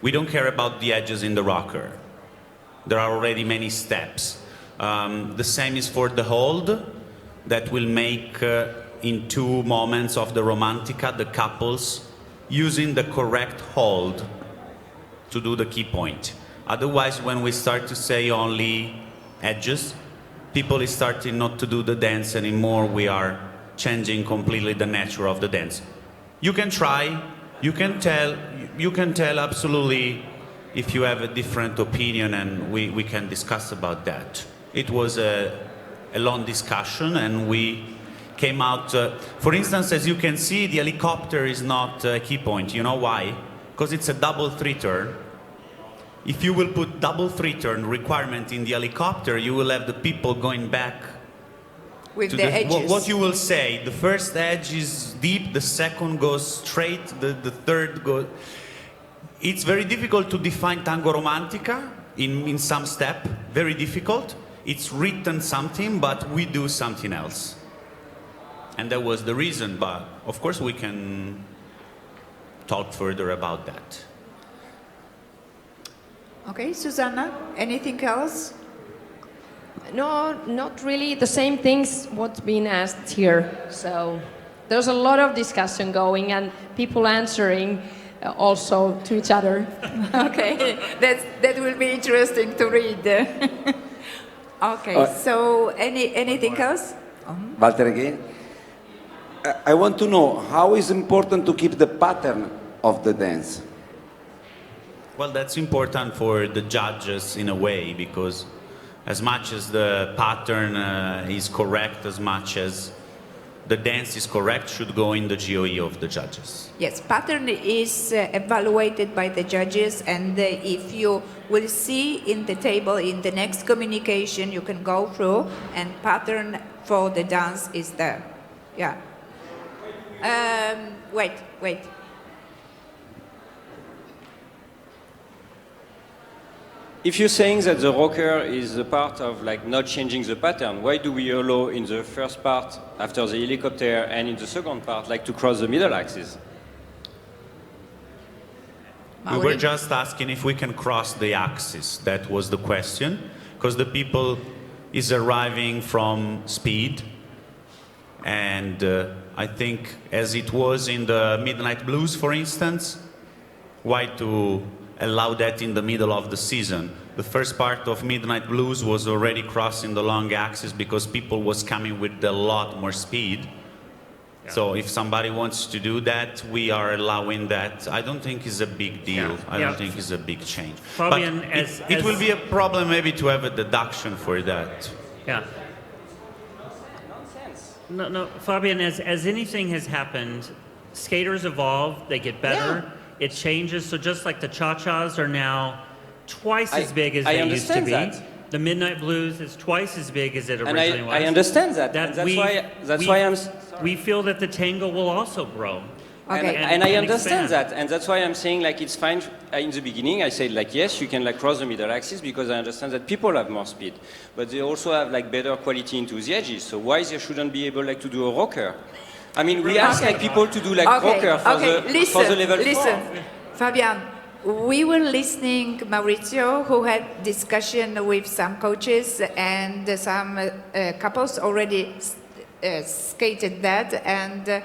we don't care about the edges in the rocker. There are already many steps. The same is for the hold, that will make in 2 moments of the romantica, the couples using the correct hold to do the key point. Otherwise, when we start to say only edges, people is starting not to do the dance anymore. We are changing completely the nature of the dance. You can try, you can tell absolutely if you have a different opinion, and we can discuss about that. It was a long discussion, and we came out, for instance, as you can see, the helicopter is not a key point. You know why? Because it's a double 3-turn. If you will put double 3-turn requirement in the helicopter, you will have the people going back with the edges. What you will say, the first edge is deep, the second goes straight, the third goes... It's very difficult to define tango romantica in some step, very difficult. It's written something, but we do something else. And that was the reason, but of course we can talk further about that. Okay, Susanna, anything else? No, not really. The same things what's been asked here. So there's a lot of discussion going and people answering also to each other. Okay, that will be interesting to read. Okay, so anything else? Walter again. I want to know how is important to keep the pattern of the dance. Well, that's important for the judges in a way, because as much as the pattern is correct, as much as the dance is correct, should go in the GOE of the judges. Yes, pattern is evaluated by the judges, and if you will see in the table in the next communication, you can go through, and pattern for the dance is there. Yeah. Wait. If you're saying that the rocker is a part of like not changing the pattern, why do we allow in the first part after the helicopter and in the second part like to cross the middle axis? We were just asking if we can cross the axis. That was the question, because the people is arriving from speed, and I think as it was in the Midnight Blues, for instance, why to allow that in the middle of the season? The first part of Midnight Blues was already crossing the long axis because people was coming with a lot more speed. Yeah. So if somebody wants to do that, we are allowing that. I don't think it's a big deal. I don't think it's a big change. Fabian, but it will be a problem maybe to have a deduction for that. Yeah. No, Fabian, as anything has happened, skaters evolve, they get better, it changes. So just like the cha-chas are now twice as big as they used to be. That. The Midnight Blues is twice as big as it originally was. I understand that. That's why I'm... We feel that the tango will also grow. Okay. And I understand that, and that's why I'm saying like it's fine. In the beginning, I said like yes, you can like cross the middle axis because I understand that people have more speed, but they also have like better quality into the edges. So why they shouldn't be able like to do a rocker? I mean, we ask like people to do like rocker for the level 4. Fabian, we were listening Maurizio, who had discussion with some coaches and some couples already skated that, and.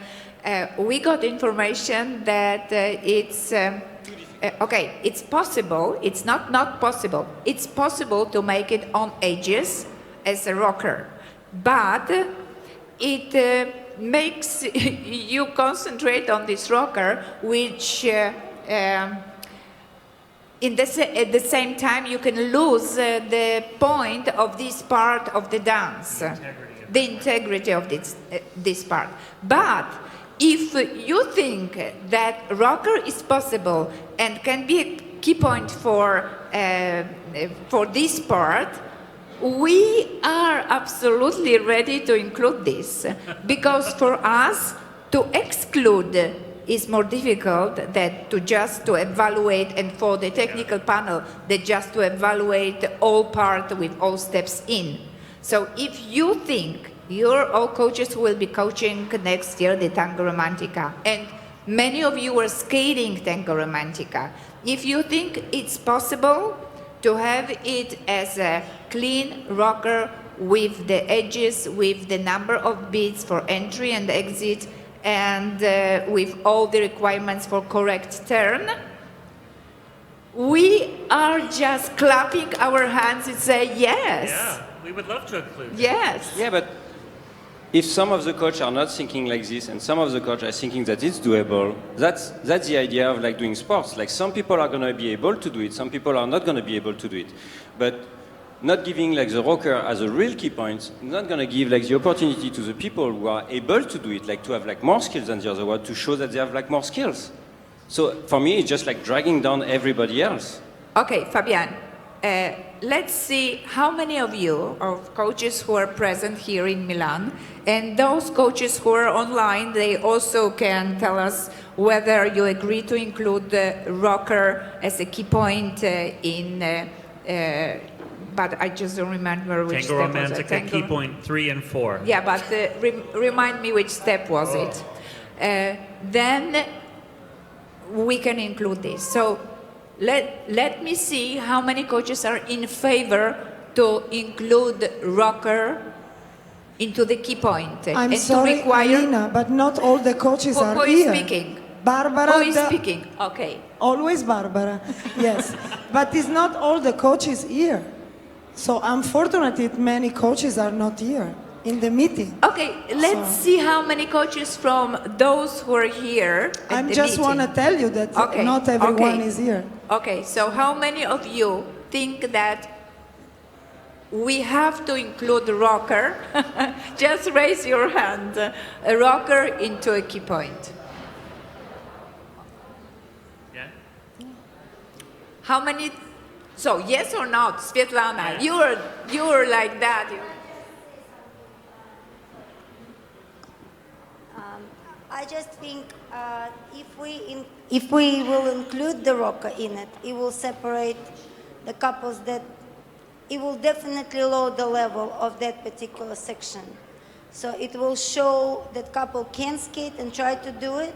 We got information that it's it's possible. It's not possible. It's possible to make it on edges as a rocker, but it makes you concentrate on this rocker, which at the same time you can lose the point of this part of the dance, the integrity of this part, but. If you think that rocker is possible and can be a key point for this part, we are absolutely ready to include this, because for us to exclude is more difficult than to evaluate, and for the technical panel, just to evaluate all part with all steps in. So if you think you're all coaches who will be coaching next year the Tango Romantica, and many of you are skating Tango Romantica. If you think it's possible to have it as a clean rocker with the edges, with the number of beats for entry and exit, and with all the requirements for correct turn, we are just clapping our hands and say yes. Yeah, we would love to include. Yes. Yeah, but if some of the coaches are not thinking like this and some of the coaches are thinking that it's doable, that's the idea of like doing sports. Like some people are going to be able to do it, some people are not going to be able to do it. But not giving like the rocker as a real key point, not going to give like the opportunity to the people who are able to do it, like to have like more skills than the other one, to show that they have like more skills. So for me, it's just like dragging down everybody else. Okay, Fabian. Let's see how many of you, of coaches who are present here in Milan, and those coaches who are online, they also can tell us whether you agree to include the rocker as a key point but I just don't remember which Tango step was it. Romantica, key point 3 and 4. Yeah, but remind me which step was it. Then we can include this. So let me see how many coaches are in favor to include rocker into the key point. I'm sorry, Alina, but not all the coaches are here. Who is speaking? Barbara. Who is speaking? Okay. Always Barbara, yes. But it's not all the coaches here. So unfortunately, many coaches are not here in the meeting. Okay, let's see how many coaches from those who are here I at the just meeting. want to tell you that not everyone is here. Okay, so how many of you think that we have to include rocker? Just raise your hand. A rocker into a key point. Yeah. How many? So yes or not, Svetlana? You're like that. I just think if we will include the rocker in it, it will separate the couples that it will definitely lower the level of that particular section. So it will show that couple can skate and try to do it,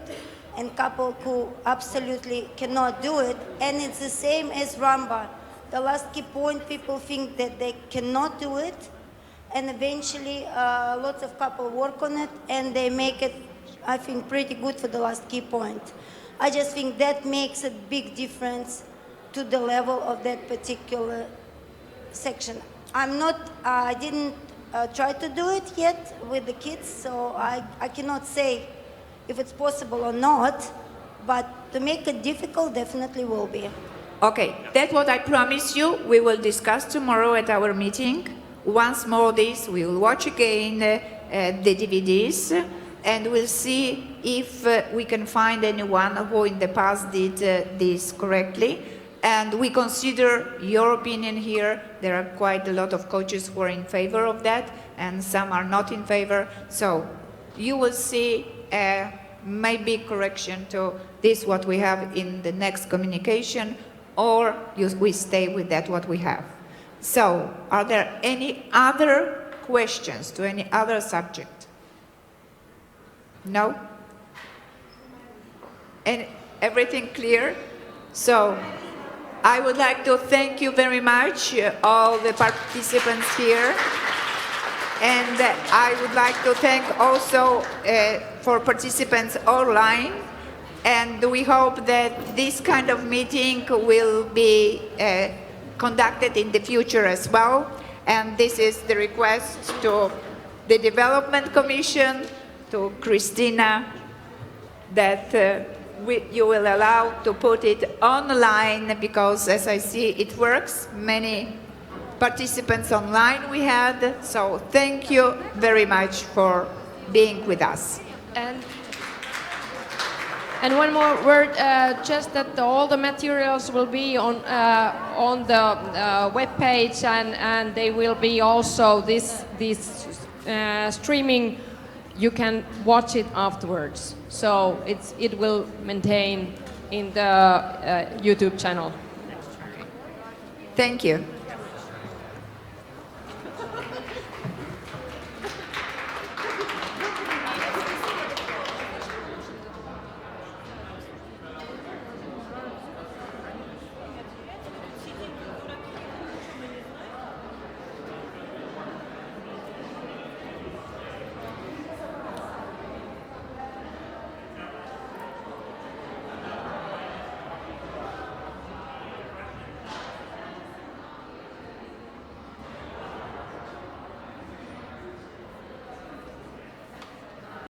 and couple who absolutely cannot do it. And it's the same as rumba. The last key point, people think that they cannot do it, and eventually lots of couple work on it, and they make it, I think, pretty good for the last key point. I just think that makes a big difference to the level of that particular section. I didn't try to do it yet with the kids, so I cannot say if it's possible or not, but to make it difficult, definitely will be. Okay, that's what I promise you. We will discuss tomorrow at our meeting. Once more this, we will watch again the DVDs, and we'll see if we can find anyone who in the past did this correctly. And we consider your opinion here. There are quite a lot of coaches who are in favor of that, and some are not in favor. So you will see maybe correction to this, what we have in the next communication, or we stay with that, what we have. So are there any other questions to any other subject? No? And everything clear? So I would like to thank you very much, all the participants here. And I would like to thank also for participants online. And we hope that this kind of meeting will be conducted in the future as well. And this is the request to the Development Commission, to Christina, that you will allow to put it online, because as I see it works, many participants online we had. So thank you very much for being with us. And one more word, just that all the materials will be on the web page, and they will be also this streaming. You can watch it afterwards, so it will maintain in the YouTube channel. Thank you.